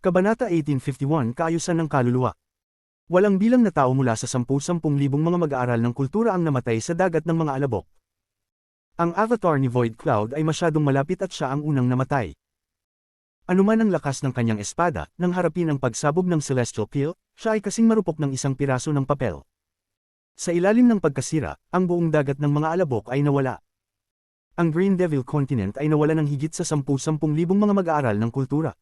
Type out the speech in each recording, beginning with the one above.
Kabanata 1851 Kaayusan ng Kaluluwa. Walang bilang na tao mula sa 10,000 mga mag-aaral ng kultura ang namatay sa dagat ng mga alabok. Ang avatar ni Void Cloud ay masyadong malapit at siya ang unang namatay. Anuman ang lakas ng kanyang espada, nang harapin ang pagsabog ng Celestial Peel, siya ay kasing marupok ng isang piraso ng papel. Sa ilalim ng pagkasira, ang buong dagat ng mga alabok ay nawala. Ang Green Devil Continent ay nawala ng higit sa 10,000 mga mag-aaral ng kultura.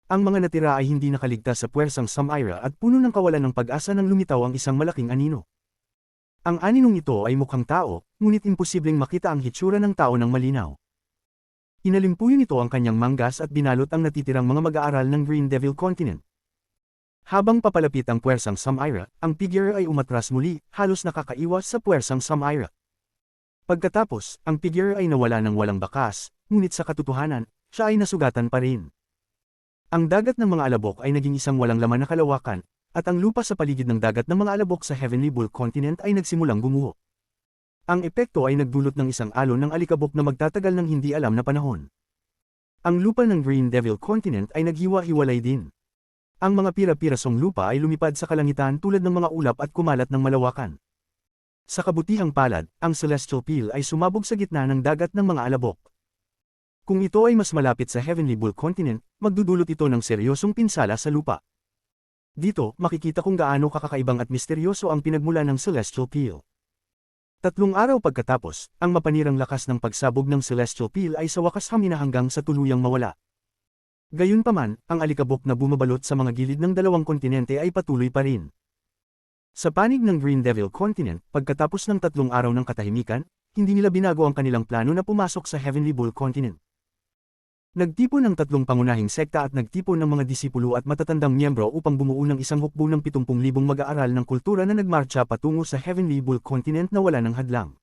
Ang mga natira ay hindi nakaligtas sa puwersang Samira at puno ng kawalan ng pag-asa nang lumitaw ang isang malaking anino. Ang aninong ito ay mukhang tao, ngunit imposibleng makita ang hitsura ng tao ng malinaw. Inalimpuyo nito ang kanyang manggas at binalot ang natitirang mga mag-aaral ng Green Devil Continent. Habang papalapit ang puwersang Samira, ang figure ay umatras muli, halos nakakaiwas sa puwersang Samira. Pagkatapos, ang figure ay nawala ng walang bakas, ngunit sa katotohanan, siya ay nasugatan pa rin. Ang dagat ng mga alabok ay naging isang walang laman na kalawakan, at ang lupa sa paligid ng dagat ng mga alabok sa Heavenly Bull Continent ay nagsimulang gumuho. Ang epekto ay nagdulot ng isang alon ng alikabok na magtatagal ng hindi alam na panahon. Ang lupa ng Green Devil Continent ay naghiwa-hiwalay din. Ang mga pira-pirasong lupa ay lumipad sa kalangitan tulad ng mga ulap at kumalat ng malawakan. Sa kabutihang palad, ang Celestial Peel ay sumabog sa gitna ng dagat ng mga alabok. Kung ito ay mas malapit sa Heavenly Bull Continent, magdudulot ito ng seryosong pinsala sa lupa. Dito, makikita kung gaano kakakaibang at misteryoso ang pinagmula ng Celestial Peel. 3 araw pagkatapos, ang mapanirang lakas ng pagsabog ng Celestial Peel ay sa wakas hamina hanggang sa tuluyang mawala. Gayunpaman, ang alikabok na bumabalot sa mga gilid ng dalawang kontinente ay patuloy pa rin. Sa panig ng Green Devil Continent, pagkatapos ng 3 araw ng katahimikan, hindi nila binago ang kanilang plano na pumasok sa Heavenly Bull Continent. Nagtipon ng 3 pangunahing sekta at nagtipon ng mga disipulo at matatandang miyembro upang bumuo ng isang hukbo ng 70,000 mag-aaral ng kultura na nagmarcha patungo sa Heavenly Bull Continent na wala ng hadlang.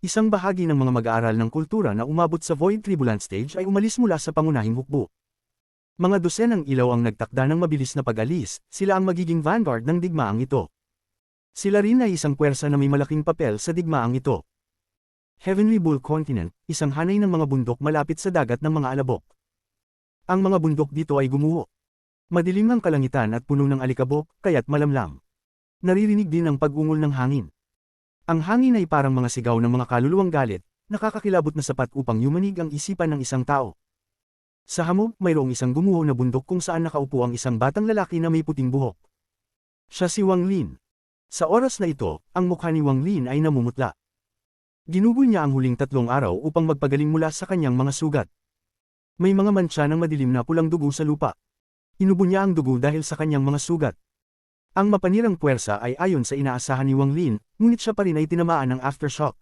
Isang bahagi ng mga mag-aaral ng kultura na umabot sa Void Tribulant Stage ay umalis mula sa pangunahing hukbo. Mga dosenang ilaw ang nagtakda ng mabilis na pag-alis, sila ang magiging vanguard ng digmaang ito. Sila rin ay isang puwersa na may malaking papel sa digmaang ito. Heavenly Bull Continent, isang hanay ng mga bundok malapit sa dagat ng mga alabok. Ang mga bundok dito ay gumuho. Madilim ang kalangitan at puno ng alikabok, kaya't malamlam. Naririnig din ang pag-ungol ng hangin. Ang hangin ay parang mga sigaw ng mga kaluluwang galit, nakakakilabot na sapat upang yumanig ang isipan ng isang tao. Sa hamog, mayroong isang gumuho na bundok kung saan nakaupo ang isang batang lalaki na may puting buhok. Siya si Wang Lin. Sa oras na ito, ang mukha ni Wang Lin ay namumutla. Ginugol niya ang huling 3 araw upang magpagaling mula sa kanyang mga sugat. May mga mantsa ng madilim na pulang dugo sa lupa. Inubo niya ang dugo dahil sa kanyang mga sugat. Ang mapanirang puwersa ay ayon sa inaasahan ni Wang Lin, ngunit siya pa rin ay tinamaan ng aftershock.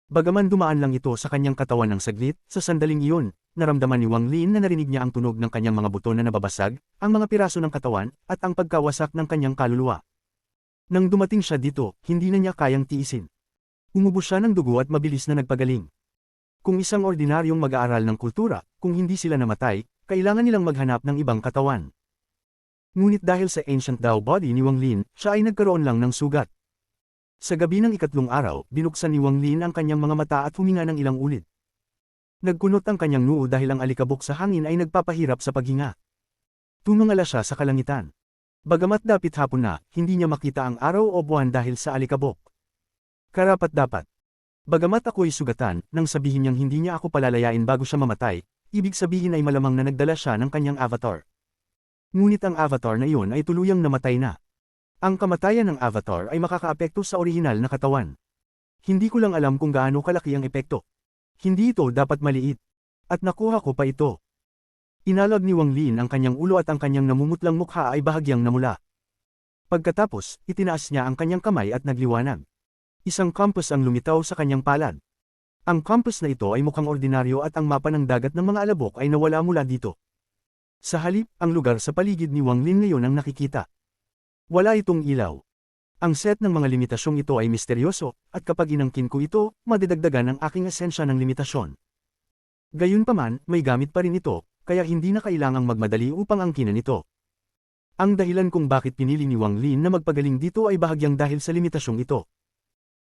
Bagaman dumaan lang ito sa kanyang katawan ng saglit, sa sandaling iyon, naramdaman ni Wang Lin na narinig niya ang tunog ng kanyang mga buto na nababasag, ang mga piraso ng katawan, at ang pagkawasak ng kanyang kaluluwa. Nang dumating siya dito, hindi na niya kayang tiisin. Umubos siya ng dugo at mabilis na nagpagaling. Kung isang ordinaryong mag-aaral ng kultura, kung hindi sila namatay, kailangan nilang maghanap ng ibang katawan. Ngunit dahil sa ancient Dao body ni Wang Lin, siya ay nagkaroon lang ng sugat. Sa gabi ng 3 araw, binuksan ni Wang Lin ang kanyang mga mata at huminga ng ilang ulit. Nagkunot ang kanyang noo dahil ang alikabok sa hangin ay nagpapahirap sa paghinga. Tumangala siya sa kalangitan. Bagamat dapit hapon na, hindi niya makita ang araw o buwan dahil sa alikabok. Karapat-dapat. Bagamat ako'y sugatan, nang sabihin niyang hindi niya ako palalayain bago siya mamatay, ibig sabihin ay malamang na nagdala siya ng kanyang avatar. Ngunit ang avatar na iyon ay tuluyang namatay na. Ang kamatayan ng avatar ay makakaapekto sa orihinal na katawan. Hindi ko lang alam kung gaano kalaki ang epekto. Hindi ito dapat maliit. At nakuha ko pa ito. Inalag ni Wang Lin ang kanyang ulo at ang kanyang namumutlang mukha ay bahagyang namula. Pagkatapos, itinaas niya ang kanyang kamay at nagliwanag. Isang compass ang lumitaw sa kanyang palad. Ang compass na ito ay mukhang ordinaryo at ang mapa ng dagat ng mga alabok ay nawala mula dito. Sa halip, ang lugar sa paligid ni Wang Lin ngayon ang nakikita. Wala itong ilaw. Ang set ng mga limitasyong ito ay misteryoso, at kapag inangkin ko ito, madidagdagan ang aking esensya ng limitasyon. Gayunpaman, may gamit pa rin ito, kaya hindi na kailangang magmadali upang angkinan ito. Ang dahilan kung bakit pinili ni Wang Lin na magpagaling dito ay bahagyang dahil sa limitasyong ito.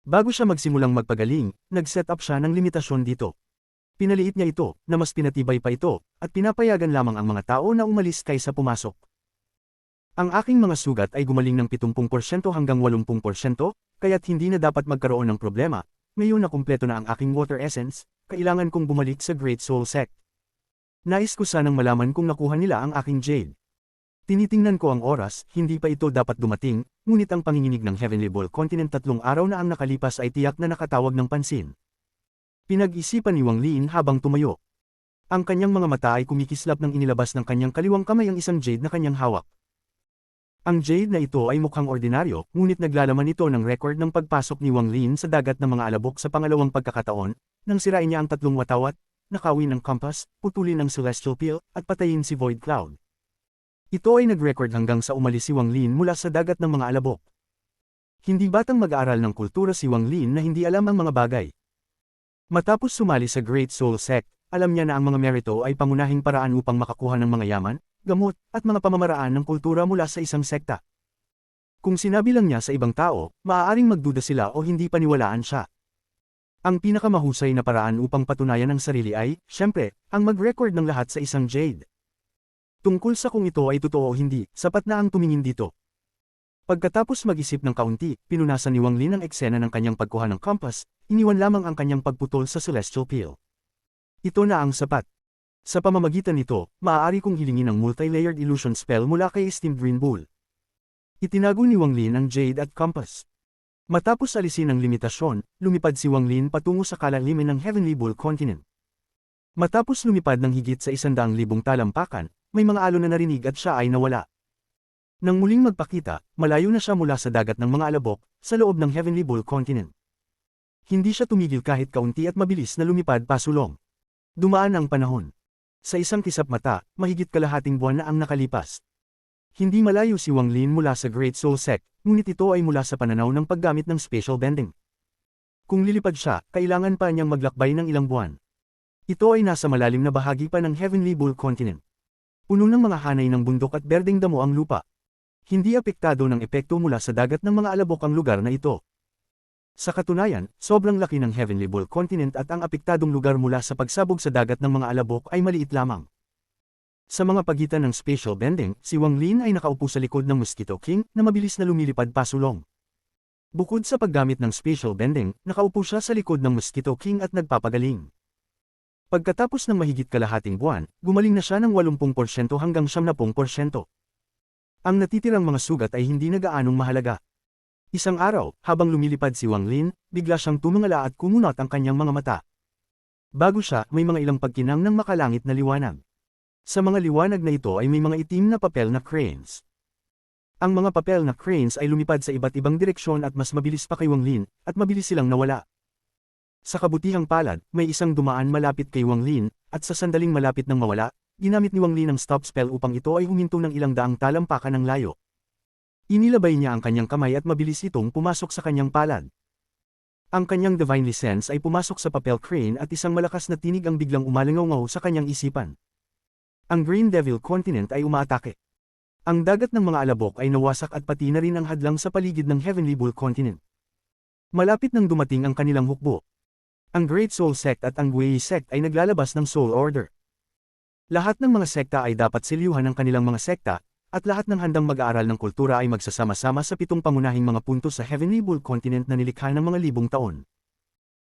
Bago siya magsimulang magpagaling, nag-set up siya ng limitasyon dito. Pinaliit niya ito, na mas pinatibay pa ito, at pinapayagan lamang ang mga tao na umalis kaysa pumasok. Ang aking mga sugat ay gumaling ng 70% hanggang 80%, kaya't hindi na dapat magkaroon ng problema. Ngayon na kumpleto na ang aking water essence, kailangan kong bumalik sa Great Soul Sect. Nais ko sanang malaman kung nakuha nila ang aking jade. Tinitingnan ko ang oras, hindi pa ito dapat dumating, ngunit ang panginginig ng Heavenly Ball Continent 3 araw na ang nakalipas ay tiyak na nakatawag ng pansin. Pinag-isipan ni Wang Lin habang tumayo. Ang kanyang mga mata ay kumikislap nang inilabas ng kanyang kaliwang kamay ang isang jade na kanyang hawak. Ang jade na ito ay mukhang ordinaryo, ngunit naglalaman ito ng record ng pagpasok ni Wang Lin sa dagat ng mga alabok sa pangalawang pagkakataon, nang sirain niya ang 3 watawat, nakawin ang compass, putulin ang celestial peel, at patayin si Void Cloud. Ito ay nag-record hanggang sa umalis si Wang Lin mula sa dagat ng mga alabok. Hindi batang mag-aaral ng kultura si Wang Lin na hindi alam ang mga bagay. Matapos sumali sa Great Soul Sect, alam niya na ang mga merito ay pangunahing paraan upang makakuha ng mga yaman, gamot, at mga pamamaraan ng kultura mula sa isang sekta. Kung sinabi lang niya sa ibang tao, maaaring magduda sila o hindi paniwalaan siya. Ang pinakamahusay na paraan upang patunayan ang sarili ay, syempre, ang mag-record ng lahat sa isang jade. Tungkol sa kung ito ay totoo o hindi, sapat na ang tumingin dito. Pagkatapos mag-isip ng kaunti, pinunasan ni Wang Lin ang eksena ng kanyang pagkuha ng compass, iniwan lamang ang kanyang pagputol sa celestial peel. Ito na ang sapat. Sa pamamagitan nito, maaari kong hilingin ang multi-layered illusion spell mula kay Steamed Green Bull. Itinago ni Wang Lin ang jade at compass. Matapos alisin ang limitasyon, lumipad si Wang Lin patungo sa kalaliman ng Heavenly Bull Continent. Matapos lumipad ng higit sa 100,000 talampakan, may mga alon na narinig at siya ay nawala. Nang muling magpakita, malayo na siya mula sa dagat ng mga alabok, sa loob ng Heavenly Bull Continent. Hindi siya tumigil kahit kaunti at mabilis na lumipad pasulong. Dumaan ang panahon. Sa isang kisap mata, mahigit kalahating buwan na ang nakalipas. Hindi malayo si Wang Lin mula sa Great Soul Sect, ngunit ito ay mula sa pananaw ng paggamit ng spatial bending. Kung lilipad siya, kailangan pa niyang maglakbay ng ilang buwan. Ito ay nasa malalim na bahagi pa ng Heavenly Bull Continent. Puno ng mga hanay ng bundok at berdeng damo ang lupa. Hindi apektado ng epekto mula sa dagat ng mga alabok ang lugar na ito. Sa katunayan, sobrang laki ng Heavenly Bull Continent at ang apektadong lugar mula sa pagsabog sa dagat ng mga alabok ay maliit lamang. Sa mga pagitan ng spatial bending, si Wang Lin ay nakaupo sa likod ng Mosquito King na mabilis na lumilipad pasulong. Bukod sa paggamit ng spatial bending, nakaupo siya sa likod ng Mosquito King at nagpapagaling. Pagkatapos ng mahigit kalahating buwan, gumaling na siya ng 80% hanggang 70%. Ang natitirang mga sugat ay hindi na gaanong mahalaga. Isang araw, habang lumilipad si Wang Lin, bigla siyang tumingala at kumunot ang kanyang mga mata. Bago siya, may mga ilang pagkinang ng makalangit na liwanag. Sa mga liwanag na ito ay may mga itim na papel na cranes. Ang mga papel na cranes ay lumipad sa iba't ibang direksyon at mas mabilis pa kay Wang Lin, at mabilis silang nawala. Sa kabutihang palad, may isang dumaan malapit kay Wang Lin, at sa sandaling malapit nang mawala, ginamit ni Wang Lin ang stop spell upang ito ay huminto ng ilang daang talampakan ng layo. Inilabay niya ang kanyang kamay at mabilis itong pumasok sa kanyang palad. Ang kanyang Divinely Sense ay pumasok sa papel crane at isang malakas na tinig ang biglang umalingaw sa kanyang isipan. Ang Green Devil Continent ay umaatake. Ang dagat ng mga alabok ay nawasak at pati na rin ang hadlang sa paligid ng Heavenly Bull Continent. Malapit nang dumating ang kanilang hukbo. Ang Great Soul Sect at ang Wei Sect ay naglalabas ng Soul Order. Lahat ng mga sekta ay dapat selyuhan ng kanilang mga sekta, at lahat ng handang mag-aaral ng kultura ay magsasama-sama sa 7 pangunahing mga punto sa Heavenly Bull Continent na nilikha ng mga libong taon.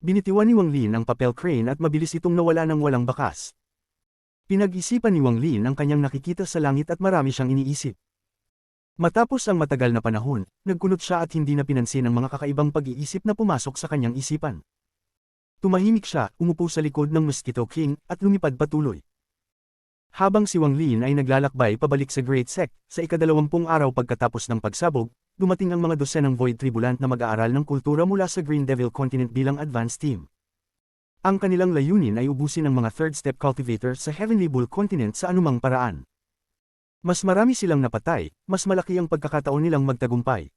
Binitiwan ni Wang Lin ang papel crane at mabilis itong nawala ng walang bakas. Pinag-isipan ni Wang Lin ang kanyang nakikita sa langit at marami siyang iniisip. Matapos ang matagal na panahon, nagkunot siya at hindi na pinansin ang mga kakaibang pag-iisip na pumasok sa kanyang isipan. Tumahimik siya, umupo sa likod ng Mosquito King, at lumipad patuloy. Habang si Wang Lin ay naglalakbay pabalik sa Great Sect, sa ika-20 araw pagkatapos ng pagsabog, dumating ang mga dosenang Void Tribulant na mag-aaral ng kultura mula sa Green Devil Continent bilang advanced team. Ang kanilang layunin ay ubusin ang mga third-step cultivators sa Heavenly Bull Continent sa anumang paraan. Mas marami silang napatay, mas malaki ang pagkakataon nilang magtagumpay.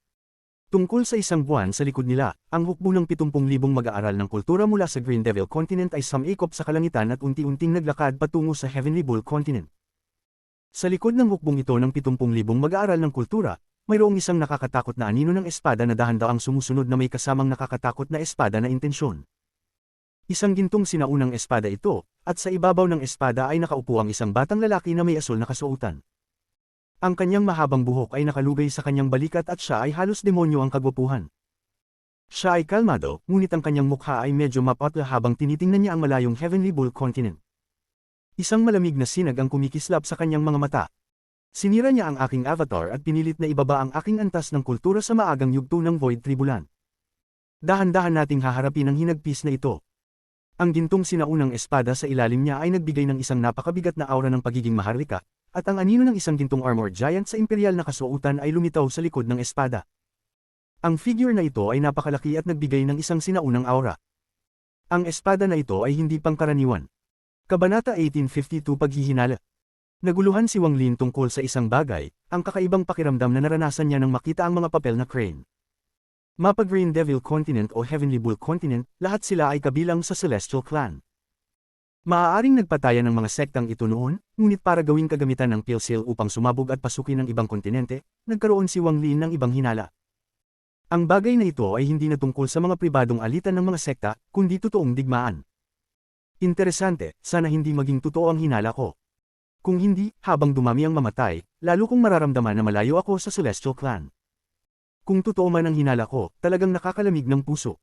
Tungkol sa isang buwan sa likod nila, ang hukbo ng 70,000 mag-aaral ng kultura mula sa Green Devil Continent ay sumikop sa kalangitan at unti-unting naglakad patungo sa Heavenly Bull Continent. Sa likod ng hukbong ito ng 70,000 mag-aaral ng kultura, mayroong isang nakakatakot na anino ng espada na dahan-daang sumusunod na may kasamang nakakatakot na espada na intensyon. Isang gintong sinaunang espada ito, at sa ibabaw ng espada ay nakaupo ang isang batang lalaki na may asul na kasuotan. Ang kanyang mahabang buhok ay nakalugay sa kanyang balikat at siya ay halos demonyo ang kagwapuhan. Siya ay kalmado, ngunit ang kanyang mukha ay medyo mapatla habang tinitingnan niya ang malayong Heavenly Bull Continent. Isang malamig na sinag ang kumikislap sa kanyang mga mata. Sinira niya ang aking avatar at pinilit na ibaba ang aking antas ng kultura sa maagang yugto ng Void Tribulan. Dahan-dahan nating haharapin ang hinagpis na ito. Ang gintong sinaunang espada sa ilalim niya ay nagbigay ng isang napakabigat na aura ng pagiging maharlika, at ang anino ng isang gintong armored giant sa imperial na kasuotan ay lumitaw sa likod ng espada. Ang figure na ito ay napakalaki at nagbigay ng isang sinaunang aura. Ang espada na ito ay hindi pangkaraniwan. Kabanata 1852 Paghihinala. Naguluhan si Wang Lin tungkol sa isang bagay, ang kakaibang pakiramdam na naranasan niya nang makita ang mga papel na crane. Mapa Green Devil Continent o Heavenly Bull Continent, lahat sila ay kabilang sa Celestial Clan. Maaaring nagpataya ng mga sektang ito noon, ngunit para gawing kagamitan ng Pilsil upang sumabog at pasukin ng ibang kontinente, nagkaroon si Wang Lin ng ibang hinala. Ang bagay na ito ay hindi na tungkol sa mga pribadong alitan ng mga sekta, kundi totoong digmaan. Interesante, sana hindi maging totoo ang hinala ko. Kung hindi, habang dumami ang mamatay, lalo kong mararamdaman na malayo ako sa Celestial Clan. Kung totoo man ang hinala ko, talagang nakakalamig ng puso.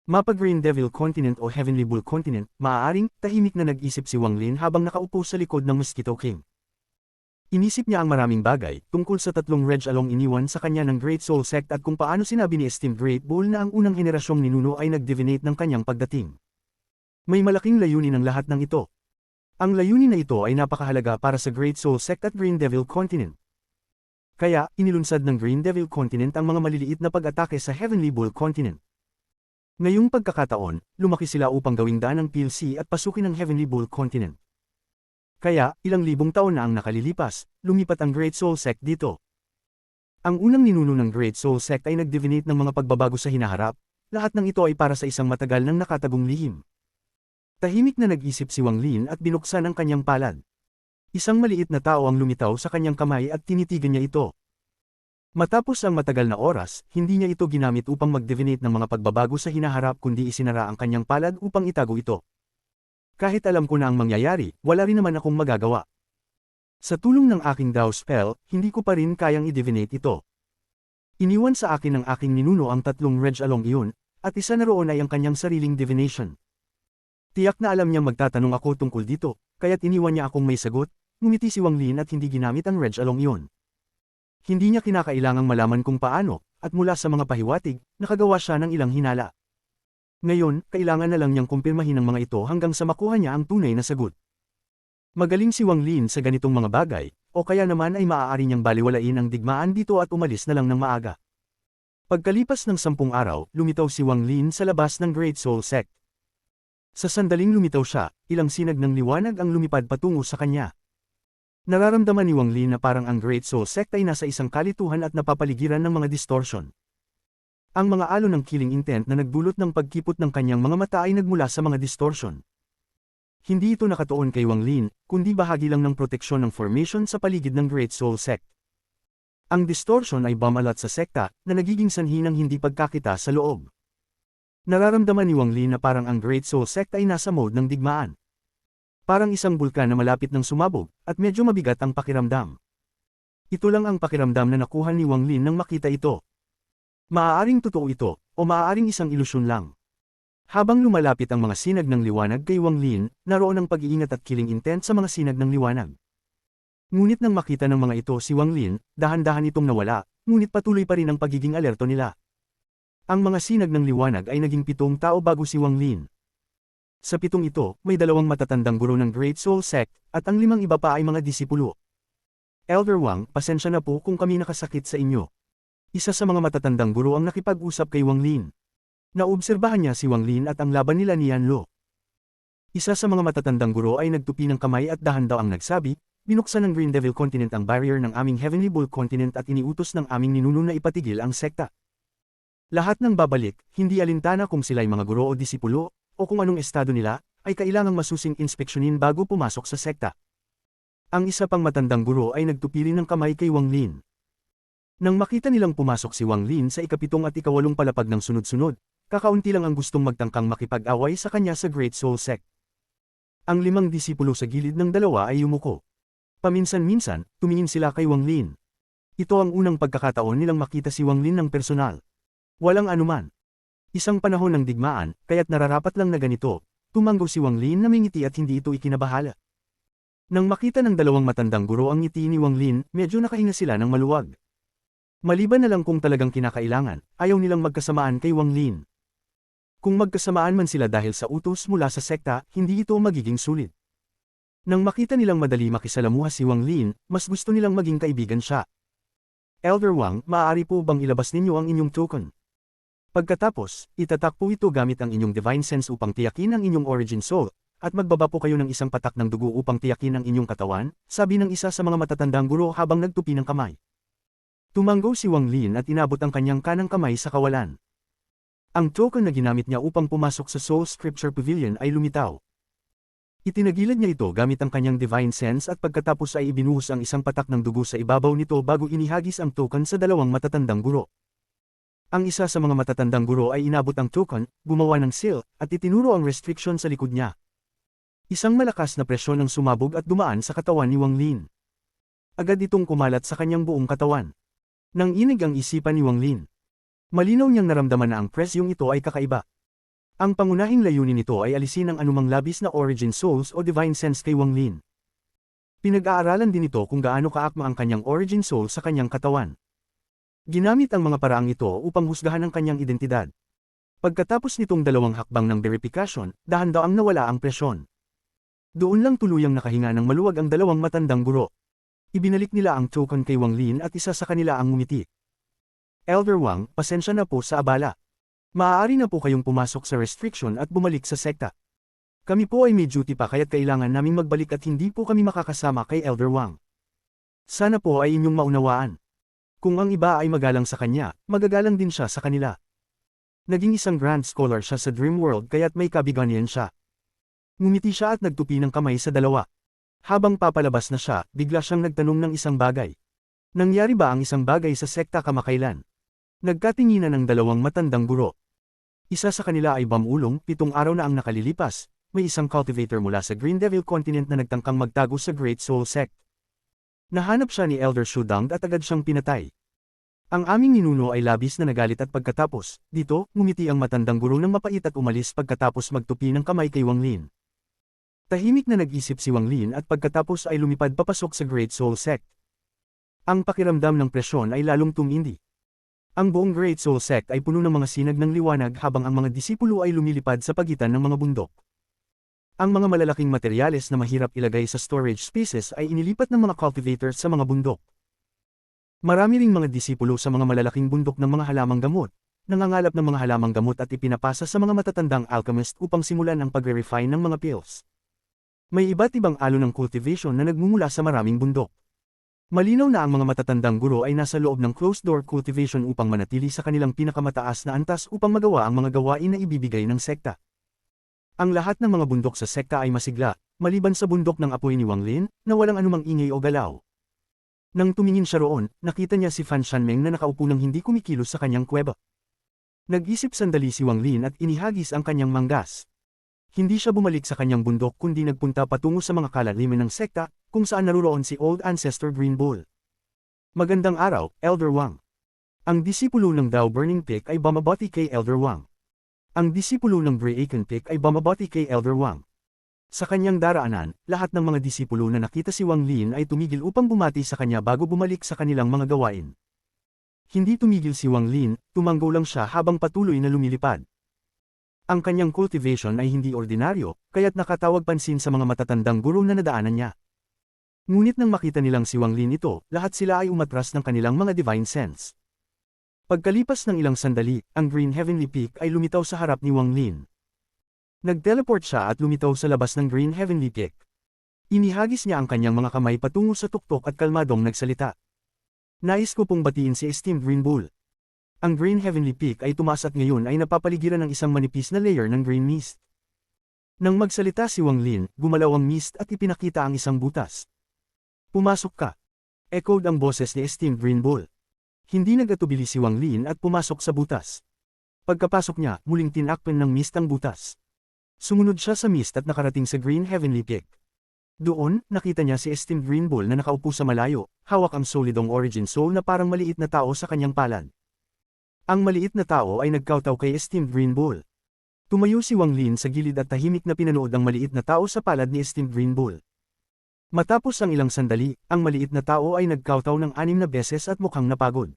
Mapa Green Devil Continent o Heavenly Bull Continent, maaaring, tahimik na nag-isip si Wang Lin habang nakaupo sa likod ng Mosquito King. Inisip niya ang maraming bagay, tungkol sa tatlong Reg Along iniwan sa kanya ng Great Soul Sect at kung paano sinabi ni Esteemed Great Bull na ang unang henerasyong ninuno ay nag-divinate ng kanyang pagdating. May malaking layunin ang lahat ng ito. Ang layunin na ito ay napakahalaga para sa Great Soul Sect at Green Devil Continent. Kaya, inilunsad ng Green Devil Continent ang mga maliliit na pag-atake sa Heavenly Bull Continent. Ngayong pagkakataon, lumaki sila upang gawing daan ng PLC at pasukin ang Heavenly Bull Continent. Kaya, ilang libong taon na ang nakalilipas, lumipat ang Great Soul Sect dito. Ang unang ninuno ng Great Soul Sect ay nag-divinate ng mga pagbabago sa hinaharap, lahat ng ito ay para sa isang matagal nang nakatagong lihim. Tahimik na nag-isip si Wang Lin at binuksan ang kanyang palad. Isang maliit na tao ang lumitaw sa kanyang kamay at tinitigan niya ito. Matapos ang matagal na oras, hindi niya ito ginamit upang mag-divinate ng mga pagbabago sa hinaharap kundi isinara ang kanyang palad upang itago ito. Kahit alam ko na ang mangyayari, wala rin naman akong magagawa. Sa tulong ng aking Dao spell, hindi ko pa rin kayang i-divinate ito. Iniwan sa akin ng aking ninuno ang tatlong Reg Along iyon, at isa na roon ay ang kanyang sariling divination. Tiyak na alam niyang magtatanong ako tungkol dito, kaya't iniwan niya akong may sagot, ngumiti si Wang Lin at hindi ginamit ang Reg Along iyon. Hindi niya kinakailangang malaman kung paano, at mula sa mga pahiwatig, nakagawa siya ng ilang hinala. Ngayon, kailangan na lang niyang kumpirmahin ang mga ito hanggang sa makuha niya ang tunay na sagot. Magaling si Wang Lin sa ganitong mga bagay, o kaya naman ay maaari niyang baliwalain ang digmaan dito at umalis na lang ng maaga. Pagkalipas ng 10 araw, lumitaw si Wang Lin sa labas ng Great Soul Sect. Sa sandaling lumitaw siya, ilang sinag ng liwanag ang lumipad patungo sa kanya. Nararamdaman ni Wang Lin na parang ang Great Soul Sect ay nasa isang kalituhan at napapaligiran ng mga distortion. Ang mga alon ng killing intent na nagdulot ng pagkipot ng kanyang mga mata ay nagmula sa mga distortion. Hindi ito nakatuon kay Wang Lin, kundi bahagi lang ng proteksyon ng formation sa paligid ng Great Soul Sect. Ang distortion ay bumalat sa sekta, na nagiging sanhi ng hindi pagkakita sa loob. Nararamdaman ni Wang Lin na parang ang Great Soul Sect ay nasa mode ng digmaan. Parang isang bulkan na malapit ng sumabog, at medyo mabigat ang pakiramdam. Ito lang ang pakiramdam na nakuha ni Wang Lin nang makita ito. Maaaring totoo ito, o maaaring isang ilusyon lang. Habang lumalapit ang mga sinag ng liwanag kay Wang Lin, naroon ang pag-iingat at killing intent sa mga sinag ng liwanag. Ngunit nang makita ng mga ito si Wang Lin, dahan-dahan itong nawala, ngunit patuloy pa rin ang pagiging alerto nila. Ang mga sinag ng liwanag ay naging 7 tao bago si Wang Lin. Sa 7 ito, may 2 matatandang guro ng Great Soul Sect, at ang 5 iba pa ay mga disipulo. Elder Wang, pasensya na po kung kami nakasakit sa inyo. Isa sa mga matatandang guro ang nakipag-usap kay Wang Lin. Naobserbahan niya si Wang Lin at ang laban nila ni Yan Lo. Isa sa mga matatandang guro ay nagtupi ng kamay at dahan daw ang nagsabi, binuksan ng Green Devil Continent ang barrier ng aming Heavenly Bull Continent at iniutos ng aming ninuno na ipatigil ang sekta. Lahat ng babalik, hindi alintana kung sila'y mga guro o disipulo, o kung anong estado nila, ay kailangang masusing inspeksyonin bago pumasok sa sekta. Ang isa pang matandang guro ay nagtupili ng kamay kay Wang Lin. Nang makita nilang pumasok si Wang Lin sa ika-7 at ika-8 palapag ng sunod-sunod, kakaunti lang ang gustong magtangkang makipag-away sa kanya sa Great Soul Sect. Ang 5 disipulo sa gilid ng dalawa ay yumuko. Paminsan-minsan, tumingin sila kay Wang Lin. Ito ang unang pagkakataon nilang makita si Wang Lin ng personal. Walang anuman. Isang panahon ng digmaan, kaya't nararapat lang na ganito, tumanggo si Wang Lin na may ngiti at hindi ito ikinabahala. Nang makita ng dalawang matandang guro ang ngiti ni Wang Lin, medyo nakahinga sila ng maluwag. Maliban na lang kung talagang kinakailangan, ayaw nilang magkasamaan kay Wang Lin. Kung magkasamaan man sila dahil sa utos mula sa sekta, hindi ito magiging sulit. Nang makita nilang madali makisalamuha si Wang Lin, mas gusto nilang maging kaibigan siya. Elder Wang, maaari po bang ilabas ninyo ang inyong token? Pagkatapos, itatak po ito gamit ang inyong Divine Sense upang tiyakin ang inyong Origin Soul, at magbaba po kayo ng isang patak ng dugo upang tiyakin ang inyong katawan, sabi ng isa sa mga matatandang guro habang nagtupi ng kamay. Tumanggo si Wang Lin at inabot ang kanyang kanang kamay sa kawalan. Ang token na ginamit niya upang pumasok sa Soul Scripture Pavilion ay lumitaw. Itinagilid niya ito gamit ang kanyang Divine Sense at pagkatapos ay ibinuhos ang isang patak ng dugo sa ibabaw nito bago inihagis ang token sa dalawang matatandang guro. Ang isa sa mga matatandang guro ay inabot ang token, gumawa ng seal, at itinuro ang restriction sa likod niya. Isang malakas na presyon ang sumabog at dumaan sa katawan ni Wang Lin. Agad itong kumalat sa kanyang buong katawan. Nanginig ang isipan ni Wang Lin. Malinaw niyang naramdaman na ang presyong ito ay kakaiba. Ang pangunahing layunin nito ay alisin ang anumang labis na Origin Souls o Divine Sense kay Wang Lin. Pinag-aaralan din ito kung gaano kaakma ang kanyang Origin Soul sa kanyang katawan. Ginamit ang mga paraang ito upang husgahan ang kanyang identidad. Pagkatapos nitong dalawang hakbang ng verification, dahan-daang nawala ang presyon. Doon lang tuluyang nakahinga ng maluwag ang dalawang matandang guro. Ibinalik nila ang token kay Wang Lin at isa sa kanila ang ngumiti. Elder Wang, pasensya na po sa abala. Maaari na po kayong pumasok sa restriction at bumalik sa sekta. Kami po ay may duty pa kaya't kailangan naming magbalik at hindi po kami makakasama kay Elder Wang. Sana po ay inyong maunawaan. Kung ang iba ay magalang sa kanya, magagalang din siya sa kanila. Naging isang Grand Scholar siya sa Dream World kaya't may kabiganian siya. Ngumiti siya at nagtupi ng kamay sa dalawa. Habang papalabas na siya, bigla siyang nagtanong ng isang bagay. Nangyari ba ang isang bagay sa sekta kamakailan? Nagkatinginan ang dalawang matandang guro. Isa sa kanila ay Bamulong, 7 araw na ang nakalilipas, may isang cultivator mula sa Green Devil Continent na nagtangkang magtago sa Great Soul Sect. Nahanap siya ni Elder Shudang at agad siyang pinatay. Ang aming ninuno ay labis na nagalit at pagkatapos, dito, ngumiti ang matandang guro ng mapait at umalis pagkatapos magtupi ng kamay kay Wang Lin. Tahimik na nag-isip si Wang Lin at pagkatapos ay lumipad papasok sa Great Soul Sect. Ang pakiramdam ng presyon ay lalong tumindi. Ang buong Great Soul Sect ay puno ng mga sinag ng liwanag habang ang mga disipulo ay lumilipad sa pagitan ng mga bundok. Ang mga malalaking materyales na mahirap ilagay sa storage spaces ay inilipat ng mga cultivators sa mga bundok. Marami ring mga disipulo sa mga malalaking bundok ng mga halamang gamot, nangangalap ng mga halamang gamot at ipinapasa sa mga matatandang alchemist upang simulan ang pagre-refine ng mga pills. May iba't ibang alon ng cultivation na nagmumula sa maraming bundok. Malinaw na ang mga matatandang guro ay nasa loob ng closed-door cultivation upang manatili sa kanilang pinakamataas na antas upang magawa ang mga gawain na ibibigay ng sekta. Ang lahat ng mga bundok sa sekta ay masigla, maliban sa bundok ng apoy ni Wang Lin, na walang anumang ingay o galaw. Nang tumingin siya roon, nakita niya si Fan Shanmeng na nakaupo ng hindi kumikilos sa kanyang kuweba. Nag-isip sandali si Wang Lin at inihagis ang kanyang manggas. Hindi siya bumalik sa kanyang bundok kundi nagpunta patungo sa mga kalaliman ng sekta, kung saan naruroon si Old Ancestor Green Bull. Magandang araw, Elder Wang. Ang disipulo ng Dao Burning Peak ay bumabati kay Elder Wang. Ang disipulo ng Breaken Peak ay bumabati kay Elder Wang. Sa kanyang daraanan, lahat ng mga disipulo na nakita si Wang Lin ay tumigil upang bumati sa kanya bago bumalik sa kanilang mga gawain. Hindi tumigil si Wang Lin, tumanggo lang siya habang patuloy na lumilipad. Ang kanyang cultivation ay hindi ordinaryo, kaya't nakatawag pansin sa mga matatandang guro na nadaanan niya. Ngunit nang makita nilang si Wang Lin ito, lahat sila ay umatras ng kanilang mga divine sense. Pagkalipas ng ilang sandali, ang Green Heavenly Peak ay lumitaw sa harap ni Wang Lin. Nag-teleport siya at lumitaw sa labas ng Green Heavenly Peak. Inihagis niya ang kanyang mga kamay patungo sa tuktok at kalmadong nagsalita. Nais ko pong batiin si Esteemed Green Bull. Ang Green Heavenly Peak ay tumaas at ngayon ay napapaligiran ng isang manipis na layer ng green mist. Nang magsalita si Wang Lin, gumalaw ang mist at ipinakita ang isang butas. Pumasok ka. Echoed ang boses ni Esteemed Green Bull. Hindi nagatubili si Wang Lin at pumasok sa butas. Pagkapasok niya, muling tinakpan ng mist ang butas. Sumunod siya sa mist at nakarating sa Green Heavenly Peak. Doon, nakita niya si Esteemed Green Bull na nakaupo sa malayo, hawak ang solidong origin soul na parang maliit na tao sa kanyang palad. Ang maliit na tao ay nagkawtaw kay Esteemed Green Bull. Tumayo si Wang Lin sa gilid at tahimik na pinanood ang maliit na tao sa palad ni Esteemed Green Bull. Matapos ang ilang sandali, ang maliit na tao ay nagkawtaw ng 6 na beses at mukhang napagod.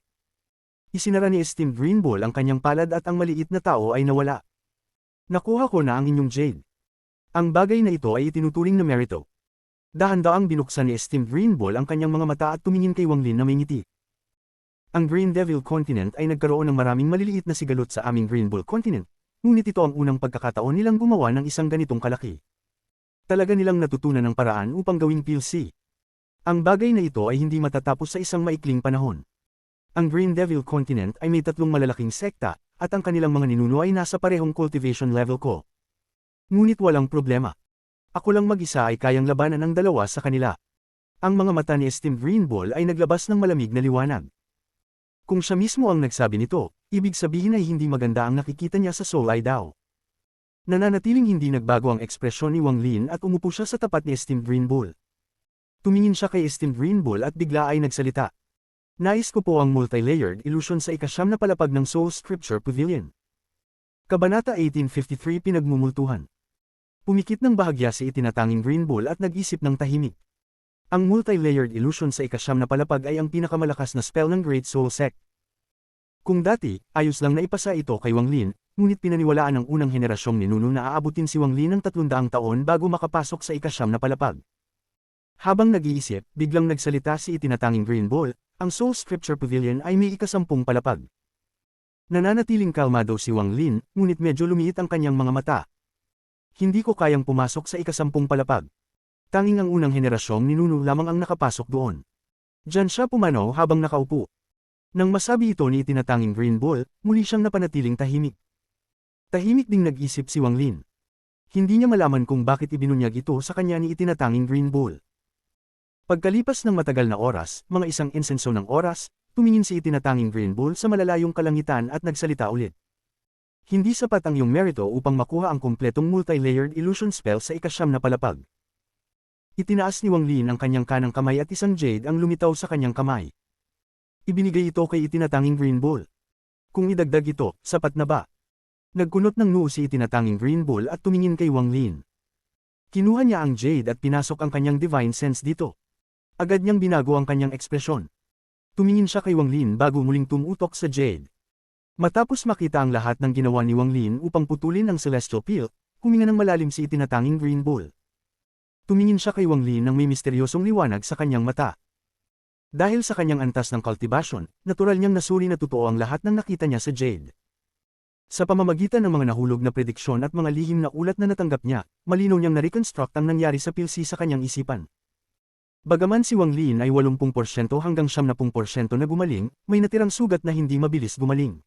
Isinara ni Esteemed Green Bull ang kanyang palad at ang maliit na tao ay nawala. Nakuha ko na ang inyong jade. Ang bagay na ito ay itinuturing na merito. Dahan-daang binuksan ni Esteemed Green Bull ang kanyang mga mata at tumingin kay Wang Lin na may ngiti. Ang Green Devil Continent ay nagkaroon ng maraming maliliit na sigalot sa aming Green Bull Continent, ngunit ito ang unang pagkakataon nilang gumawa ng isang ganitong kalaki. Talaga nilang natutunan ng paraan upang gawing PLC. Ang bagay na ito ay hindi matatapos sa isang maikling panahon. Ang Green Devil Continent ay may 3 malalaking sekta, at ang kanilang mga ninuno ay nasa parehong cultivation level ko. Ngunit walang problema. Ako lang mag-isa ay kayang labanan ang dalawa sa kanila. Ang mga mata ni Esteemed Green Bull ay naglabas ng malamig na liwanag. Kung siya mismo ang nagsabi nito, ibig sabihin ay hindi maganda ang nakikita niya sa Soul Eye daw. Nananatiling hindi nagbago ang ekspresyon ni Wang Lin at umupo siya sa tapat ni Esteemed Green Bull. Tumingin siya kay Esteemed Green Bull at bigla ay nagsalita. Nais ko po ang multi-layered illusion sa ika-9 na palapag ng Soul Scripture Pavilion. Kabanata 1853 Pinagmumultuhan. Pumikit ng bahagya si itinatanging Green Bull at nag-isip ng tahimik. Ang multi-layered illusion sa ika-9 na palapag ay ang pinakamalakas na spell ng Great Soul Sect. Kung dati, ayos lang na ipasa ito kay Wang Lin, ngunit pinaniwalaan ng unang henerasyong ninuno na aabutin si Wang Lin ng 300 taon bago makapasok sa ika-9 na palapag. Habang nag-iisip, biglang nagsalita si itinatanging Green Bull, ang Soul Scripture Pavilion ay may ika-10 palapag. Nananatiling kalmado si Wang Lin, ngunit medyo lumiit ang kanyang mga mata. Hindi ko kayang pumasok sa ika-10 palapag. Tanging ang unang henerasyong ninuno lamang ang nakapasok doon. Diyan siya pumanaw habang nakaupo. Nang masabi ito ni itinatanging Green Bull, muli siyang napanatiling tahimik. Tahimik ding nag-isip si Wang Lin. Hindi niya malaman kung bakit ibinunyag ito sa kanya ni itinatanging Green Bull. Pagkalipas ng matagal na oras, mga isang insenso ng oras, tumingin si itinatanging Green Bull sa malalayong kalangitan at nagsalita ulit. Hindi sapat ang iyong merito upang makuha ang kumpletong multi-layered illusion spell sa ika-9 na palapag. Itinaas ni Wang Lin ang kanyang kanang kamay at isang jade ang lumitaw sa kanyang kamay. Ibinigay ito kay itinatanging Green Bull. Kung idagdag ito, sapat na ba? Nagkunot ng noo si itinatanging Green Bull at tumingin kay Wang Lin. Kinuha niya ang jade at pinasok ang kanyang divine sense dito. Agad niyang binago ang kanyang ekspresyon. Tumingin siya kay Wang Lin bago muling tumutok sa jade. Matapos makita ang lahat ng ginawa ni Wang Lin upang putulin ang celestial peel, huminga ng malalim si itinatanging Green Bull. Tumingin siya kay Wang Lin nang may misteryosong liwanag sa kanyang mata. Dahil sa kanyang antas ng cultivation, natural niyang nasuri na totoo ang lahat ng nakita niya sa jade. Sa pamamagitan ng mga nahulog na prediksyon at mga lihim na ulat na natanggap niya, malinaw niyang na-reconstruct ang nangyari sa PLC sa kanyang isipan. Bagaman si Wang Lin ay 80% hanggang 70% na gumaling, may natirang sugat na hindi mabilis gumaling.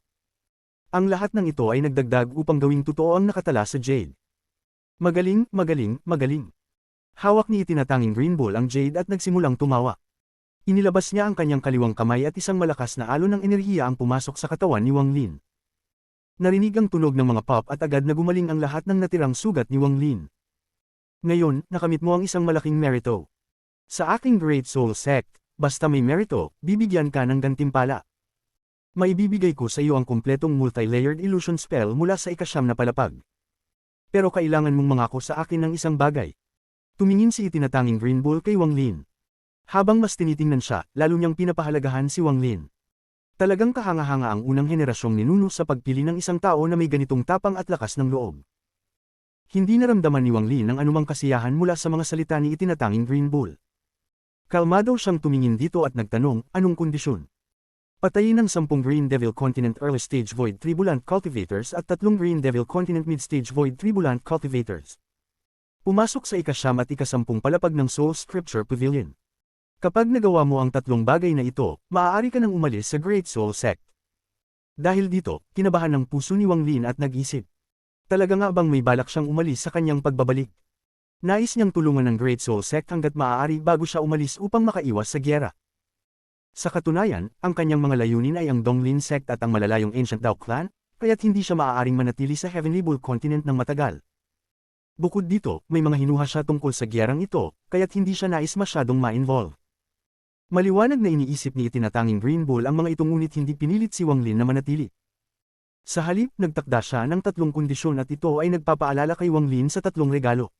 Ang lahat ng ito ay nagdagdag upang gawing totoo ang nakatala sa jade. Magaling, magaling, magaling. Hawak ni itinatanging Green Bull ang jade at nagsimulang tumawa. Inilabas niya ang kanyang kaliwang kamay at isang malakas na alon ng enerhiya ang pumasok sa katawan ni Wang Lin. Narinig ang tunog ng mga pop at agad na gumaling ang lahat ng natirang sugat ni Wang Lin. Ngayon, nakamit mo ang isang malaking merito. Sa aking Great Soul Sect, basta may merito, bibigyan ka ng gantimpala. Maibibigay ko sa iyo ang kumpletong multi-layered illusion spell mula sa ika-9 na palapag. Pero kailangan mong mangako sa akin ng isang bagay. Tumingin si itinatanging Green Bull kay Wang Lin. Habang mas tinitingnan siya, lalo niyang pinapahalagahan si Wang Lin. Talagang kahanga-hanga ang unang henerasyong ninuno sa pagpili ng isang tao na may ganitong tapang at lakas ng loob. Hindi naramdaman ni Wang Lin ang anumang kasiyahan mula sa mga salita ni itinatanging Green Bull. Kalmado siyang tumingin dito at nagtanong, anong kondisyon? Patayin ng 10 Green Devil Continent Early Stage Void Tribulant Cultivators at 3 Green Devil Continent Mid Stage Void Tribulant Cultivators. Pumasok sa ika-9 at ika-10 palapag ng Soul Scripture Pavilion. Kapag nagawa mo ang 3 bagay na ito, maaari ka nang umalis sa Great Soul Sect. Dahil dito, kinabahan ng puso ni Wang Lin at nag-isip. Talaga nga bang may balak siyang umalis sa kanyang pagbabalik? Nais niyang tulungan ng Great Soul Sect hanggat maaari bago siya umalis upang makaiwas sa gyera. Sa katunayan, ang kanyang mga layunin ay ang Donglin Sect at ang malalayong Ancient Dao Clan, kaya't hindi siya maaaring manatili sa Heavenly Bull Continent ng matagal. Bukod dito, may mga hinuha siya tungkol sa giyerang ito, kaya't hindi siya nais masyadong ma-involve. Maliwanag na iniisip ni itinatanging Green Bull ang mga ito ngunit hindi pinilit si Wang Lin na manatili. Sa halip, nagtakda siya ng 3 kondisyon at ito ay nagpapaalala kay Wang Lin sa 3 regalo.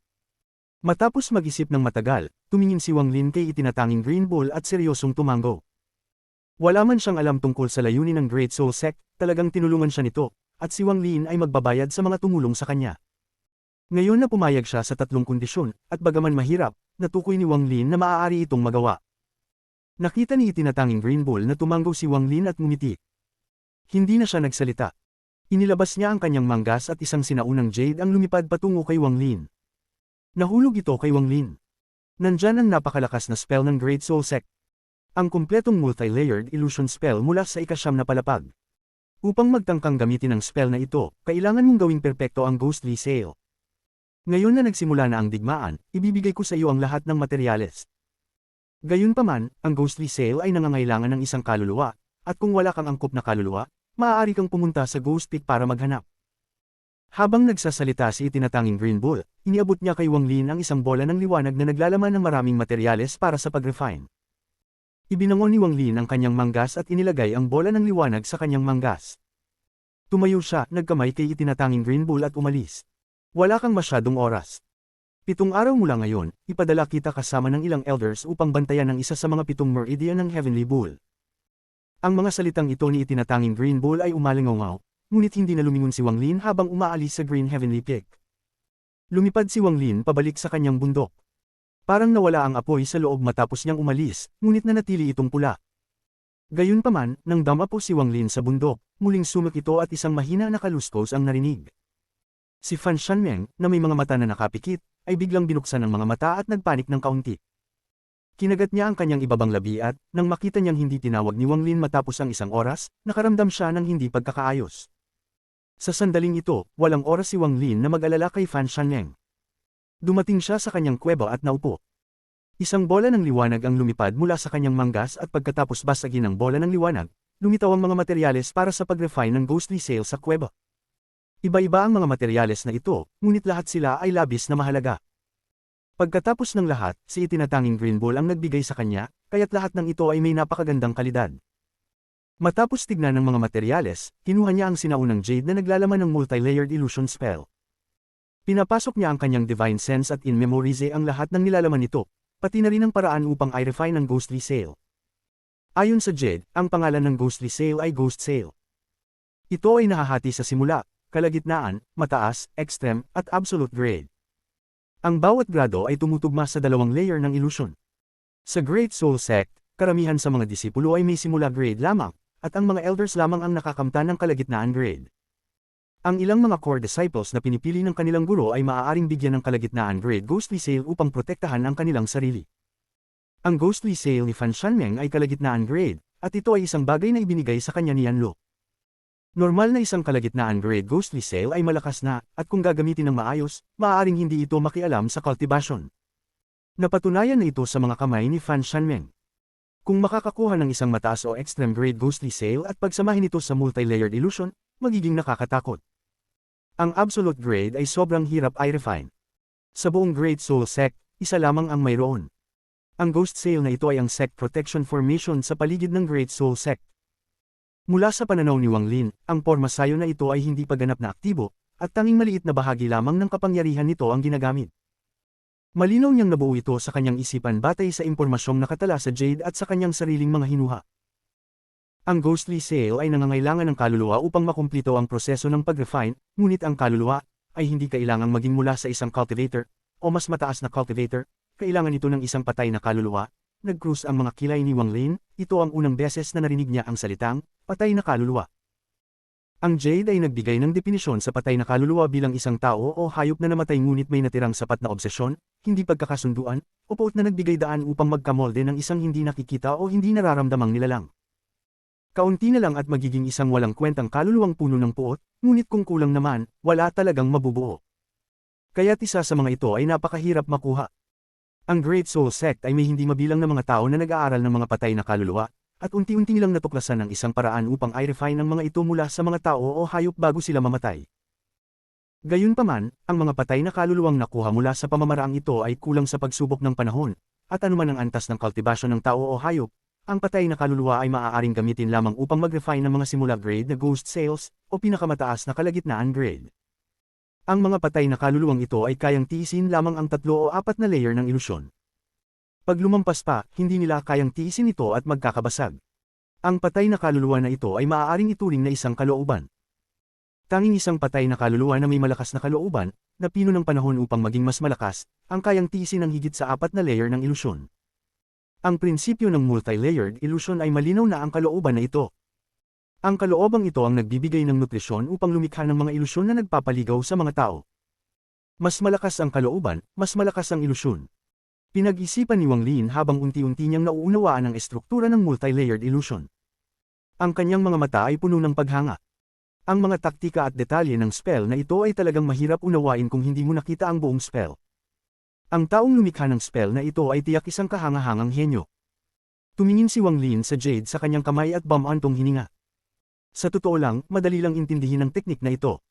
Matapos mag-isip ng matagal, tumingin si Wang Lin kay itinatanging Green Bull at seryosong tumango. Wala man siyang alam tungkol sa layunin ng Great Soul Sect, talagang tinulungan siya nito, at si Wang Lin ay magbabayad sa mga tumulong sa kanya. Ngayon na pumayag siya sa 3 kondisyon, at bagaman mahirap, natukoy ni Wang Lin na maaari itong magawa. Nakita ni itinatanging Green Bull na tumango si Wang Lin at ngumiti. Hindi na siya nagsalita. Inilabas niya ang kanyang manggas at isang sinaunang jade ang lumipad patungo kay Wang Lin. Nahulog ito kay Wang Lin. Nandyan ang napakalakas na spell ng Great Soul Sect. Ang kumpletong multi-layered illusion spell mula sa ika-9 na palapag. Upang magtangkang gamitin ang spell na ito, kailangan mong gawing perpekto ang Ghostly Sail. Ngayon na nagsimula na ang digmaan, ibibigay ko sa iyo ang lahat ng materyales. Gayunpaman, ang Ghostly Sail ay nangangailangan ng isang kaluluwa, at kung wala kang angkop na kaluluwa, maaari kang pumunta sa Ghost Peak para maghanap. Habang nagsasalita si itinatanging Green Bull, iniabot niya kay Wang Lin ang isang bola ng liwanag na naglalaman ng maraming materyales para sa pag-refine. Ibinangon ni Wang Lin ang kanyang manggas at inilagay ang bola ng liwanag sa kanyang manggas. Tumayo siya, nagkamay kay itinatanging Green Bull at umalis. Wala kang masyadong oras. 7 araw mula ngayon, ipadala kita kasama ng ilang elders upang bantayan ang isa sa mga 7 meridian ng Heavenly Bull. Ang mga salitang ito ni itinatanging Green Bull ay umalingaw, ngunit hindi na lumingon si Wang Lin habang umaalis sa Green Heavenly Peak. Lumipad si Wang Lin pabalik sa kanyang bundok. Parang nawala ang apoy sa loob matapos niyang umalis, ngunit nanatili itong pula. Gayunpaman, nang damapo si Wang Lin sa bundok, muling sumak ito at isang mahina na kaluskos ang narinig. Si Fan Shanmeng, na may mga mata na nakapikit, ay biglang binuksan ang mga mata at nagpanik ng kaunti. Kinagat niya ang kanyang ibabang labi at, nang makita niyang hindi tinawag ni Wang Lin matapos ang 1 oras, nakaramdam siya ng hindi pagkakaayos. Sa sandaling ito, walang oras si Wang Lin na mag-alala kay Fan Shanmeng. Dumating siya sa kanyang kuweba at naupo. Isang bola ng liwanag ang lumipad mula sa kanyang manggas at pagkatapos basagin ang bola ng liwanag, lumitaw ang mga materyales para sa pag-refine ng Ghostly Sail sa kuweba. Iba-iba ang mga materyales na ito, ngunit lahat sila ay labis na mahalaga. Pagkatapos ng lahat, si itinatanging Green Bull ang nagbigay sa kanya, kaya't lahat ng ito ay may napakagandang kalidad. Matapos tignan ng mga materyales, kinuha niya ang sinaunang jade na naglalaman ng multi-layered illusion spell. Pinapasok niya ang kanyang divine sense at in-memorize ang lahat ng nilalaman nito, pati na rin ang paraan upang i-refine ang Ghostly Sail. Ayon sa jade, ang pangalan ng Ghostly Sail ay Ghost Sail. Ito ay nahahati sa simula, kalagitnaan, mataas, extreme, at absolute grade. Ang bawat grado ay tumutugma sa 2 layer ng illusion. Sa Great Soul Sect, karamihan sa mga disipulo ay may simula grade lamang, at ang mga elders lamang ang nakakamtan ng kalagitnaan grade. Ang ilang mga core disciples na pinipili ng kanilang guro ay maaaring bigyan ng kalagitnaan grade Ghostly Sail upang protektahan ang kanilang sarili. Ang Ghostly Sail ni Fan Shanmeng ay kalagitnaan grade, at ito ay isang bagay na ibinigay sa kanya ni Yanlo. Normal na isang kalagitnaan grade Ghostly Sail ay malakas na, at kung gagamitin ng maayos, maaaring hindi ito makialam sa cultivation. Napatunayan na ito sa mga kamay ni Fan Shanmeng. Kung makakakuha ng isang mataas o extreme grade Ghostly Sail at pagsamahin ito sa multi-layered illusion, magiging nakakatakot. Ang absolute grade ay sobrang hirap i-refine. Sa buong Great Soul Sect, isa lamang ang mayroon. Ang Ghost Sail na ito ay ang Sect Protection Formation sa paligid ng Great Soul Sect. Mula sa pananaw ni Wang Lin, ang pormasayo na ito ay hindi pa ganap na aktibo, at tanging maliit na bahagi lamang ng kapangyarihan nito ang ginagamit. Malinaw niyang nabuo ito sa kanyang isipan batay sa impormasyong nakatala sa Jade at sa kanyang sariling mga hinuha. Ang Ghostly Sail ay nangangailangan ng kaluluwa upang makumplito ang proseso ng pag-refine, ngunit ang kaluluwa ay hindi kailangang maging mula sa isang cultivator, o mas mataas na cultivator, kailangan ito ng isang patay na kaluluwa. Nag-cruise ang mga kilay ni Wang Lin, ito ang unang beses na narinig niya ang salitang, patay na kaluluwa. Ang Jade ay nagbigay ng definisyon sa patay na kaluluwa bilang isang tao o hayop na namatay ngunit may natirang sapat na obsesyon, hindi pagkakasunduan, o puot na nagbigay daan upang magkamolde ng isang hindi nakikita o hindi nararamdamang nilalang. Kaunti na lang at magiging isang walang kwentang kaluluwang puno ng puot, ngunit kung kulang naman, wala talagang mabubuo. Kaya't isa sa mga ito ay napakahirap makuha. Ang Great Soul Sect ay may hindi mabilang na mga tao na nag-aaral ng mga patay na kaluluwa, at unti-unti nilang natuklasan ang isang paraan upang i-refine ang mga ito mula sa mga tao o hayop bago sila mamatay. Gayunpaman, ang mga patay na kaluluwang nakuha mula sa pamamaraang ito ay kulang sa pagsubok ng panahon, at anuman ang antas ng kultibasyon ng tao o hayop, ang patay na kaluluwa ay maaaring gamitin lamang upang mag-refine ng mga simula-grade na ghost cells, o pinakamataas na kalagitnaan grade. Ang mga patay na kaluluwang ito ay kayang tiisin lamang ang 3 o 4 na layer ng ilusyon. Pag lumampas pa, hindi nila kayang tiisin ito at magkakabasag. Ang patay na kaluluwa na ito ay maaaring ituring na isang kalooban. Tanging isang patay na kaluluwa na may malakas na kalooban, na pino ng panahon upang maging mas malakas, ang kayang tiisin ng higit sa 4 na layer ng ilusyon. Ang prinsipyo ng multi-layered illusion ay malinaw na ang kalooban na ito. Ang kaloobang ito ang nagbibigay ng nutrisyon upang lumikha ng mga ilusyon na nagpapaligaw sa mga tao. Mas malakas ang kalooban, mas malakas ang ilusyon. Pinag-isipan ni Wang Lin habang unti-unti niyang nauunawaan ang estruktura ng multi-layered illusion. Ang kanyang mga mata ay puno ng paghanga. Ang mga taktika at detalye ng spell na ito ay talagang mahirap unawain kung hindi mo nakita ang buong spell. Ang taong lumikha ng spell na ito ay tiyak isang kahangahangang henyo. Tumingin si Wang Lin sa Jade sa kanyang kamay at bumantong hininga. Sa totoo lang, madali lang intindihin ang teknik na ito.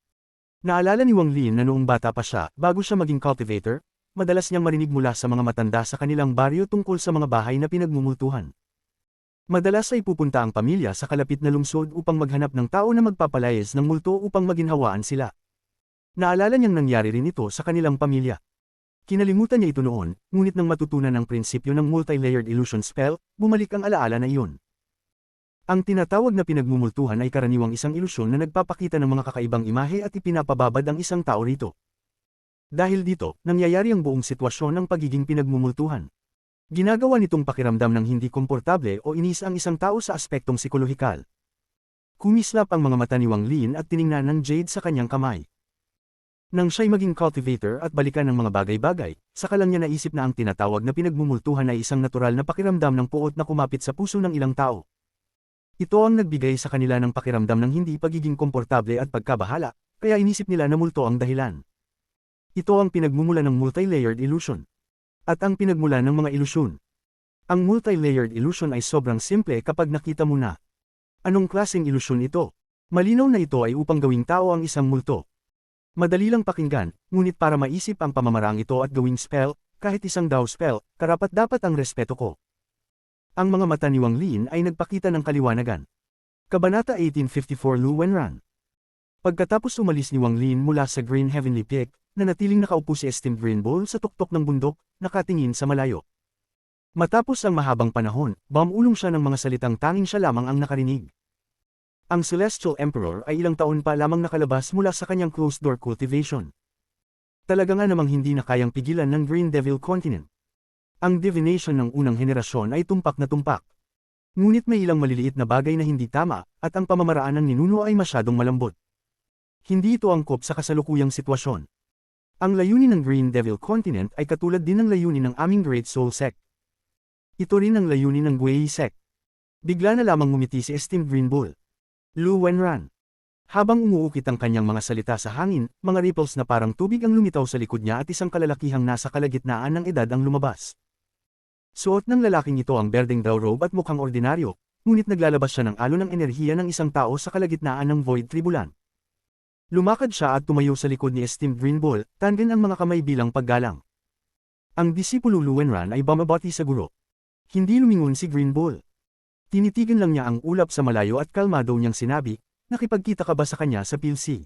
Naalala ni Wang Lin na noong bata pa siya, bago siya maging cultivator, madalas niyang marinig mula sa mga matanda sa kanilang baryo tungkol sa mga bahay na pinagmumultuhan. Madalas ay pupunta ang pamilya sa kalapit na lungsod upang maghanap ng tao na magpapalayas ng multo upang maginhawaan sila. Naalala niyang nangyari rin ito sa kanilang pamilya. Kinalimutan niya ito noon, ngunit nang matutunan ang prinsipyo ng multi-layered illusion spell, bumalik ang alaala na iyon. Ang tinatawag na pinagmumultuhan ay karaniwang isang ilusyon na nagpapakita ng mga kakaibang imahe at ipinapababad ang isang tao rito. Dahil dito, nangyayari ang buong sitwasyon ng pagiging pinagmumultuhan. Ginagawa nitong pakiramdam ng hindi komportable o inis ang isang tao sa aspektong psikolohikal. Kumislap ang mga mata ni Wang Lin at tiningnan ng Jade sa kanyang kamay. Nang siya'y maging cultivator at balikan ng mga bagay-bagay, saka lang niya naisip na ang tinatawag na pinagmumultuhan ay isang natural na pakiramdam ng puot na kumapit sa puso ng ilang tao. Ito ang nagbigay sa kanila ng pakiramdam ng hindi pagiging komportable at pagkabahala, kaya inisip nila na multo ang dahilan. Ito ang pinagmumula ng multi-layered illusion. At ang pinagmula ng mga ilusyon. Ang multi-layered illusion ay sobrang simple kapag nakita mo na. Anong klaseng ilusyon ito? Malinaw na ito ay upang gawing tao ang isang multo. Madali lang pakinggan, ngunit para maisip ang pamamaraang ito at gawing spell, kahit isang daw spell, karapat-dapat ang respeto ko. Ang mga mata ni Wang Lin ay nagpakita ng kaliwanagan. Kabanata 1854 Lu Wenran. Pagkatapos umalis ni Wang Lin mula sa Green Heavenly Peak, nanatiling nakaupo si Esteemed Green Bull sa tuktok ng bundok, nakatingin sa malayo. Matapos ang mahabang panahon, bumulong siya ng mga salitang tanging siya lamang ang nakarinig. Ang Celestial Emperor ay ilang taon pa lamang nakalabas mula sa kanyang closed-door cultivation. Talaga nga namang hindi na kayang pigilan ng Green Devil Continent. Ang divination ng unang henerasyon ay tumpak na tumpak. Ngunit may ilang maliliit na bagay na hindi tama, at ang pamamaraan ng ninuno ay masyadong malambot. Hindi ito angkop sa kasalukuyang sitwasyon. Ang layunin ng Green Devil Continent ay katulad din ng layunin ng aming Great Soul Sect. Ito rin ang layunin ng Guei Sect. Bigla na lamang ngumiti si Esteemed Green Bull. Lu Wenran. Habang umuukit ang kanyang mga salita sa hangin, mga ripples na parang tubig ang lumitaw sa likod niya at isang kalalakihang nasa kalagitnaan ng edad ang lumabas. Suot ng lalaking ito ang berdeng daw robe at mukhang ordinaryo, ngunit naglalabas siya ng alon ng enerhiya ng isang tao sa kalagitnaan ng void tribulan. Lumakad siya at tumayo sa likod ni Esteemed Green Bull, tangin ang mga kamay bilang paggalang. Ang disipulo Lu Wenran ay bumabati sa guro. Hindi lumingon si Green Bull. Tinitigan lang niya ang ulap sa malayo at kalmado niyang sinabi, nakipagkita ka ba sa kanya sa PLC?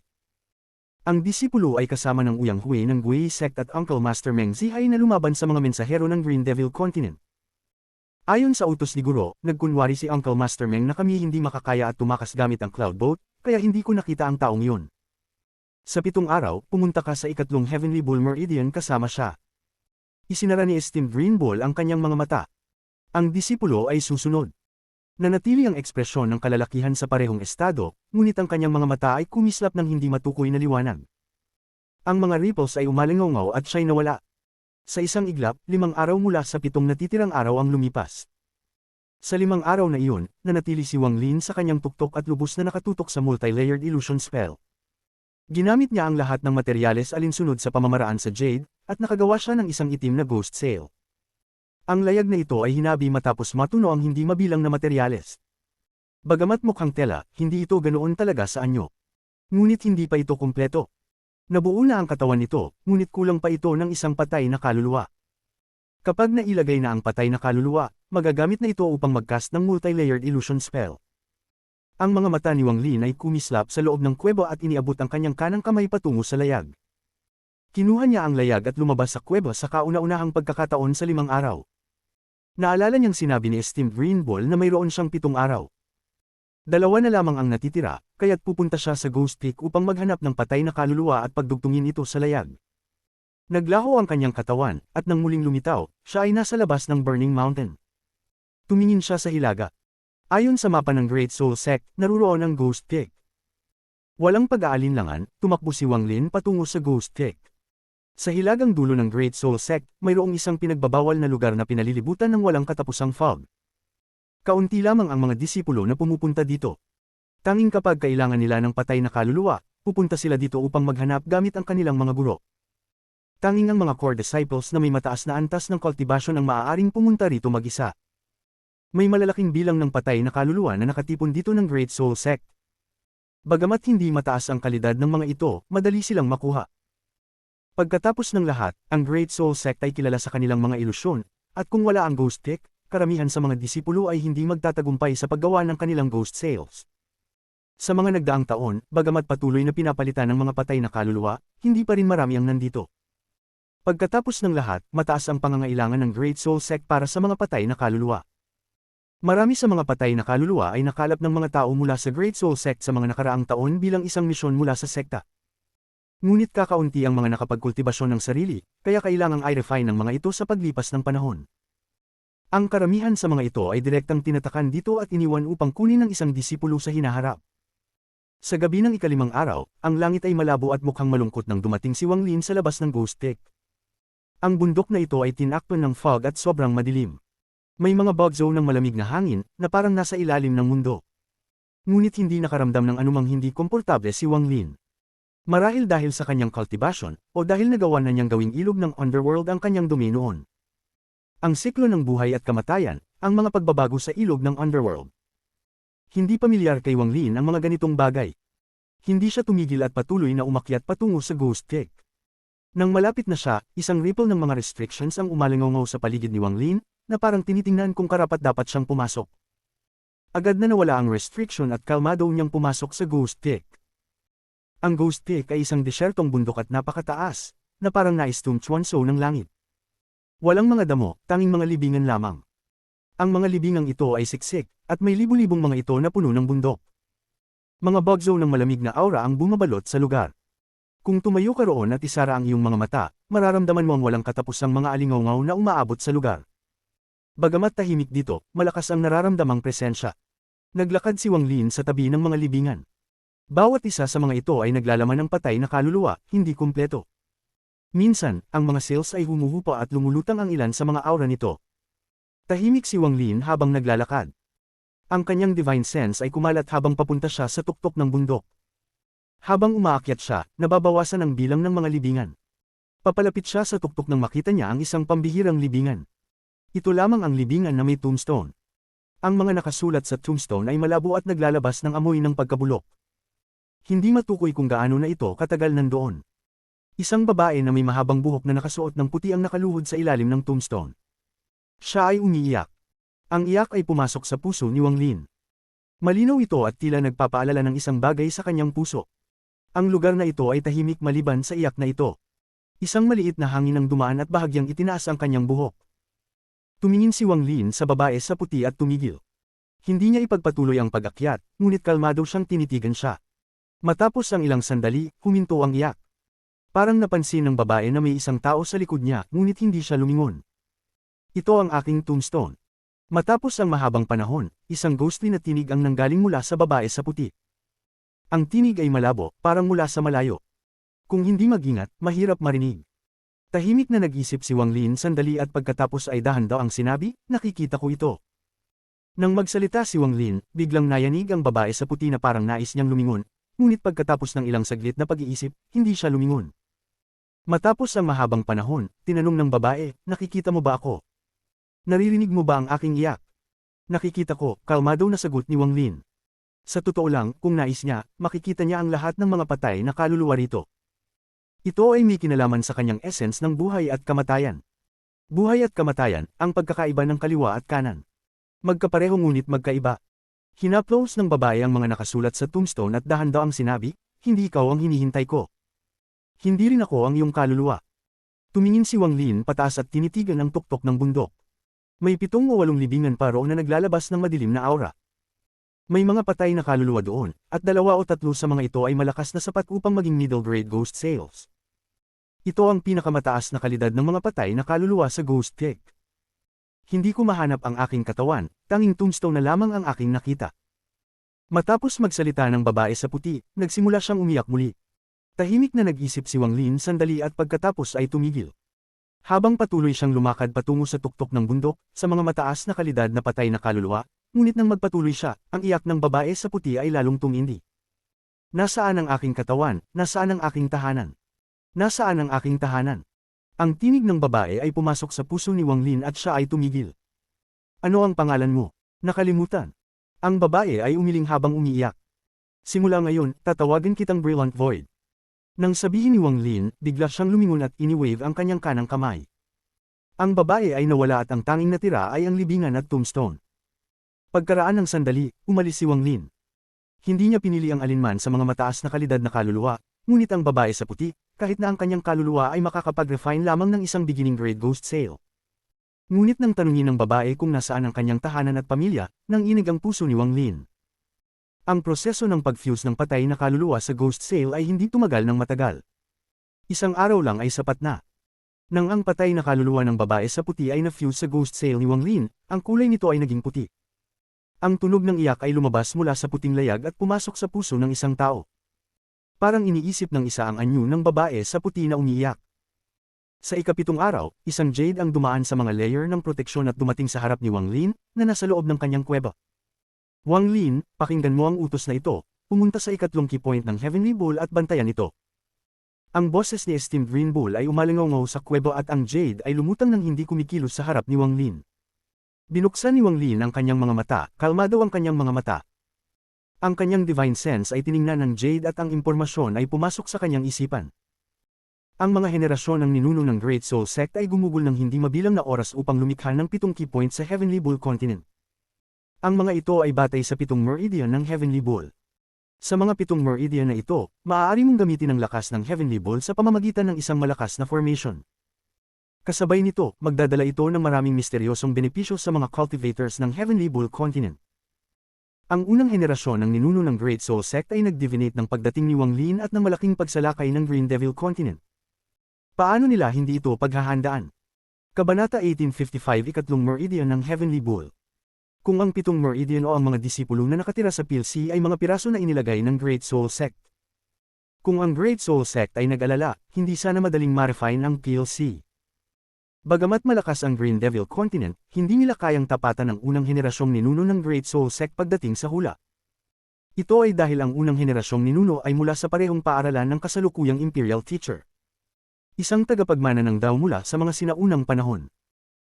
Ang disipulo ay kasama ng Uyang Hui ng Guei Sect at Uncle Master Meng Zihai na lumaban sa mga mensahero ng Green Devil Continent. Ayon sa utos ni Guro, nagkunwari si Uncle Master Meng na kami hindi makakaya at tumakas gamit ang cloud boat, kaya hindi ko nakita ang taong yun. Sa 7 araw, pumunta ka sa ikatlong Heavenly Bull Meridian kasama siya. Isinara ni Esteemed Green Bull ang kanyang mga mata. Ang disipulo ay susunod. Nanatili ang ekspresyon ng kalalakihan sa parehong estado, ngunit ang kanyang mga mata ay kumislap ng hindi matukoy na liwanag. Ang mga ripples ay umalingaw at siya'y nawala. Sa isang iglap, 5 araw mula sa 7 natitirang araw ang lumipas. Sa 5 araw na iyon, nanatili si Wang Lin sa kanyang tuktok at lubos na nakatutok sa multi-layered illusion spell. Ginamit niya ang lahat ng materyales alinsunod sa pamamaraan sa Jade, at nakagawa siya ng isang itim na ghost sail. Ang layag na ito ay hinabi matapos matuno ang hindi mabilang na materyales. Bagamat mukhang tela, hindi ito ganoon talaga sa anyo. Ngunit hindi pa ito kumpleto. Nabuo na ang katawan nito, ngunit kulang pa ito ng isang patay na kaluluwa. Kapag nailagay na ang patay na kaluluwa, magagamit na ito upang mag-cast ng multi-layered illusion spell. Ang mga mata ni Wang Lin ay kumislap sa loob ng kuweba at iniabot ang kanyang kanang kamay patungo sa layag. Kinuha niya ang layag at lumabas sa kuweba sa kauna-unahang pagkakataon sa 5 araw. Naalala niyang sinabi ni Esteemed Green Ball na mayroon siyang 7 araw. 2 na lamang ang natitira, kaya't pupunta siya sa Ghost Peak upang maghanap ng patay na kaluluwa at pagdugtungin ito sa layag. Naglaho ang kanyang katawan, at nang muling lumitaw, siya ay nasa labas ng Burning Mountain. Tumingin siya sa hilaga. Ayon sa mapa ng Great Soul Sect, naruroon ang Ghost Peak. Walang pag-aalinlangan, tumakbo si Wang Lin patungo sa Ghost Peak. Sa hilagang dulo ng Great Soul Sect, mayroong isang pinagbabawal na lugar na pinalilibutan ng walang katapusang fog. Kaunti lamang ang mga disipulo na pumupunta dito. Tanging kapag kailangan nila ng patay na kaluluwa, pupunta sila dito upang maghanap gamit ang kanilang mga guro. Tanging ang mga core disciples na may mataas na antas ng cultivation ang maaaring pumunta rito mag-isa. May malalaking bilang ng patay na kaluluwa na nakatipon dito ng Great Soul Sect. Bagamat hindi mataas ang kalidad ng mga ito, madali silang makuha. Pagkatapos ng lahat, ang Great Soul Sect ay kilala sa kanilang mga ilusyon, at kung wala ang Ghost Peak, karamihan sa mga disipulo ay hindi magtatagumpay sa paggawa ng kanilang ghost sales. Sa mga nagdaang taon, bagamat patuloy na pinapalitan ng mga patay na kaluluwa, hindi pa rin marami ang nandito. Pagkatapos ng lahat, mataas ang pangangailangan ng Great Soul Sect para sa mga patay na kaluluwa. Marami sa mga patay na kaluluwa ay nakalap ng mga tao mula sa Great Soul Sect sa mga nakaraang taon bilang isang misyon mula sa sekta. Ngunit kakaunti ang mga nakapagkultibasyon ng sarili, kaya kailangang i-refine ng mga ito sa paglipas ng panahon. Ang karamihan sa mga ito ay direktang tinatakan dito at iniwan upang kunin ng isang disipulo sa hinaharap. Sa gabi ng ika-5 araw, ang langit ay malabo at mukhang malungkot nang dumating si Wang Lin sa labas ng Ghost Peak. Ang bundok na ito ay tinakpan ng fog at sobrang madilim. May mga bug zone ng malamig na hangin na parang nasa ilalim ng mundo. Ngunit hindi nakaramdam ng anumang hindi komportable si Wang Lin. Marahil dahil sa kanyang cultivation, o dahil nagawa na niyang gawing ilog ng underworld ang kanyang dumi noon. Ang siklo ng buhay at kamatayan, ang mga pagbabago sa ilog ng underworld. Hindi pamilyar kay Wang Lin ang mga ganitong bagay. Hindi siya tumigil at patuloy na umakyat patungo sa Ghost Peak. Nang malapit na siya, isang ripple ng mga restrictions ang umalingaw sa paligid ni Wang Lin, na parang tinitingnan kung karapat-dapat siyang pumasok. Agad na nawala ang restriction at kalmado niyang pumasok sa Ghost Peak. Ang Ghost Peak ay isang desyertong bundok at napakataas, na parang nais-tumtsuanso ng langit. Walang mga damo, tanging mga libingan lamang. Ang mga libingang ito ay siksik, at may libu-libong mga ito na puno ng bundok. Mga bug zone ng malamig na aura ang bumabalot sa lugar. Kung tumayo ka roon at isara ang iyong mga mata, mararamdaman mo ang walang katapusang mga alingaw-ngaw na umaabot sa lugar. Bagamat tahimik dito, malakas ang nararamdamang presensya. Naglakad si Wang Lin sa tabi ng mga libingan. Bawat isa sa mga ito ay naglalaman ng patay na kaluluwa, hindi kumpleto. Minsan, ang mga cells ay humuhupa at lumulutang ang ilan sa mga aura nito. Tahimik si Wang Lin habang naglalakad. Ang kanyang divine sense ay kumalat habang papunta siya sa tuktok ng bundok. Habang umaakyat siya, nababawasan ang bilang ng mga libingan. Papalapit siya sa tuktok nang makita niya ang isang pambihirang libingan. Ito lamang ang libingan na may tombstone. Ang mga nakasulat sa tombstone ay malabo at naglalabas ng amoy ng pagkabulok. Hindi matukoy kung gaano na ito katagal nandoon. Isang babae na may mahabang buhok na nakasuot ng puti ang nakaluhod sa ilalim ng tombstone. Siya ay umiiyak. Ang iyak ay pumasok sa puso ni Wang Lin. Malinaw ito at tila nagpapaalala ng isang bagay sa kanyang puso. Ang lugar na ito ay tahimik maliban sa iyak na ito. Isang maliit na hangin ang dumaan at bahagyang itinaas ang kanyang buhok. Tumingin si Wang Lin sa babae sa puti at tumigil. Hindi niya ipagpatuloy ang pag-akyat, ngunit kalmado siyang tinitigan siya. Matapos ang ilang sandali, huminto ang iyak. Parang napansin ng babae na may isang tao sa likod niya, ngunit hindi siya lumingon. Ito ang aking tombstone. Matapos ang mahabang panahon, isang ghostly na tinig ang nanggaling mula sa babae sa puti. Ang tinig ay malabo, parang mula sa malayo. Kung hindi mag-ingat, mahirap marinig. Tahimik na nag-isip si Wang Lin sandali at pagkatapos ay dahan-daw ang sinabi, nakikita ko ito. Nang magsalita si Wang Lin, biglang nayanig ang babae sa puti na parang nais niyang lumingon, ngunit pagkatapos ng ilang saglit na pag-iisip, hindi siya lumingon. Matapos ang mahabang panahon, tinanong ng babae, nakikita mo ba ako? Naririnig mo ba ang aking iyak? Nakikita ko, kalmado na sagot ni Wang Lin. Sa totoo lang, kung nais niya, makikita niya ang lahat ng mga patay na kaluluwa rito. Ito ay may kinalaman sa kanyang essence ng buhay at kamatayan. Buhay at kamatayan, ang pagkakaiba ng kaliwa at kanan. Magkapareho ngunit magkaiba. Hinaplos ng babae ang mga nakasulat sa tombstone at dahan-dahang sinabi, hindi ikaw ang hinihintay ko. Hindi rin ako ang iyong kaluluwa. Tumingin si Wang Lin pataas at tinitigan ang tuktok ng bundok. May 7 o 8 libingan pa roon na naglalabas ng madilim na aura. May mga patay na kaluluwa doon, at 2 o 3 sa mga ito ay malakas na sapat upang maging middle-grade ghost sales. Ito ang pinakamataas na kalidad ng mga patay na kaluluwa sa Ghost Cake. Hindi ko mahanap ang aking katawan, tanging tombstone na lamang ang aking nakita. Matapos magsalita ng babae sa puti, nagsimula siyang umiyak muli. Tahimik na nag-isip si Wang Lin sandali at pagkatapos ay tumigil. Habang patuloy siyang lumakad patungo sa tuktok ng bundok, sa mga mataas na kalidad na patay na kaluluwa, ngunit nang magpatuloy siya, ang iyak ng babae sa puti ay lalong tumindi. Nasaan ang aking katawan? Nasaan ang aking tahanan? Nasaan ang aking tahanan? Ang tinig ng babae ay pumasok sa puso ni Wang Lin at siya ay tumigil. Ano ang pangalan mo? Nakalimutan. Ang babae ay umiling habang umiiyak. Simula ngayon, tatawagan kitang Brilliant Void. Nang sabihin ni Wang Lin, bigla siyang lumingon at ini-wave ang kanyang kanang kamay. Ang babae ay nawala at ang tanging natira ay ang libingan at tombstone. Pagkaraan ng sandali, umalis si Wang Lin. Hindi niya pinili ang alinman sa mga mataas na kalidad na kaluluwa, ngunit ang babae sa puti, kahit na ang kanyang kaluluwa ay makakapag-refine lamang ng isang beginning grade ghost sale. Ngunit nang tanungin ng babae kung nasaan ang kanyang tahanan at pamilya, nang inig ang puso ni Wang Lin. Ang proseso ng pag-fuse ng patay na kaluluwa sa ghost sale ay hindi tumagal ng matagal. Isang araw lang ay sapat na. Nang ang patay na kaluluwa ng babae sa puti ay na-fuse sa ghost sale ni Wang Lin, ang kulay nito ay naging puti. Ang tunog ng iyak ay lumabas mula sa puting layag at pumasok sa puso ng isang tao. Parang iniisip ng isa ang anyo ng babae sa puti na umiiyak. Sa ika-7 araw, isang jade ang dumaan sa mga layer ng proteksyon at dumating sa harap ni Wang Lin, na nasa loob ng kanyang kuweba. Wang Lin, pakinggan mo ang utos na ito, pumunta sa ikatlong key point ng Heavenly Bull at bantayan ito. Ang boses ni Esteemed Green Bull ay umalingaw sa kuweba at ang jade ay lumutang nang hindi kumikilos sa harap ni Wang Lin. Binuksan ni Wang Lin ang kanyang mga mata, kalmado ang kanyang mga mata. Ang kanyang divine sense ay tiningnan ng jade at ang impormasyon ay pumasok sa kanyang isipan. Ang mga henerasyon ng ninuno ng Great Soul Sect ay gumugol ng hindi mabilang na oras upang lumikha ng 7 key point sa Heavenly Bull Continent. Ang mga ito ay batay sa 7 meridian ng Heavenly Bull. Sa mga 7 meridian na ito, maaari mong gamitin ang lakas ng Heavenly Bull sa pamamagitan ng isang malakas na formation. Kasabay nito, magdadala ito ng maraming misteryosong benepisyo sa mga cultivators ng Heavenly Bull Continent. Ang unang henerasyon ng ninuno ng Great Soul Sect ay nag-divinate ng pagdating ni Wang Lin at ng malaking pagsalakay ng Green Devil Continent. Paano nila hindi ito paghahandaan? Kabanata 1855 Ikatlong Meridian ng Heavenly Bull. Kung ang 7 meridian o ang mga disipulo na nakatira sa PLC ay mga piraso na inilagay ng Great Soul Sect. Kung ang Great Soul Sect ay nag-alala, hindi sana madaling ma-refine ang PLC. Bagamat malakas ang Green Devil Continent, hindi nila kayang tapatan ang unang henerasyong ninuno ng Great Soul Sect pagdating sa hula. Ito ay dahil ang unang henerasyong ninuno ay mula sa parehong paaralan ng kasalukuyang Imperial Teacher. Isang tagapagmana ng Dao mula sa mga sinaunang panahon.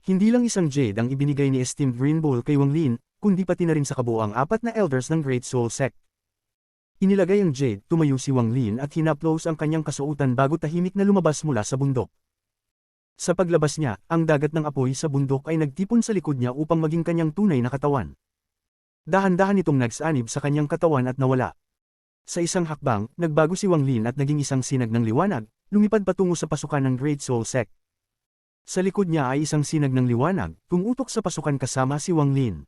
Hindi lang isang jade ang ibinigay ni Esteemed Green Bull kay Wang Lin, kundi pati na rin sa kabuoang 4 na elders ng Great Soul Sect. Inilagay ang jade, tumayo si Wang Lin at hinaplos ang kanyang kasuotan bago tahimik na lumabas mula sa bundok. Sa paglabas niya, ang dagat ng apoy sa bundok ay nagtipon sa likod niya upang maging kanyang tunay na katawan. Dahan-dahan itong nagsanib sa kanyang katawan at nawala. Sa isang hakbang, nagbago si Wang Lin at naging isang sinag ng liwanag, lumipad patungo sa pasukan ng Great Soul Sect. Sa likod niya ay isang sinag ng liwanag, tumutok sa pasukan kasama si Wang Lin.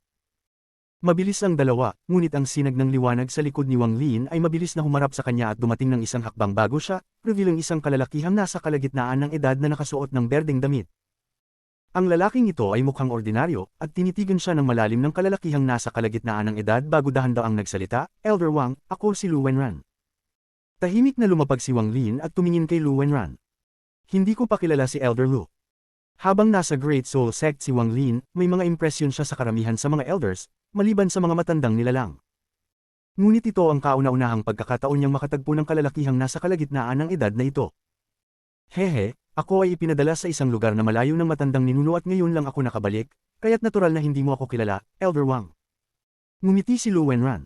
Mabilis ang dalawa, ngunit ang sinag ng liwanag sa likod ni Wang Lin ay mabilis na humarap sa kanya at dumating ng isang hakbang bago siya, revealing isang kalalakihang nasa kalagitnaan ng edad na nakasuot ng berdeng damit. Ang lalaking ito ay mukhang ordinaryo, at tinitigan siya ng malalim ng kalalakihang nasa kalagitnaan ng edad bago dahan-daang nagsalita, Elder Wang, ako si Lu Wenran. Tahimik na lumapag si Wang Lin at tumingin kay Lu Wenran. Hindi ko pa kilala si Elder Lu. Habang nasa Great Soul Sect si Wang Lin, may mga impresyon siya sa karamihan sa mga elders, maliban sa mga matandang nilalang. Ngunit ito ang kauna-unahang pagkakataon niyang makatagpo ng kalalakihang nasa kalagitnaan ng edad na ito. Hehe, ako ay ipinadala sa isang lugar na malayo ng matandang ninuno at ngayon lang ako nakabalik, kaya't natural na hindi mo ako kilala, Elder Wang. Ngumiti si Lu Wenran.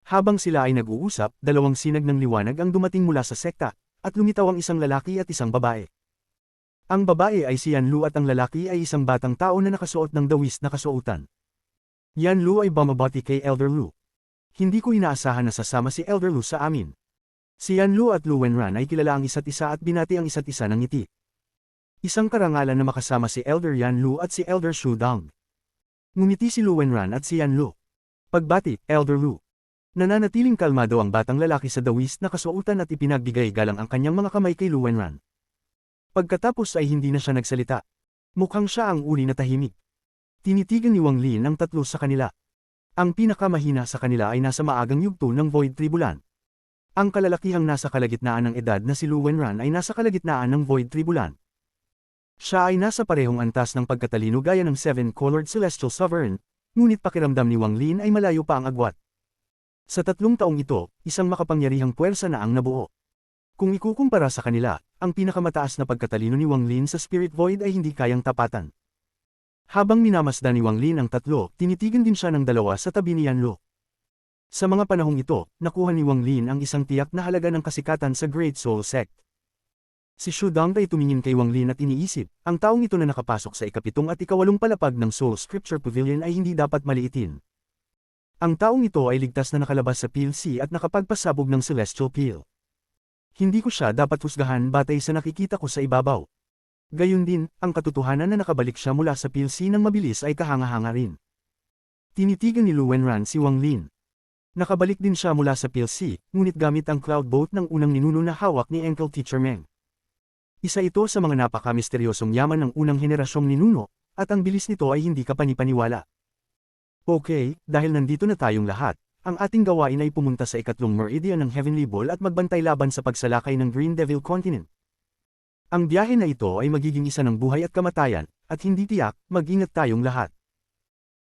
Habang sila ay nag-uusap, dalawang sinag ng liwanag ang dumating mula sa sekta, at lumitaw ang isang lalaki at isang babae. Ang babae ay si Yan Lu at ang lalaki ay isang batang tao na nakasuot ng dawis na kasuotan. Yan Lu ay bumabati kay Elder Lu. Hindi ko inaasahan na sasama si Elder Lu sa amin. Si Yan Lu at Lu Wenran ay kilala ang isa't isa at binati ang isa't isa ng ngiti. Isang karangalan na makasama si Elder Yan Lu at si Elder Shu Dong. Ngumiti si Lu Wenran at si Yan Lu. Pagbati, Elder Lu. Nananatiling kalmado ang batang lalaki sa dawis na kasuotan at ipinagbigay galang ang kanyang mga kamay kay Lu Wenran. Pagkatapos ay hindi na siya nagsalita. Mukhang siya ang uli na tahimik. Tinitigan ni Wang Lin ang tatlo sa kanila. Ang pinakamahina sa kanila ay nasa maagang yugto ng Void Tribulan. Ang kalalakihang nasa kalagitnaan ng edad na si Lu Wenran ay nasa kalagitnaan ng Void Tribulan. Siya ay nasa parehong antas ng pagkatalino gaya ng Seven-Colored Celestial Sovereign, ngunit pakiramdam ni Wang Lin ay malayo pa ang agwat. Sa 3 taong ito, isang makapangyarihang puwersa na ang nabuo. Kung ikukumpara sa kanila, ang pinakamataas na pagkatalino ni Wang Lin sa Spirit Void ay hindi kayang tapatan. Habang minamasdan ni Wang Lin ang tatlo, tinitigan din siya ng dalawa sa tabi ni Yan Lu. Sa mga panahong ito, nakuha ni Wang Lin ang isang tiyak na halaga ng kasikatan sa Great Soul Sect. Si Shu Dong ay tumingin kay Wang Lin at iniisip, ang taong ito na nakapasok sa ika-7 at ika-8 palapag ng Soul Scripture Pavilion ay hindi dapat maliitin. Ang taong ito ay ligtas na nakalabas sa PLC at nakapagpasabog ng Celestial Peel. Hindi ko siya dapat husgahan batay sa nakikita ko sa ibabaw. Gayun din, ang katotohanan na nakabalik siya mula sa PLC ng mabilis ay kahanga-hanga rin. Tinitigan ni Lu Wenran si Wang Lin. Nakabalik din siya mula sa PLC, ngunit gamit ang cloud boat ng unang ninuno na hawak ni Uncle Teacher Meng. Isa ito sa mga napaka-misteryosong yaman ng unang henerasyong ninuno, at ang bilis nito ay hindi kapanipaniwala. Okay, dahil nandito na tayong lahat, ang ating gawain ay pumunta sa ika-3 meridian ng Heavenly Ball at magbantay laban sa pagsalakay ng Green Devil Continent. Ang biyahe na ito ay magiging isa ng buhay at kamatayan, at hindi tiyak, mag-ingat tayong lahat.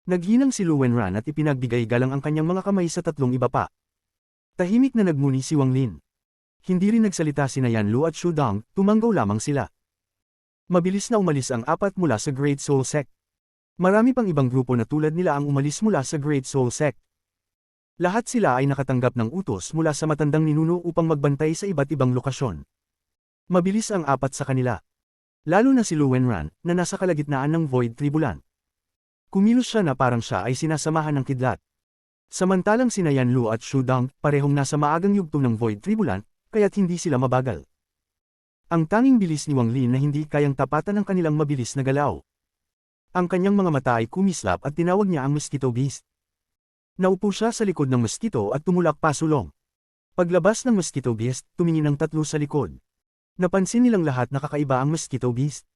Naghinang si Lu Wenran at ipinagbigay galang ang kanyang mga kamay sa 3 iba pa. Tahimik na nagmuni si Wang Lin. Hindi rin nagsalita sina Yan Lu at Shu Dong, tumanggaw lamang sila. Mabilis na umalis ang 4 mula sa Great Soul Sect. Marami pang ibang grupo na tulad nila ang umalis mula sa Great Soul Sect. Lahat sila ay nakatanggap ng utos mula sa matandang ninuno upang magbantay sa iba't ibang lokasyon. Mabilis ang 4 sa kanila. Lalo na si Lu Wenran, na nasa kalagitnaan ng Void Tribulan. Kumilos siya na parang siya ay sinasamahan ng kidlat. Samantalang sina Yan Lu at Shu Dong, parehong nasa maagang yugto ng Void Tribulan, kaya't hindi sila mabagal. Ang tanging bilis ni Wang Lin na hindi kayang tapatan ng kanilang mabilis na galaw. Ang kanyang mga mata ay kumislap at tinawag niya ang Mosquito Beast. Naupo siya sa likod ng mosquito at tumulak pasulong. Paglabas ng Mosquito Beast, tumingin ang 3 sa likod. Napansin nilang lahat na kakaiba ang Mosquito Beast.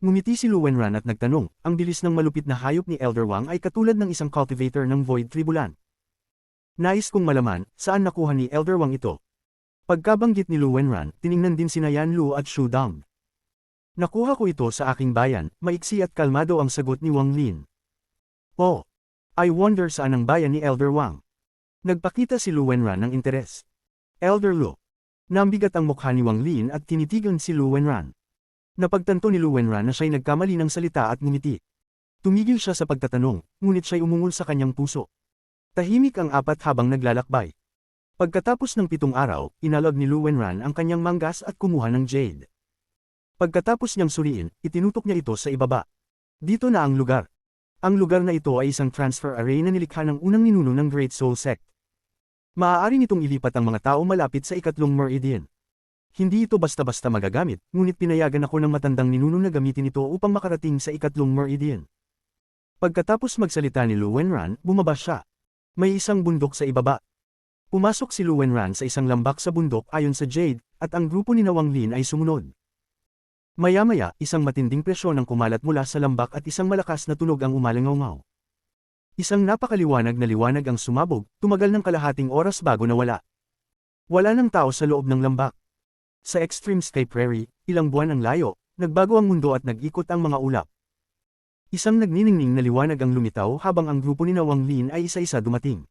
Ngumiti si Lu Wenran at nagtanong, ang bilis ng malupit na hayop ni Elder Wang ay katulad ng isang cultivator ng Void Tribulan. Nais kong malaman, saan nakuha ni Elder Wang ito? Pagkabanggit ni Lu Wenran, tiningnan din sina Yan Lu at Shu Dong. Nakuha ko ito sa aking bayan, maiksi at kalmado ang sagot ni Wang Lin. Oh, I wonder saan ang bayan ni Elder Wang. Nagpakita si Lu Wenran ng interes. Elder Lu. Nambigat ang mukha ni Wang Lin at tinitigan si Lu Wenran. Napagtanto ni Lu Wenran na siya'y nagkamali ng salita at ngumiti. Tumigil siya sa pagtatanong, ngunit siya'y umungol sa kanyang puso. Tahimik ang 4 habang naglalakbay. Pagkatapos ng 7 araw, inalog ni Lu Wenran ang kanyang manggas at kumuha ng jade. Pagkatapos niyang suriin, itinutok niya ito sa ibaba. Dito na ang lugar. Ang lugar na ito ay isang transfer array na nilikha ng unang ninuno ng Great Soul Sect. Maaari nitong ilipat ang mga tao malapit sa ika-3 meridian. Hindi ito basta-basta magagamit, ngunit pinayagan ako ng matandang ninuno na gamitin ito upang makarating sa ika-3 meridian. Pagkatapos magsalita ni Lu Wenran, bumaba siya. May isang bundok sa ibaba. Pumasok si Lu Wenran sa isang lambak sa bundok ayon sa Jade, at ang grupo ni Wang Lin ay sumunod. Maya-maya, isang matinding presyon ang kumalat mula sa lambak at isang malakas na tunog ang umalangaw-ngaw. Isang napakaliwanag na liwanag ang sumabog, tumagal ng kalahating oras bago nawala. Wala ng tao sa loob ng lambak. Sa Extreme Sky Prairie, ilang buwan ang layo, nagbago ang mundo at nag-ikot ang mga ulap. Isang nagniningning na liwanag ang lumitaw habang ang grupo ni Wang Lin ay isa-isa dumating.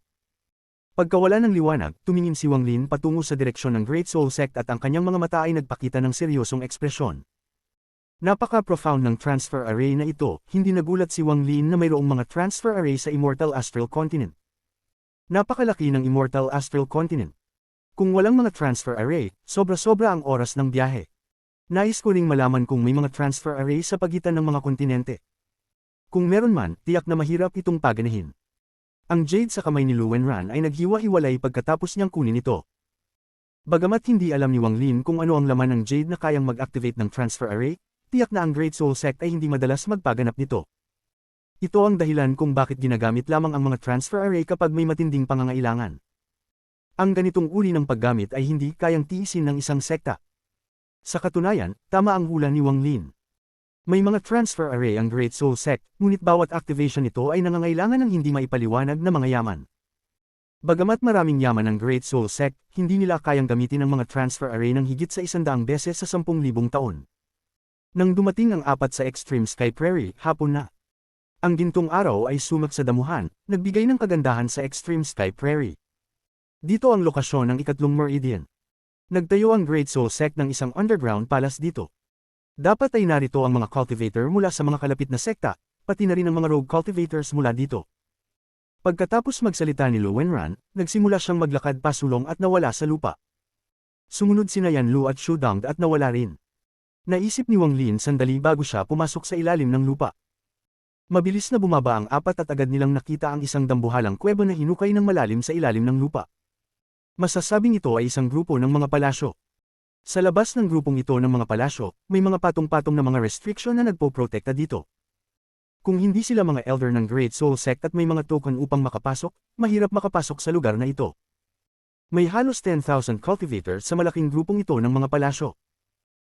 Pagkawala ng liwanag, tumingin si Wang Lin patungo sa direksyon ng Great Soul Sect at ang kanyang mga mata ay nagpakita ng seryosong ekspresyon. Napaka-profound ng transfer array na ito, hindi nagulat si Wang Lin na mayroong mga transfer array sa Immortal Astral Continent. Napakalaki ng Immortal Astral Continent. Kung walang mga transfer array, sobra-sobra ang oras ng biyahe. Nais ko ring malaman kung may mga transfer array sa pagitan ng mga kontinente. Kung meron man, tiyak na mahirap itong paganahin. Ang jade sa kamay ni Lu Wenran ay naghiwa-hiwalay pagkatapos niyang kunin ito. Bagamat hindi alam ni Wang Lin kung ano ang laman ng jade na kayang mag-activate ng transfer array, tiyak na ang Great Soul Sect ay hindi madalas magpaganap nito. Ito ang dahilan kung bakit ginagamit lamang ang mga transfer array kapag may matinding pangangailangan. Ang ganitong uri ng paggamit ay hindi kayang tiisin ng isang sekta. Sa katunayan, tama ang hula ni Wang Lin. May mga transfer array ang Great Soul Sect, ngunit bawat activation nito ay nangangailangan ng hindi maipaliwanag na mga yaman. Bagamat maraming yaman ang Great Soul Sect, hindi nila kayang gamitin ang mga transfer array ng higit sa 100 beses sa 10,000 taon. Nang dumating ang 4 sa Extreme Sky Prairie, hapon na. Ang gintong araw ay sumak sa damuhan, nagbigay ng kagandahan sa Extreme Sky Prairie. Dito ang lokasyon ng ikatlong meridian. Nagtayo ang Great Soul Sect ng isang underground palace dito. Dapat ay narito ang mga cultivator mula sa mga kalapit na sekta, pati na rin ang mga rogue cultivators mula dito. Pagkatapos magsalita ni Lu Wenran, nagsimula siyang maglakad pasulong at nawala sa lupa. Sumunod sina Yan Lu at Shu Dong at nawala rin. Naisip ni Wang Lin sandali bago siya pumasok sa ilalim ng lupa. Mabilis na bumaba ang 4 at agad nilang nakita ang isang dambuhalang kuweba na hinukay ng malalim sa ilalim ng lupa. Masasabing ito ay isang grupo ng mga palasyo. Sa labas ng grupong ito ng mga palasyo, may mga patong-patong na mga restriction na nagpo-protekta dito. Kung hindi sila mga elder ng Great Soul Sect at may mga token upang makapasok, mahirap makapasok sa lugar na ito. May halos 10,000 cultivators sa malaking grupong ito ng mga palasyo.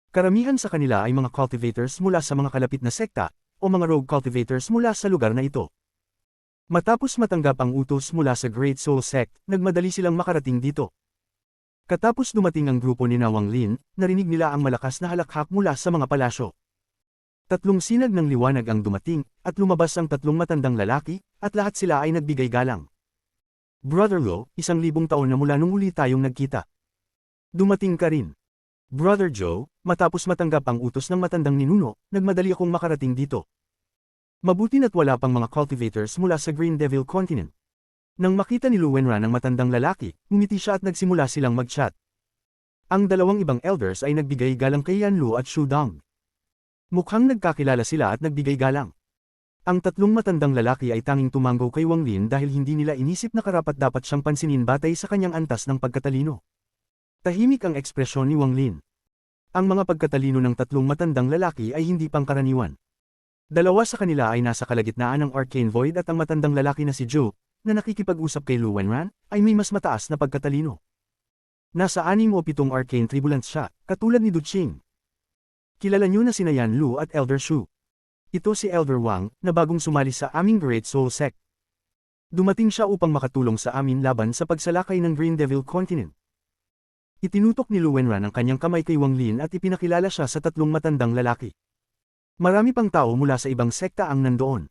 Karamihan sa kanila ay mga cultivators mula sa mga kalapit na sekta, o mga rogue cultivators mula sa lugar na ito. Matapos matanggap ang utos mula sa Great Soul Sect, nagmadali silang makarating dito. Katapos dumating ang grupo ni Wang Lin, narinig nila ang malakas na halakhak mula sa mga palasyo. 3 sinag ng liwanag ang dumating, at lumabas ang 3 matandang lalaki, at lahat sila ay nagbigay galang. Brother Lo, 1,000 taon na mula nung uli tayong nagkita. Dumating ka rin. Brother Joe, matapos matanggap ang utos ng matandang ninuno, nagmadali akong makarating dito. Mabuti na't wala pang mga cultivators mula sa Green Devil Continent. Nang makita ni Lu Wenran ang matandang lalaki, ngumiti siya at nagsimula silang mag-chat. Ang 2 ibang elders ay nagbigay galang kay Yan Lu at Shu Dong. Mukhang nagkakilala sila at nagbigay galang. Ang 3 matandang lalaki ay tanging tumanggo kay Wang Lin dahil hindi nila inisip na karapat-dapat siyang pansinin batay sa kanyang antas ng pagkatalino. Tahimik ang ekspresyon ni Wang Lin. Ang mga pagkatalino ng 3 matandang lalaki ay hindi pangkaraniwan. 2 sa kanila ay nasa kalagitnaan ng Arcane Void at ang matandang lalaki na si Joe, na nakikipag-usap kay Lu Wenran, ay may mas mataas na pagkatalino. Nasa 6 o 7 Arcane Tribulants siya, katulad ni Du Qing. Kilala niyo na sina Yan Lu at Elder Shu. Ito si Elder Wang, na bagong sumali sa aming Great Soul Sect. Dumating siya upang makatulong sa amin laban sa pagsalakay ng Green Devil Continent. Itinutok ni Lu Wenran ang kanyang kamay kay Wang Lin at ipinakilala siya sa 3 matandang lalaki. Marami pang tao mula sa ibang sekta ang nandoon.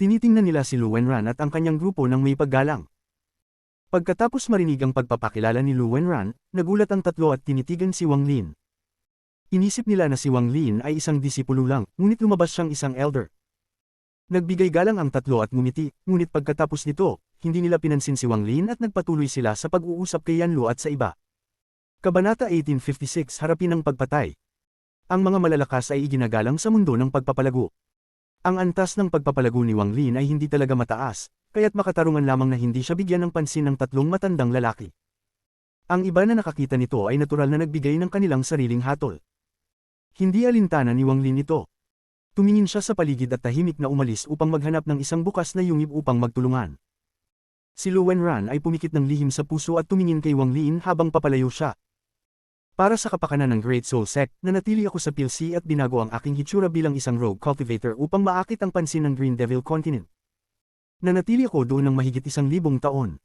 Tinitingnan nila si Lu Wenran at ang kanyang grupo ng may paggalang. Pagkatapos marinig ang pagpapakilala ni Lu Wenran, nagulat ang 3 at tinitigan si Wang Lin. Inisip nila na si Wang Lin ay isang disipulo lang, ngunit lumabas siyang isang elder. Nagbigay galang ang 3 at ngumiti, ngunit pagkatapos nito, hindi nila pinansin si Wang Lin at nagpatuloy sila sa pag-uusap kay Yan Lu at sa iba. Kabanata 1856 Harapin ang pagpatay. Ang mga malalakas ay iginagalang sa mundo ng pagpapalago. Ang antas ng pagpapalago ni Wang Lin ay hindi talaga mataas, kaya't makatarungan lamang na hindi siya bigyan ng pansin ng 3 matandang lalaki. Ang iba na nakakita nito ay natural na nagbigay ng kanilang sariling hatol. Hindi alintana ni Wang Lin ito. Tumingin siya sa paligid at tahimik na umalis upang maghanap ng isang bukas na yungib upang magtulungan. Si Lu Wenran ay pumikit ng lihim sa puso at tumingin kay Wang Lin habang papalayo siya. Para sa kapakanan ng Great Soul Sect, nanatili ako sa PLC at binago ang aking hitsura bilang isang rogue cultivator upang maakit ang pansin ng Green Devil Continent. Nanatili ako doon ng mahigit 1,000 taon.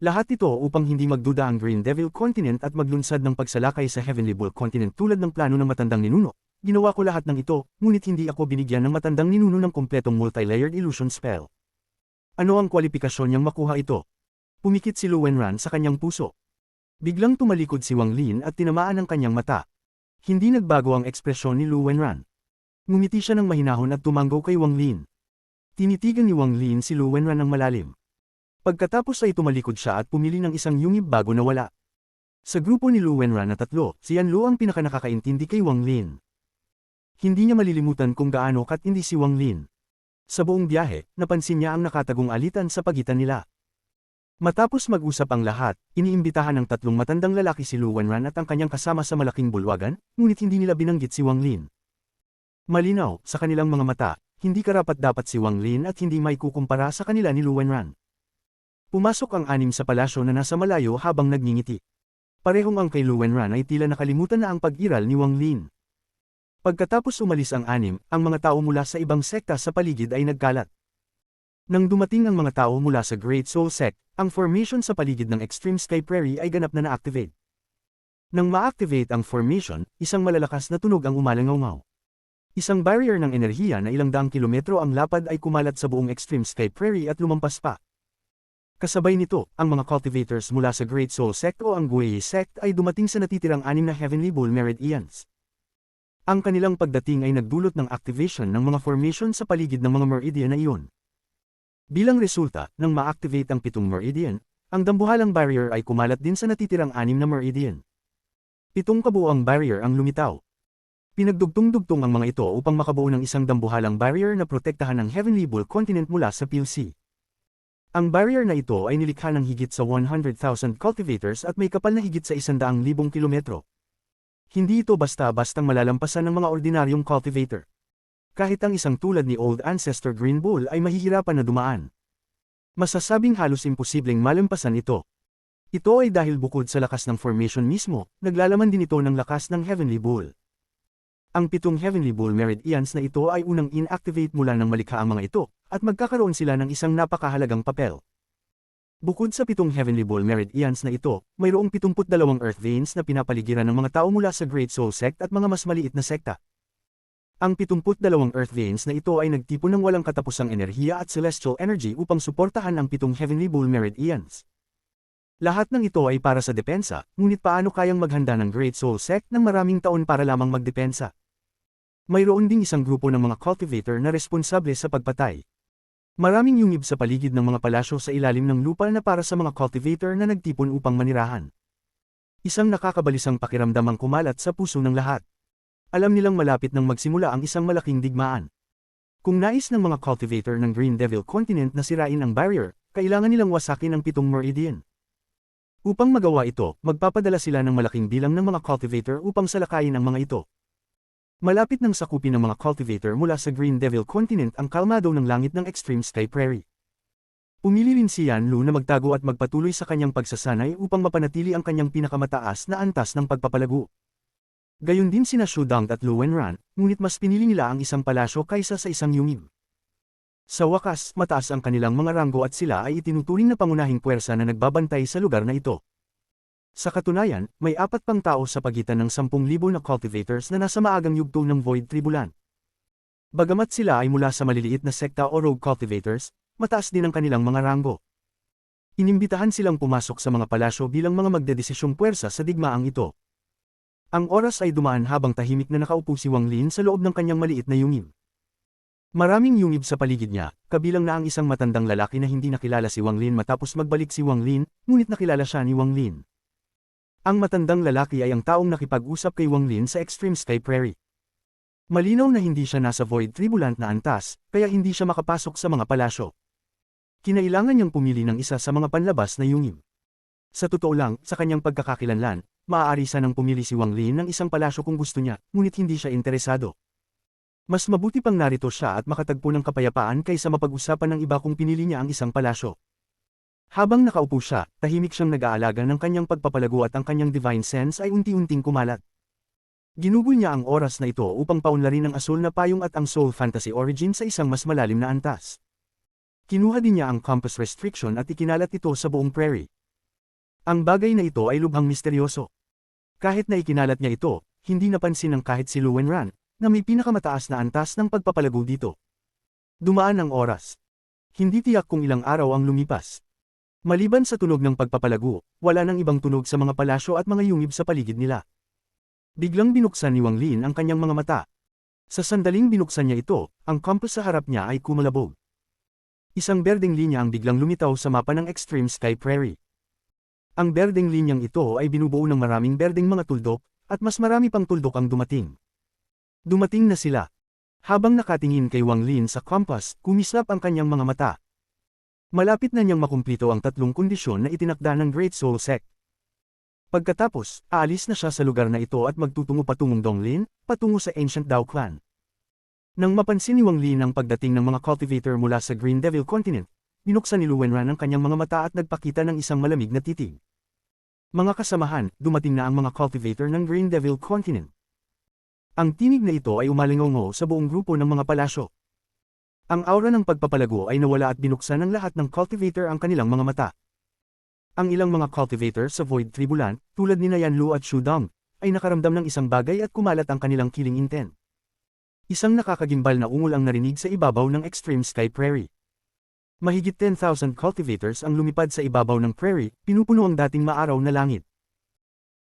Lahat ito upang hindi magduda ang Green Devil Continent at maglunsad ng pagsalakay sa Heavenly Bull Continent tulad ng plano ng matandang ninuno. Ginawa ko lahat ng ito, ngunit hindi ako binigyan ng matandang ninuno ng kompletong multi-layered illusion spell. Ano ang kwalifikasyon niyang makuha ito? Pumikit si Lu Wenran sa kanyang puso. Biglang tumalikod si Wang Lin at tinamaan ang kanyang mata. Hindi nagbago ang ekspresyon ni Lu Wenran. Ngumiti siya ng mahinahon at tumango kay Wang Lin. Tinitigan ni Wang Lin si Lu Wenran ng malalim. Pagkatapos ay tumalikod siya at pumili ng isang yungib bago nawala. Sa grupo ni Lu Wenran na tatlo, si Yan Lu ang pinakanakakaintindi kay Wang Lin. Hindi niya malilimutan kung gaano katindi si Wang Lin. Sa buong biyahe, napansin niya ang nakatagong alitan sa pagitan nila. Matapos mag-usap ang lahat, iniimbitahan ng tatlong matandang lalaki si Lu Wenran at ang kanyang kasama sa malaking bulwagan, ngunit hindi nila binanggit si Wang Lin. Malinaw, sa kanilang mga mata, hindi karapat-dapat si Wang Lin at hindi may kukumpara sa kanila ni Lu Wenran. Pumasok ang anim sa palasyo na nasa malayo habang nagngingiti. Parehong ang kay Lu Wenran ay tila nakalimutan na ang pag-iral ni Wang Lin. Pagkatapos umalis ang anim, ang mga tao mula sa ibang sekta sa paligid ay nagkalat. Nang dumating ang mga tao mula sa Great Soul Sect, ang formation sa paligid ng Extreme Sky Prairie ay ganap na na-activate. Nang ma-activate ang formation, isang malalakas na tunog ang umalangaw-ngaw. Isang barrier ng enerhiya na ilang daang kilometro ang lapad ay kumalat sa buong Extreme Sky Prairie at lumampas pa. Kasabay nito, ang mga cultivators mula sa Great Soul Sect o ang Guei Sect ay dumating sa natitirang anim na Heavenly Bull Meridians. Ang kanilang pagdating ay nagdulot ng activation ng mga formation sa paligid ng mga meridian na iyon. Bilang resulta, nang ma-activate ang 7 meridian, ang dambuhalang barrier ay kumalat din sa natitirang 6 na meridian. 7 kabuuang barrier ang lumitaw. Pinagdugtong-dugtong ang mga ito upang makabuo ng isang dambuhalang barrier na protektahan ng Heavenly Bull Continent mula sa PLC. Ang barrier na ito ay nilikha ng higit sa 100,000 cultivators at may kapal na higit sa 100,000 kilometro. Hindi ito basta-bastang malalampasan ng mga ordinaryong cultivator. Kahit ang isang tulad ni Old Ancestor Green Bull ay mahihirapan na dumaan. Masasabing halos imposibleng malampasan ito. Ito ay dahil bukod sa lakas ng formation mismo, naglalaman din ito ng lakas ng Heavenly Bull. Ang 7 Heavenly Bull Meridians na ito ay unang inactivate mula nang malikha ang mga ito, at magkakaroon sila ng isang napakahalagang papel. Bukod sa 7 Heavenly Bull Meridians na ito, mayroong 72 Earth Veins na pinapaligiran ng mga tao mula sa Great Soul Sect at mga mas maliit na sekta. Ang 72 Earth Veins na ito ay nagtipon ng walang katapusang enerhiya at celestial energy upang suportahan ang 7 Heavenly Bull Meridians. Lahat ng ito ay para sa depensa, ngunit paano kayang maghanda ng Great Soul Sect ng maraming taon para lamang magdepensa? Mayroon ding isang grupo ng mga cultivator na responsable sa pagpatay. Maraming yungib sa paligid ng mga palasyo sa ilalim ng lupa na para sa mga cultivator na nagtipon upang manirahan. Isang nakakabalisang pakiramdam ang kumalat sa puso ng lahat. Alam nilang malapit nang magsimula ang isang malaking digmaan. Kung nais ng mga cultivator ng Green Devil Continent na sirain ang barrier, kailangan nilang wasakin ang 7 meridian. Upang magawa ito, magpapadala sila ng malaking bilang ng mga cultivator upang salakayin ang mga ito. Malapit nang sakupin ng mga cultivator mula sa Green Devil Continent ang kalmado ng langit ng Extreme Sky Prairie. Pumili rin si Yan Lu na magtago at magpatuloy sa kanyang pagsasanay upang mapanatili ang kanyang pinakamataas na antas ng pagpapalago. Gayon din sina Shu Dong at Lu Wenran, ngunit mas pinili nila ang isang palasyo kaysa sa isang yungib. Sa wakas, mataas ang kanilang mga ranggo at sila ay itinuturing na pangunahing puwersa na nagbabantay sa lugar na ito. Sa katunayan, may 4 pang tao sa pagitan ng 10,000 na cultivators na nasa maagang yugto ng Void Tribulan. Bagamat sila ay mula sa maliliit na sekta o rogue cultivators, mataas din ang kanilang mga ranggo. Inimbitahan silang pumasok sa mga palasyo bilang mga magdedesisyong puwersa sa digmaang ito. Ang oras ay dumaan habang tahimik na nakaupo si Wang Lin sa loob ng kanyang maliit na yungib. Maraming yungib sa paligid niya, kabilang na ang isang matandang lalaki na hindi nakilala si Wang Lin matapos magbalik si Wang Lin, ngunit nakilala siya ni Wang Lin. Ang matandang lalaki ay ang taong nakipag-usap kay Wang Lin sa Extreme Sky Prairie. Malinaw na hindi siya nasa Void Tribulant na antas, kaya hindi siya makapasok sa mga palasyo. Kinailangan niyang pumili ng isa sa mga panlabas na yungib. Sa totoo lang, sa kanyang pagkakakilanlan, maaari sanang pumili si Wang Lin ng isang palasyo kung gusto niya, ngunit hindi siya interesado. Mas mabuti pang narito siya at makatagpo ng kapayapaan kaysa mapag-usapan ng iba kung pinili niya ang isang palasyo. Habang nakaupo siya, tahimik siyang nag-aalaga ng kanyang pagpapalago at ang kanyang divine sense ay unti-unting kumalat. Ginugol niya ang oras na ito upang paunlarin ang asul na payong at ang soul fantasy origin sa isang mas malalim na antas. Kinuha din niya ang compass restriction at ikinalat ito sa buong prairie. Ang bagay na ito ay lubhang misteryoso. Kahit na ikinalat niya ito, hindi napansin ng kahit si Lu Wenran, na may pinakamataas na antas ng pagpapalago dito. Dumaan ang oras. Hindi tiyak kung ilang araw ang lumipas. Maliban sa tunog ng pagpapalago, wala nang ibang tunog sa mga palasyo at mga yungib sa paligid nila. Biglang binuksan ni Wang Lin ang kanyang mga mata. Sa sandaling binuksan niya ito, ang compass sa harap niya ay kumalabog. Isang berdeng linya ang biglang lumitaw sa mapa ng Extreme Sky Prairie. Ang berdeng linyang ito ay binubuo ng maraming berdeng mga tuldok, at mas marami pang tuldok ang dumating. Dumating na sila. Habang nakatingin kay Wang Lin sa compass, kumislap ang kanyang mga mata. Malapit na niyang makumplito ang tatlong kondisyon na itinakda ng Great Soul Sect. Pagkatapos, aalis na siya sa lugar na ito at magtutungo patungong Donglin, patungo sa Ancient Dao Clan. Nang mapansin ni Wang Lin ang pagdating ng mga cultivator mula sa Green Devil Continent, binuksan ni Lu Wenran ang kanyang mga mata at nagpakita ng isang malamig na titig. Mga kasamahan, dumating na ang mga cultivator ng Green Devil Continent. Ang tinig na ito ay umalingongo sa buong grupo ng mga palasyo. Ang aura ng pagpapalago ay nawala at binuksan ng lahat ng cultivator ang kanilang mga mata. Ang ilang mga cultivator sa Void Tribulan, tulad ni Yan Lu at Shu Dong, ay nakaramdam ng isang bagay at kumalat ang kanilang killing intent. Isang nakakagimbal na ungol ang narinig sa ibabaw ng Extreme Sky Prairie. Mahigit 10,000 cultivators ang lumipad sa ibabaw ng prairie, pinupuno ang dating maaraw na langit.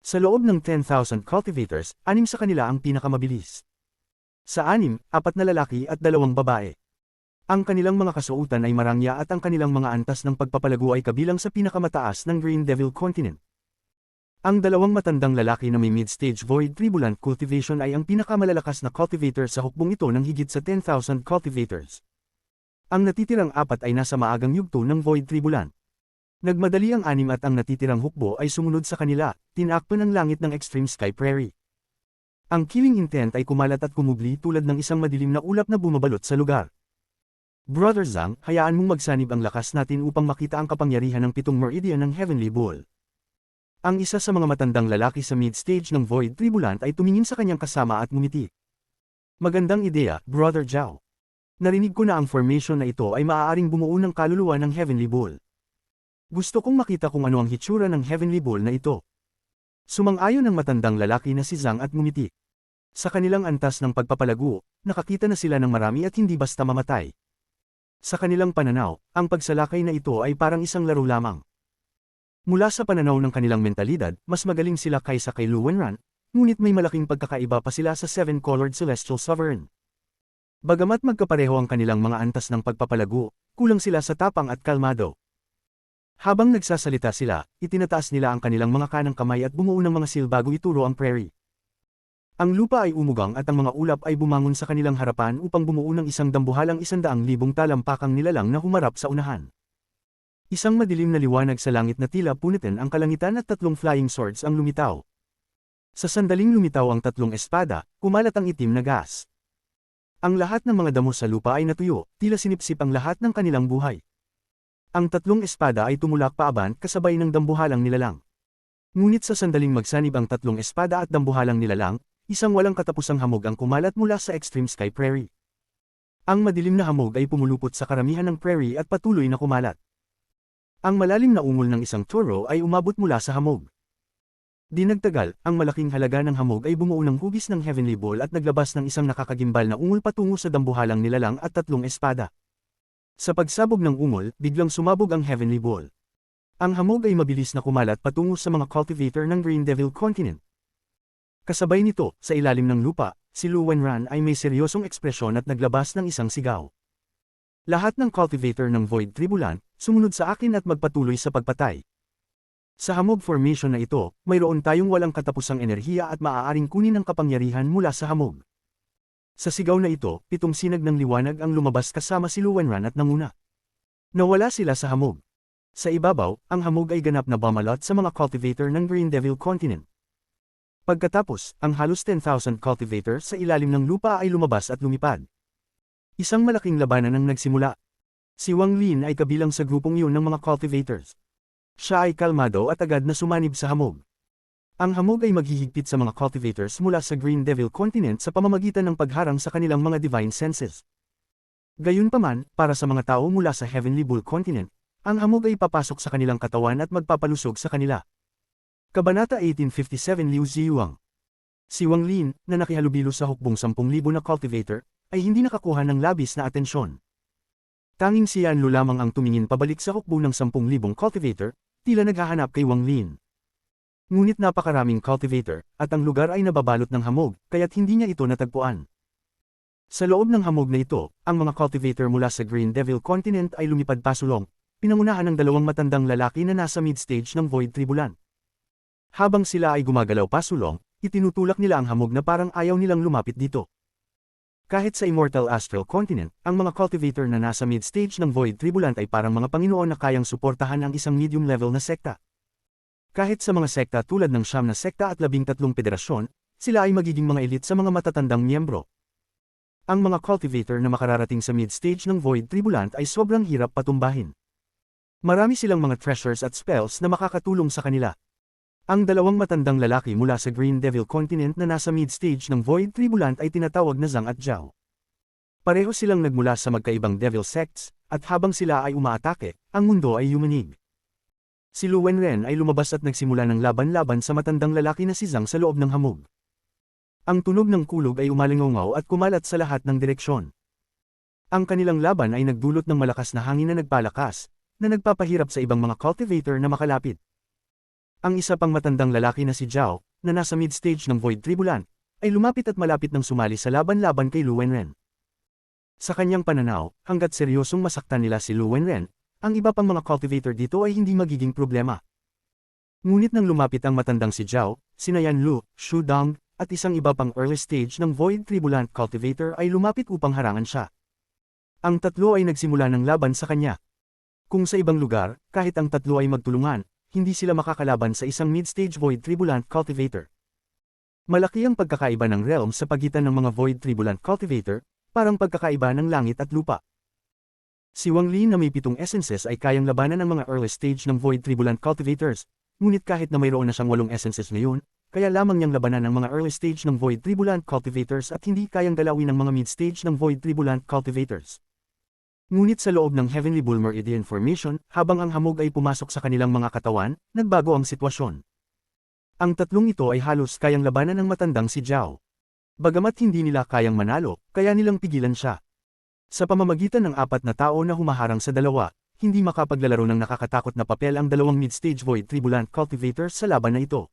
Sa loob ng 10,000 cultivators, 6 sa kanila ang pinakamabilis. Sa 6, 4 na lalaki at 2 babae. Ang kanilang mga kasuotan ay marangya at ang kanilang mga antas ng pagpapalago ay kabilang sa pinakamataas ng Green Devil Continent. Ang 2 matandang lalaki na may mid-stage Void Tribulant cultivation ay ang pinakamalalakas na cultivator sa hukbong ito ng higit sa 10,000 cultivators. Ang natitirang 4 ay nasa maagang yugto ng Void Tribulant. Nagmadali ang 6 at ang natitirang hukbo ay sumunod sa kanila, tinakpan ang langit ng Extreme Sky Prairie. Ang killing intent ay kumalat at kumubli tulad ng isang madilim na ulap na bumabalot sa lugar. Brother Zhang, hayaan mong magsanib ang lakas natin upang makita ang kapangyarihan ng 7 meridian ng Heavenly Bull. Ang isa sa mga matandang lalaki sa mid-stage ng Void Tribulant ay tumingin sa kanyang kasama at ngumiti. Magandang ideya, Brother Zhao. Narinig ko na ang formation na ito ay maaaring bumuo ng kaluluwa ng Heavenly Bull. Gusto kong makita kung ano ang hitsura ng Heavenly Bull na ito. Sumang-ayon ang matandang lalaki na si Zhang at ngumiti. Sa kanilang antas ng pagpapalago, nakakita na sila ng marami at hindi basta mamatay. Sa kanilang pananaw, ang pagsalakay na ito ay parang isang laro lamang. Mula sa pananaw ng kanilang mentalidad, mas magaling sila kaysa kay Lu Wenran, ngunit may malaking pagkakaiba pa sila sa 7-colored Celestial Sovereign. Bagamat magkapareho ang kanilang mga antas ng pagpapalago, kulang sila sa tapang at kalmado. Habang nagsasalita sila, itinataas nila ang kanilang mga kanang kamay at bumuo ng mga seal bago ituro ang prairie. Ang lupa ay umugang at ang mga ulap ay bumangon sa kanilang harapan upang bumuo ng isang dambuhalang 100,000 talampakang nilalang na humarap sa unahan. Isang madilim na liwanag sa langit na tila punitin ang kalangitan at 3 flying swords ang lumitaw. Sa sandaling lumitaw ang 3 espada, kumalat ang itim na gas. Ang lahat ng mga damo sa lupa ay natuyo, tila sinipsip ang lahat ng kanilang buhay. Ang 3 espada ay tumulak paaban kasabay ng dambuhalang nilalang. Ngunit sa sandaling magsanib ang 3 espada at dambuhalang nilalang, isang walang katapusang hamog ang kumalat mula sa Extreme Sky Prairie. Ang madilim na hamog ay pumulupot sa karamihan ng prairie at patuloy na kumalat. Ang malalim na ungol ng isang toro ay umabot mula sa hamog. Di nagtagal, ang malaking halaga ng hamog ay bumuo ng hugis ng Heavenly Bull at naglabas ng isang nakakagimbal na ungol patungo sa dambuhalang nilalang at 3 espada. Sa pagsabog ng ungol, biglang sumabog ang Heavenly Bull. Ang hamog ay mabilis na kumalat patungo sa mga cultivator ng Green Devil Continent. Kasabay nito, sa ilalim ng lupa, si Lu Wenran ay may seryosong ekspresyon at naglabas ng isang sigaw. Lahat ng cultivator ng Void Tribulant, sumunod sa akin at magpatuloy sa pagpatay. Sa hamog formation na ito, mayroon tayong walang katapusang enerhiya at maaaring kunin ang kapangyarihan mula sa hamog. Sa sigaw na ito, 7 sinag ng liwanag ang lumabas kasama si Lu Wenran at nanguna. Nawala sila sa hamog. Sa ibabaw, ang hamog ay ganap na bumalot sa mga cultivator ng Green Devil Continent. Pagkatapos, ang halos 10,000 cultivators sa ilalim ng lupa ay lumabas at lumipad. Isang malaking labanan ang nagsimula. Si Wang Lin ay kabilang sa grupong iyon ng mga cultivators. Siya ay kalmado at agad na sumanib sa hamog. Ang hamog ay maghihigpit sa mga cultivators mula sa Green Devil Continent sa pamamagitan ng pagharang sa kanilang mga divine senses. Gayunpaman, para sa mga tao mula sa Heavenly Bull Continent, ang hamog ay papasok sa kanilang katawan at magpapalusog sa kanila. Kabanata 1857 Liu Ziyuang. Si Wang Lin, na nakihalubilo sa hukbong 10,000 na cultivator, ay hindi nakakuha ng labis na atensyon. Tanging si Yan Lu lamang ang tumingin pabalik sa hukbo ng 10,000 cultivator, tila naghahanap kay Wang Lin. Ngunit napakaraming cultivator, at ang lugar ay nababalot ng hamog, kaya't hindi niya ito natagpuan. Sa loob ng hamog na ito, ang mga cultivator mula sa Green Devil Continent ay lumipad pasulong, pinangunahan ng dalawang matandang lalaki na nasa mid-stage ng Void Tribulan. Habang sila ay gumagalaw pasulong, itinutulak nila ang hamog na parang ayaw nilang lumapit dito. Kahit sa Immortal Astral Continent, ang mga cultivator na nasa mid-stage ng Void Tribulant ay parang mga Panginoon na kayang suportahan ang isang medium-level na sekta. Kahit sa mga sekta tulad ng Siyam na sekta at 13 federasyon, sila ay magiging mga elite sa mga matatandang miyembro. Ang mga cultivator na makararating sa mid-stage ng Void Tribulant ay sobrang hirap patumbahin. Marami silang mga treasures at spells na makakatulong sa kanila. Ang dalawang matandang lalaki mula sa Green Devil Continent na nasa mid-stage ng Void Tribulant ay tinatawag na Zhang at Zhao. Pareho silang nagmula sa magkaibang devil sects, at habang sila ay umaatake, ang mundo ay yumanig. Si Lu Wenren ay lumabas at nagsimula ng laban-laban sa matandang lalaki na si Zhang sa loob ng hamog. Ang tunog ng kulog ay umalingaw at kumalat sa lahat ng direksyon. Ang kanilang laban ay nagdulot ng malakas na hangin na nagpalakas, na nagpapahirap sa ibang mga cultivator na makalapit. Ang isa pang matandang lalaki na si Zhao, na nasa mid-stage ng Void Tribulant, ay lumapit at malapit ng sumali sa laban-laban kay Lu Wenren. Sa kanyang pananaw, hanggat seryosong masaktan nila si Lu Wenren, ang iba pang mga cultivator dito ay hindi magiging problema. Ngunit nang lumapit ang matandang si Zhao, sina Yan Lu, Shu Dong, at isang iba pang early stage ng Void Tribulant cultivator ay lumapit upang harangan siya. Ang tatlo ay nagsimula ng laban sa kanya. Kung sa ibang lugar, kahit ang tatlo ay magtulungan, hindi sila makakalaban sa isang mid-stage Void Tribulant cultivator. Malaki ang pagkakaiba ng realm sa pagitan ng mga Void Tribulant cultivator, parang pagkakaiba ng langit at lupa. Si Wang Li na may 7 essences ay kayang labanan ng mga early stage ng Void Tribulant cultivators, ngunit kahit na mayroon na siyang 8 essences ngayon, kaya lamang niyang labanan ng mga early stage ng Void Tribulant cultivators at hindi kayang dalawin ng mga mid-stage ng Void Tribulant cultivators. Ngunit sa loob ng Heavenly Bull Meridian Formation, habang ang hamog ay pumasok sa kanilang mga katawan, nagbago ang sitwasyon. Ang tatlong ito ay halos kayang labanan ng matandang si Zhao. Bagamat hindi nila kayang manalo, kaya nilang pigilan siya. Sa pamamagitan ng 4 na tao na humaharang sa dalawa, hindi makapaglalaro ng nakakatakot na papel ang dalawang mid-stage Void Tribulant cultivators sa laban na ito.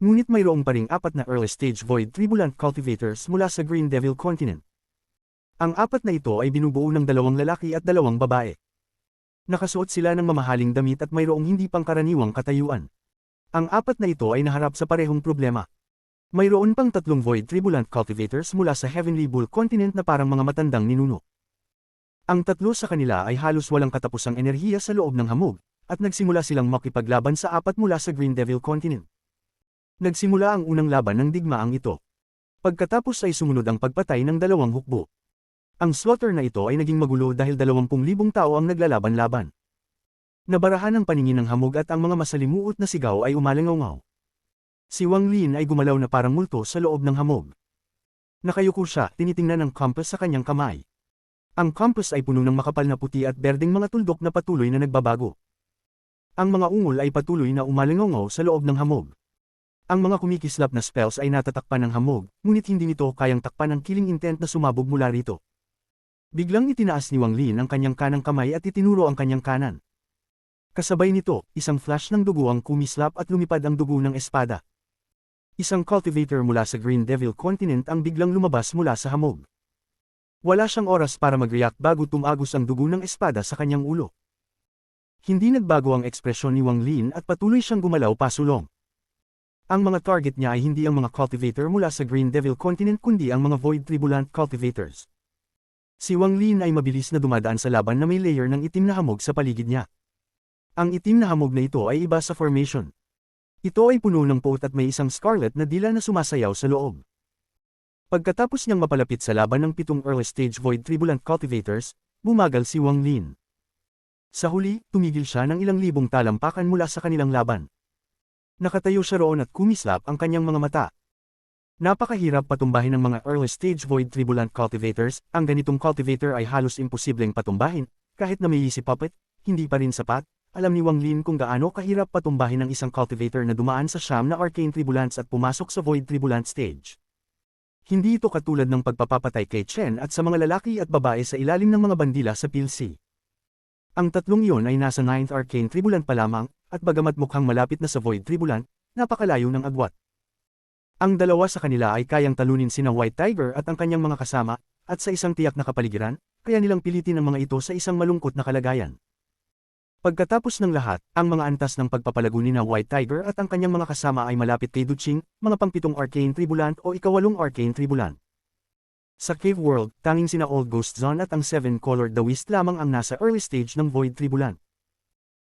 Ngunit mayroong pa ring 4 na early-stage Void Tribulant cultivators mula sa Green Devil Continent. Ang 4 na ito ay binubuo ng 2 lalaki at 2 babae. Nakasuot sila ng mamahaling damit at mayroong hindi pangkaraniwang katayuan. Ang 4 na ito ay naharap sa parehong problema. Mayroon pang 3 Void Tribulant cultivators mula sa Heavenly Bull Continent na parang mga matandang ninuno. Ang 3 sa kanila ay halos walang katapusang enerhiya sa loob ng hamog, at nagsimula silang makipaglaban sa 4 mula sa Green Devil Continent. Nagsimula ang unang laban ng digmaang ito. Pagkatapos ay sumunod ang pagpatay ng 2 hukbo. Ang slaughter na ito ay naging magulo dahil 20,000 tao ang naglalaban-laban. Nabarahan ang paningin ng hamog at ang mga masalimuot na sigaw ay umalingaw. Si Wang Lin ay gumalaw na parang multo sa loob ng hamog. Nakayuko siya, tinitingnan ang compass sa kanyang kamay. Ang compass ay puno ng makapal na puti at berdeng mga tuldok na patuloy na nagbabago. Ang mga ungol ay patuloy na umalingaw sa loob ng hamog. Ang mga kumikislap na spells ay natatakpan ng hamog, ngunit hindi nito kayang takpan ang killing intent na sumabog mula rito. Biglang itinaas ni Wang Lin ang kanyang kanang kamay at itinuro ang kanyang kanan. Kasabay nito, isang flash ng dugo ang kumislap at lumipad ang dugo ng espada. Isang cultivator mula sa Green Devil Continent ang biglang lumabas mula sa hamog. Wala siyang oras para mag-react bago tumagos ang dugo ng espada sa kanyang ulo. Hindi nagbago ang ekspresyon ni Wang Lin at patuloy siyang gumalaw pasulong. Ang mga target niya ay hindi ang mga cultivator mula sa Green Devil Continent kundi ang mga Void Tribulant cultivators. Si Wang Lin ay mabilis na dumadaan sa laban na may layer ng itim na hamog sa paligid niya. Ang itim na hamog na ito ay iba sa formation. Ito ay puno ng poot at may isang scarlet na dila na sumasayaw sa loob. Pagkatapos niyang mapalapit sa laban ng 7 early-stage Void Tribulant cultivators, bumagal si Wang Lin. Sa huli, tumigil siya ng ilang libong talampakan mula sa kanilang laban. Nakatayo siya roon at kumislap ang kanyang mga mata. Napakahirap patumbahin ng mga early-stage Void Tribulant cultivators, ang ganitong cultivator ay halos imposibleng patumbahin, kahit na may easy puppet, hindi pa rin sapat. Alam ni Wang Lin kung gaano kahirap patumbahin ng isang cultivator na dumaan sa siyam na arcane tribulants at pumasok sa Void Tribulant stage. Hindi ito katulad ng pagpapapatay kay Chen at sa mga lalaki at babae sa ilalim ng mga bandila sa PLC. Ang tatlong iyon ay nasa 9th arcane tribulant pa lamang, at bagamat mukhang malapit na sa Void Tribulant, napakalayo ng agwat. Ang dalawa sa kanila ay kayang talunin sina White Tiger at ang kanyang mga kasama, at sa isang tiyak na kapaligiran, kaya nilang pilitin ang mga ito sa isang malungkot na kalagayan. Pagkatapos ng lahat, ang mga antas ng pagpapalago ni na White Tiger at ang kanyang mga kasama ay malapit kay Duching, mga pangpitong Arcane Tribulant o ikawalong Arcane Tribulant. Sa Cave World, tanging sina Old Ghost Zone at ang Seven Colored the Wist lamang ang nasa early stage ng Void Tribulant.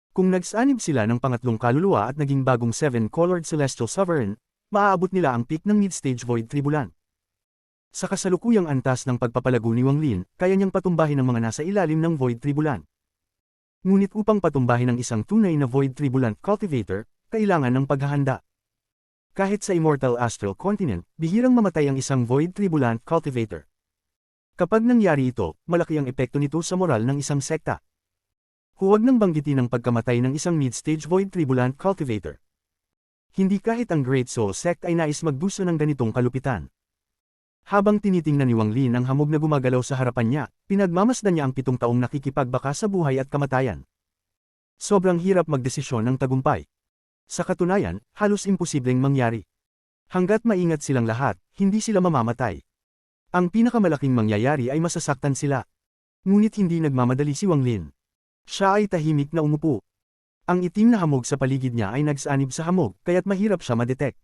Kung nagsanib sila ng pangatlong kaluluwa at naging bagong Seven Colored Celestial Sovereign, maaabot nila ang peak ng mid-stage Void Tribulant. Sa kasalukuyang antas ng pagpapalago ni Wang Lin, kaya niyang patumbahin ang mga nasa ilalim ng Void Tribulant. Ngunit upang patumbahin ang isang tunay na Void Tribulant Cultivator, kailangan ng paghahanda. Kahit sa Immortal Astral Continent, bihirang mamatay ang isang Void Tribulant Cultivator. Kapag nangyari ito, malaki ang epekto nito sa moral ng isang sekta. Huwag nang banggitin ang pagkamatay ng isang mid-stage Void Tribulant Cultivator. Hindi kahit ang Great Soul Sect ay nais magbuso ng ganitong kalupitan. Habang tinitingnan ni Wang Lin ang hamog na gumagalaw sa harapan niya, pinagmamasdan niya ang 7 taong nakikipagbaka sa buhay at kamatayan. Sobrang hirap magdesisyon ng tagumpay. Sa katunayan, halos imposibleng mangyari. Hanggat maingat silang lahat, hindi sila mamamatay. Ang pinakamalaking mangyayari ay masasaktan sila. Ngunit hindi nagmamadali si Wang Lin. Siya ay tahimik na umupo. Ang itim na hamog sa paligid niya ay nagsanib sa hamog, kaya't mahirap siya madetect.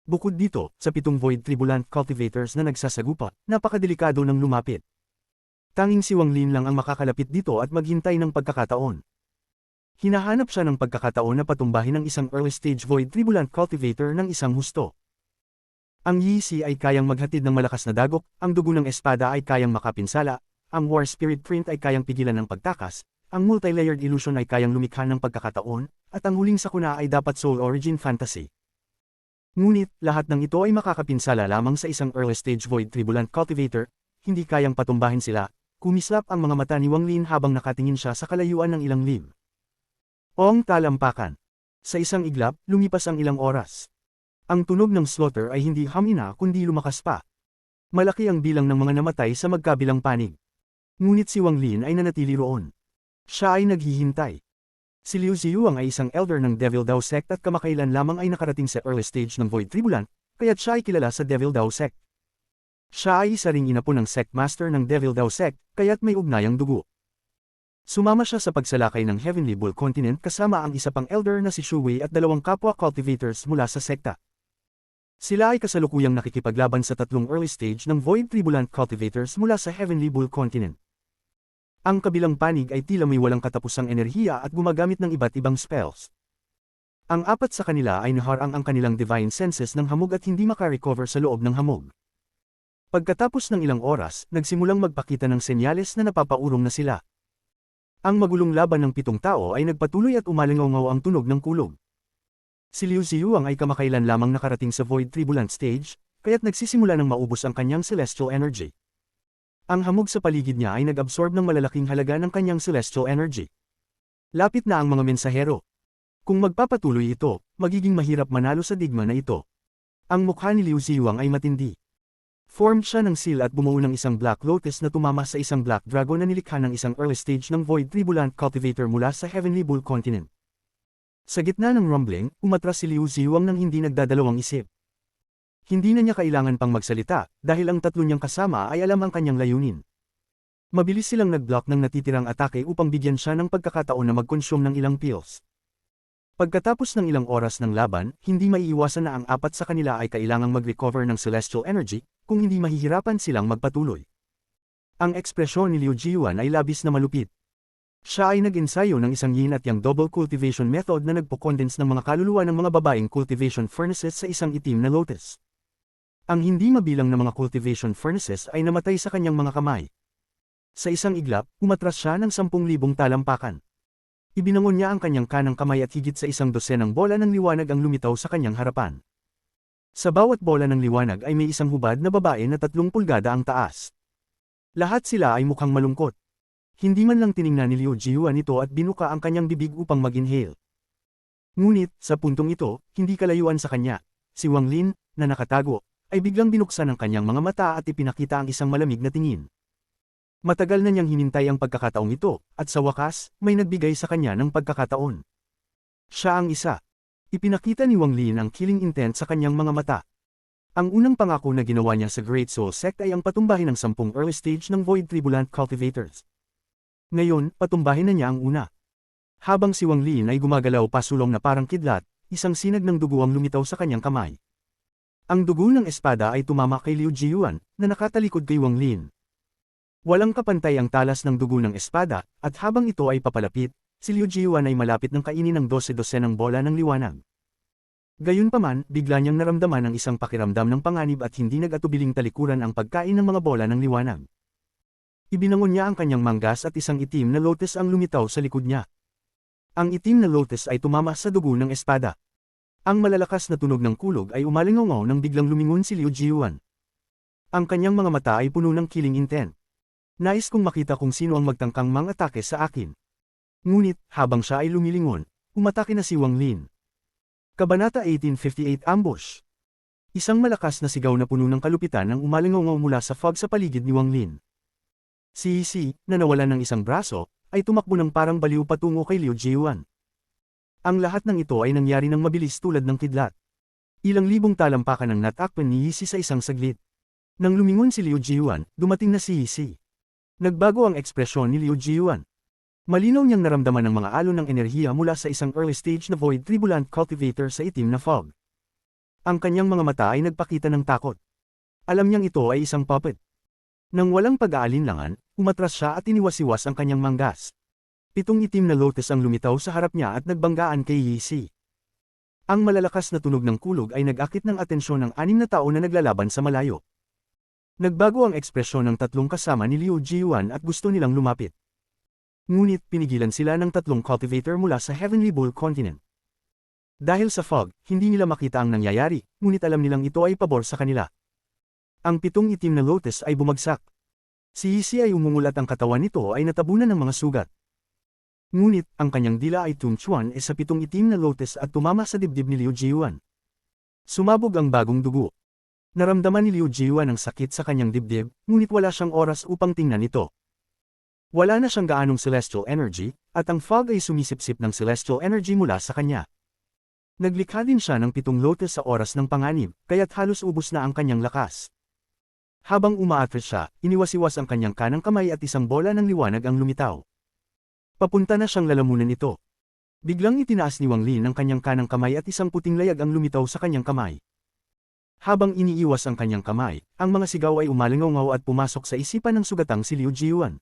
Bukod dito, sa 7 Void Tribulant Cultivators na nagsasagupa, napakadelikado ng lumapit. Tanging si Wang Lin lang ang makakalapit dito at maghintay ng pagkakataon. Hinahanap siya ng pagkakataon na patumbahin ang isang early-stage Void Tribulant Cultivator ng isang husto. Ang Yi-Si ay kayang maghatid ng malakas na dagok, ang dugo ng espada ay kayang makapinsala, ang War Spirit Print ay kayang pigilan ng pagtakas, ang Multi-Layered Illusion ay kayang lumikha ng pagkakataon, at ang huling sakuna ay dapat Soul Origin Fantasy. Ngunit, lahat ng ito ay makakapinsala lamang sa isang early-stage Void Tribulant Cultivator, hindi kayang patumbahin sila, kumislap ang mga mata ni Wang Lin habang nakatingin siya sa kalayuan ng ilang lib. Ong talampakan. Sa isang iglap, lumipas ang ilang oras. Ang tunog ng slaughter ay hindi hamina kundi lumakas pa. Malaki ang bilang ng mga namatay sa magkabilang panig. Ngunit si Wang Lin ay nanatili roon. Siya ay naghihintay. Si Liu Ziyuang ay isang elder ng Devil Dao Sect at kamakailan lamang ay nakarating sa early stage ng Void Tribulant, kaya't siya ay kilala sa Devil Dao Sect. Siya ay isa ring inapo ng Sect Master ng Devil Dao Sect, kaya't may ugnayang dugo. Sumama siya sa pagsalakay ng Heavenly Bull Continent kasama ang isa pang elder na si Shu Wei at 2 kapwa cultivators mula sa sekta. Sila ay kasalukuyang nakikipaglaban sa 3 early stage ng Void Tribulant Cultivators mula sa Heavenly Bull Continent. Ang kabilang panig ay tila may walang katapusang enerhiya at gumagamit ng iba't ibang spells. Ang 4 sa kanila ay naharang ang kanilang divine senses ng hamog at hindi makarecover sa loob ng hamog. Pagkatapos ng ilang oras, nagsimulang magpakita ng senyales na napapaurong na sila. Ang magulong laban ng 7 tao ay nagpatuloy at umalingaw ang tunog ng kulog. Si Liu Ziyuang ay kamakailan lamang nakarating sa Void Tribulant stage, kaya't nagsisimula ng maubos ang kanyang celestial energy. Ang hamog sa paligid niya ay nag-absorb ng malalaking halaga ng kanyang celestial energy. Lapit na ang mga mensahero. Kung magpapatuloy ito, magiging mahirap manalo sa digma na ito. Ang mukha ni Liu Ziyuang ay matindi. Formed siya ng seal at bumuo ng isang Black Lotus na tumama sa isang Black Dragon na nilikha ng isang early stage ng Void Tribulant Cultivator mula sa Heavenly Bull Continent. Sa gitna ng rumbling, umatras si Liu Ziyuang nang hindi nagdadalawang isip. Hindi na niya kailangan pang magsalita, dahil ang 3 niyang kasama ay alam ang kanyang layunin. Mabilis silang nag-block ng natitirang atake upang bigyan siya ng pagkakataon na mag-consume ng ilang pills. Pagkatapos ng ilang oras ng laban, hindi maiiwasan na ang 4 sa kanila ay kailangang mag-recover ng celestial energy, kung hindi mahihirapan silang magpatuloy. Ang ekspresyon ni Liu Ziyuan ay labis na malupit. Siya ay nag-ensayo ng isang yin at yang double cultivation method na nagpo-condense ng mga kaluluwa ng mga babaeng cultivation furnaces sa isang itim na lotus. Ang hindi mabilang na mga cultivation furnaces ay namatay sa kanyang mga kamay. Sa isang iglap, umatras siya ng 10,000 talampakan. Ibinangon niya ang kanyang kanang kamay at higit sa 100 bola ng liwanag ang lumitaw sa kanyang harapan. Sa bawat bola ng liwanag ay may isang hubad na babae na 3 pulgada ang taas. Lahat sila ay mukhang malungkot. Hindi man lang tiningnan ni Liu Ziyuan ito at binuka ang kanyang bibig upang mag-inhale. Ngunit, sa puntong ito, hindi kalayuan sa kanya, si Wang Lin, na nakatago, ay biglang binuksan ang kanyang mga mata at ipinakita ang isang malamig na tingin. Matagal na niyang hinintay ang pagkakataong ito, at sa wakas, may nagbigay sa kanya ng pagkakataon. Siya ang isa. Ipinakita ni Wang Lin ang killing intent sa kanyang mga mata. Ang unang pangako na ginawa niya sa Great Soul Sect ay ang patumbahin ng 10 early stage ng Void Tribulant Cultivators. Ngayon, patumbahin na niya ang una. Habang si Wang Lin ay gumagalaw pasulong na parang kidlat, isang sinag ng dugo ang lumitaw sa kanyang kamay. Ang dugo ng espada ay tumama kay Liu Jiyuan, na nakatalikod kay Wang Lin. Walang kapantay ang talas ng dugo ng espada, at habang ito ay papalapit, si Liu Jiyuan ay malapit ng kainin ng 12-12 bola ng liwanag. Gayunpaman, bigla niyang naramdaman ang isang pakiramdam ng panganib at hindi nag-atubiling talikuran ang pagkain ng mga bola ng liwanag. Ibinangon niya ang kanyang manggas at isang itim na lotus ang lumitaw sa likod niya. Ang itim na lotus ay tumama sa dugo ng espada. Ang malalakas na tunog ng kulog ay umalingaw nang biglang lumingon si Liu Jiyuan. Ang kanyang mga mata ay puno ng killing intent. Nais kong makita kung sino ang magtangkang mang-atake sa akin. Ngunit, habang siya ay lumilingon, umatake na si Wang Lin. Kabanata 1858 Ambush. Isang malakas na sigaw na puno ng kalupitan ang umalingaw mula sa fog sa paligid ni Wang Lin. Si Yi, na nawalan ng isang braso, ay tumakbo ng parang baliw patungo kay Liu Jiyuan. Ang lahat ng ito ay nangyari ng mabilis tulad ng kidlat. Ilang libong talampakan ang natakpan ni Yi sa isang saglit. Nang lumingon si Liu Jiyuan, dumating na si Yi. Nagbago ang ekspresyon ni Liu Jiyuan. Malinaw niyang naramdaman ang mga alon ng enerhiya mula sa isang early stage na Void Tribulant Cultivator sa itim na fog. Ang kanyang mga mata ay nagpakita ng takot. Alam niyang ito ay isang puppet. Nang walang pag-aalinlangan, umatras siya at iniwasiwas ang kanyang manggas. 7 itim na lotus ang lumitaw sa harap niya at nagbanggaan kay Yi. Ang malalakas na tunog ng kulog ay nag-akit ng atensyon ng 6 na tao na naglalaban sa malayo. Nagbago ang ekspresyon ng 3 kasama ni Liu Jiyuan at gusto nilang lumapit. Ngunit pinigilan sila ng 3 cultivator mula sa Heavenly Bull Continent. Dahil sa fog, hindi nila makita ang nangyayari, ngunit alam nilang ito ay pabor sa kanila. Ang 7 itim na lotus ay bumagsak. Si Yi ay umungulat ang katawan nito ay natabunan ng mga sugat. Ngunit, ang kanyang dila ay tumchuan sa 7 itim na lotus at tumama sa dibdib ni Liu Jiyuan. Sumabog ang bagong dugo. Naramdaman ni Liu Jiyuan ang sakit sa kanyang dibdib, ngunit wala siyang oras upang tingnan ito. Wala na siyang gaanong celestial energy, at ang fog ay sumisipsip ng celestial energy mula sa kanya. Naglikha din siya ng 7 lotus sa oras ng panganib, kaya't halos ubos na ang kanyang lakas. Habang umaatras siya, iniwasiwas ang kanyang kanang kamay at isang bola ng liwanag ang lumitaw. Papunta na siyang lalamunan ito. Biglang itinaas ni Wang Lin ang kanyang kanang kamay at isang puting layag ang lumitaw sa kanyang kamay. Habang iniiwas ang kanyang kamay, ang mga sigaw ay umalingaw at pumasok sa isipan ng sugatang si Liu Jiyuan.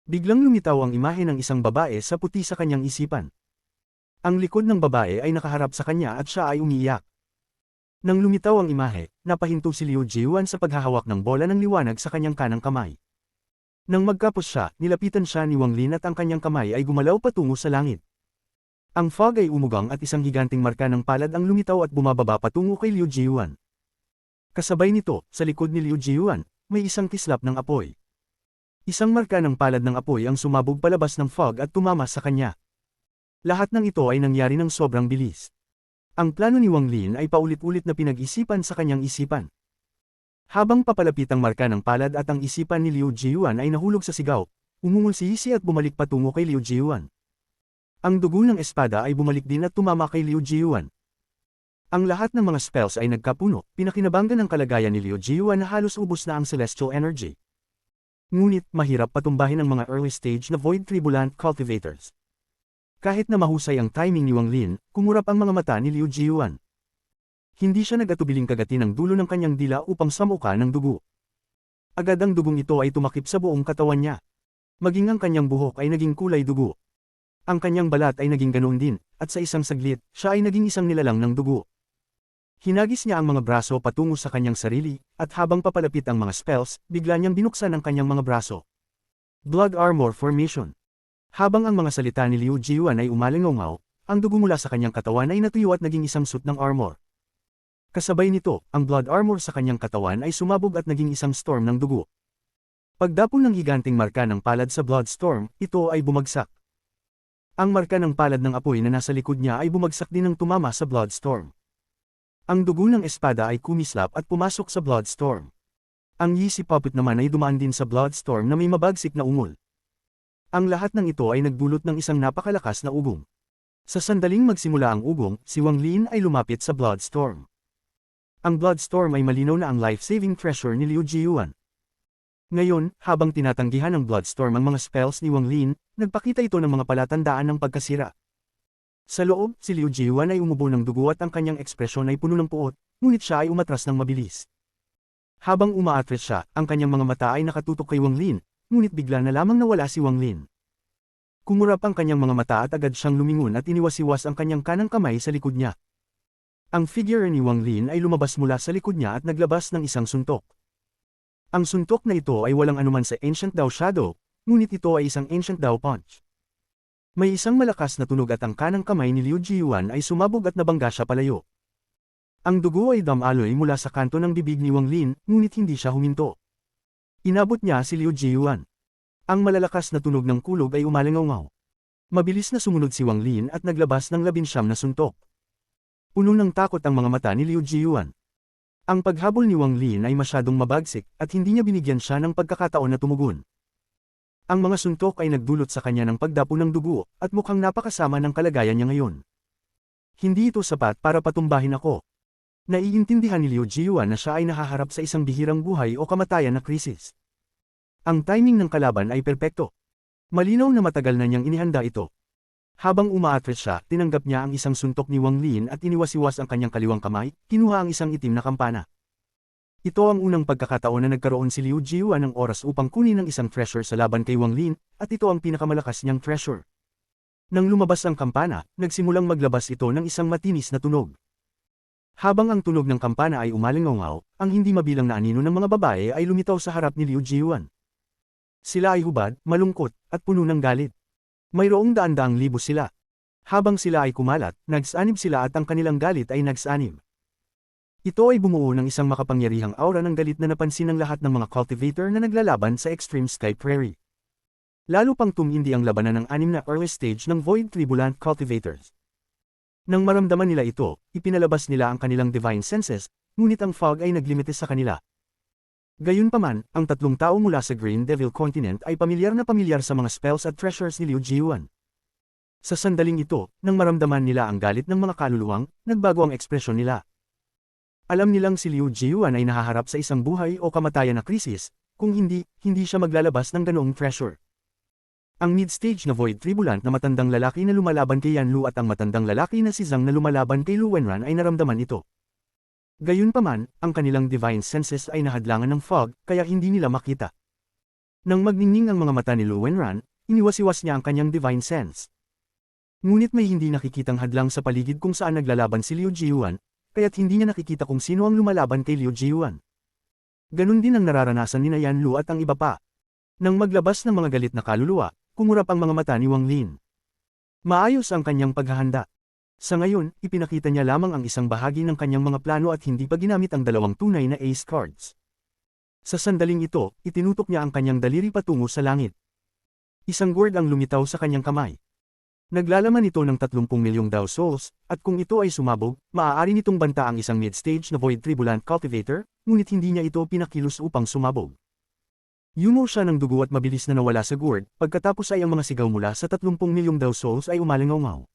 Biglang lumitaw ang imahe ng isang babae sa puti sa kanyang isipan. Ang likod ng babae ay nakaharap sa kanya at siya ay umiiyak. Nang lumitaw ang imahe, napahinto si Liu Jiyuan sa paghahawak ng bola ng liwanag sa kanyang kanang kamay. Nang magkapos siya, nilapitan siya ni Wang Lin at ang kanyang kamay ay gumalaw patungo sa langit. Ang fog ay umugang at isang higanting marka ng palad ang lumitaw at bumababa patungo kay Liu Jiyuan. Kasabay nito, sa likod ni Liu Jiyuan, may isang kislap ng apoy. Isang marka ng palad ng apoy ang sumabog palabas ng fog at tumama sa kanya. Lahat ng ito ay nangyari ng sobrang bilis. Ang plano ni Wang Lin ay paulit-ulit na pinag-isipan sa kanyang isipan. Habang papalapit ang marka ng palad at ang isipan ni Liu Jiyuan ay nahulog sa sigaw, umungol si Yi at bumalik patungo kay Liu Jiyuan. Ang dugo ng espada ay bumalik din at tumama kay Liu Jiyuan. Ang lahat ng mga spells ay nagkapuno, pinakinabangan ng kalagayan ni Liu Jiyuan na halos ubos na ang celestial energy. Ngunit, mahirap patumbahin ang mga early stage na Void Tribulant Cultivators. Kahit na mahusay ang timing ni Wang Lin, kumurap ang mga mata ni Liu Jiyuan. Hindi siya nag-atubiling kagati ng dulo ng kanyang dila upang samuka ng dugo. Agad ang dugong ito ay tumakip sa buong katawan niya. Maging ang kanyang buhok ay naging kulay dugo. Ang kanyang balat ay naging ganoon din, at sa isang saglit, siya ay naging isang nilalang ng dugo. Hinagis niya ang mga braso patungo sa kanyang sarili, at habang papalapit ang mga spells, bigla niyang binuksan ang kanyang mga braso. Blood Armor Formation. Habang ang mga salita ni Liu Jiyuan ay umalingaw, ang dugo mula sa kanyang katawan ay natuyo at naging isang suit ng armor. Kasabay nito, ang blood armor sa kanyang katawan ay sumabog at naging isang storm ng dugo. Pagdapon ng higanting marka ng palad sa blood storm, ito ay bumagsak. Ang marka ng palad ng apoy na nasa likod niya ay bumagsak din ng tumama sa blood storm. Ang dugo ng espada ay kumislap at pumasok sa blood storm. Ang Yi puppet naman ay dumaan din sa blood storm na may mabagsik na ungol. Ang lahat ng ito ay nagdulot ng isang napakalakas na ugong. Sa sandaling magsimula ang ugong, si Wang Lin ay lumapit sa blood storm. Ang Bloodstorm ay malinaw na ang life-saving treasure ni Liu Jiyuan. Ngayon, habang tinatanggihan ng Bloodstorm ang mga spells ni Wang Lin, nagpakita ito ng mga palatandaan ng pagkasira. Sa loob, si Liu Jiyuan ay umubo ng dugo at ang kanyang ekspresyon ay puno ng puot, ngunit siya ay umatras ng mabilis. Habang umaatras siya, ang kanyang mga mata ay nakatutok kay Wang Lin, ngunit bigla na lamang nawala si Wang Lin. Kumurap ang kanyang mga mata at agad siyang lumingon at iniwas-iwas ang kanyang kanang kamay sa likod niya. Ang figure ni Wang Lin ay lumabas mula sa likod niya at naglabas ng isang suntok. Ang suntok na ito ay walang anuman sa Ancient Dao Shadow, ngunit ito ay isang Ancient Dao Punch. May isang malakas na tunog at ang kanang kamay ni Liu Jiyuan ay sumabog at nabangga siya palayo. Ang dugo ay damaloy mula sa kanto ng bibig ni Wang Lin, ngunit hindi siya huminto. Inabot niya si Liu Jiyuan. Ang malalakas na tunog ng kulog ay umalingaw. Mabilis na sumunod si Wang Lin at naglabas ng 19 na suntok. Puno ng takot ang mga mata ni Liu Jiyuan. Ang paghabol ni Wang Lin ay masyadong mabagsik at hindi niya binigyan siya ng pagkakataon na tumugon. Ang mga suntok ay nagdulot sa kanya ng pagdapo ng dugo at mukhang napakasama ng kalagayan niya ngayon. Hindi ito sapat para patumbahin ako. Naiintindihan ni Liu Jiyuan na siya ay nahaharap sa isang bihirang buhay o kamatayan na krisis. Ang timing ng kalaban ay perpekto. Malinaw na matagal na niyang inihanda ito. Habang umaatras siya, tinanggap niya ang isang suntok ni Wang Lin at iniwas-iwas ang kanyang kaliwang kamay, kinuha ang isang itim na kampana. Ito ang unang pagkakataon na nagkaroon si Liu Jiyuan ng oras upang kunin ang isang treasure sa laban kay Wang Lin, at ito ang pinakamalakas niyang treasure. Nang lumabas ang kampana, nagsimulang maglabas ito ng isang matinis na tunog. Habang ang tunog ng kampana ay umalingaw, ang hindi mabilang na anino ng mga babae ay lumitaw sa harap ni Liu Jiyuan. Sila ay hubad, malungkot, at puno ng galit. Mayroong daan-daang libo sila. Habang sila ay kumalat, nagsanib sila at ang kanilang galit ay nagsanib. Ito ay bumuo ng isang makapangyarihang aura ng galit na napansin ng lahat ng mga cultivator na naglalaban sa Extreme Sky Prairie. Lalo pang tumindi ang labanan ng 6 na early stage ng Void Tribulant Cultivators. Nang maramdaman nila ito, ipinalabas nila ang kanilang divine senses, ngunit ang fog ay naglimite sa kanila. Gayunpaman, ang 3 tao mula sa Green Devil Continent ay pamilyar sa mga spells at treasures ni Liu Jiyuan. Sa sandaling ito, nang maramdaman nila ang galit ng mga kaluluwang, nagbago ang ekspresyon nila. Alam nilang si Liu Jiyuan ay nahaharap sa isang buhay o kamatayan na krisis, kung hindi siya maglalabas ng ganoong treasure. Ang mid-stage na Void Tribulant na matandang lalaki na lumalaban kay Yan Lu at ang matandang lalaki na si Zhang na lumalaban kay Lu Wenran ay naramdaman ito. Gayunpaman, ang kanilang divine senses ay nahadlangan ng fog, kaya hindi nila makita. Nang magningning ang mga mata ni Lu Wenran, iniwas-iwas niya ang kanyang divine sense. Ngunit may hindi nakikitang hadlang sa paligid kung saan naglalaban si Liu Jiyuan, kaya't hindi niya nakikita kung sino ang lumalaban kay Liu Jiyuan. Ganun din ang nararanasan ni Yan Lu at ang iba pa. Nang maglabas ng mga galit na kaluluwa, kumurap ang mga mata ni Wang Lin. Maayos ang kanyang paghahanda. Sa ngayon, ipinakita niya lamang ang isang bahagi ng kanyang mga plano at hindi pa ginamit ang 2 tunay na ace cards. Sa sandaling ito, itinutok niya ang kanyang daliri patungo sa langit. Isang gourd ang lumitaw sa kanyang kamay. Naglalaman ito ng 30 milyong Dao Souls, at kung ito ay sumabog, maaari nitong banta ang isang mid-stage na Void Tribulant Cultivator, ngunit hindi niya ito pinakilos upang sumabog. Yumo siya ng dugo at mabilis na nawala sa gourd, pagkatapos ay ang mga sigaw mula sa 30 milyong Dao Souls ay umalingaw.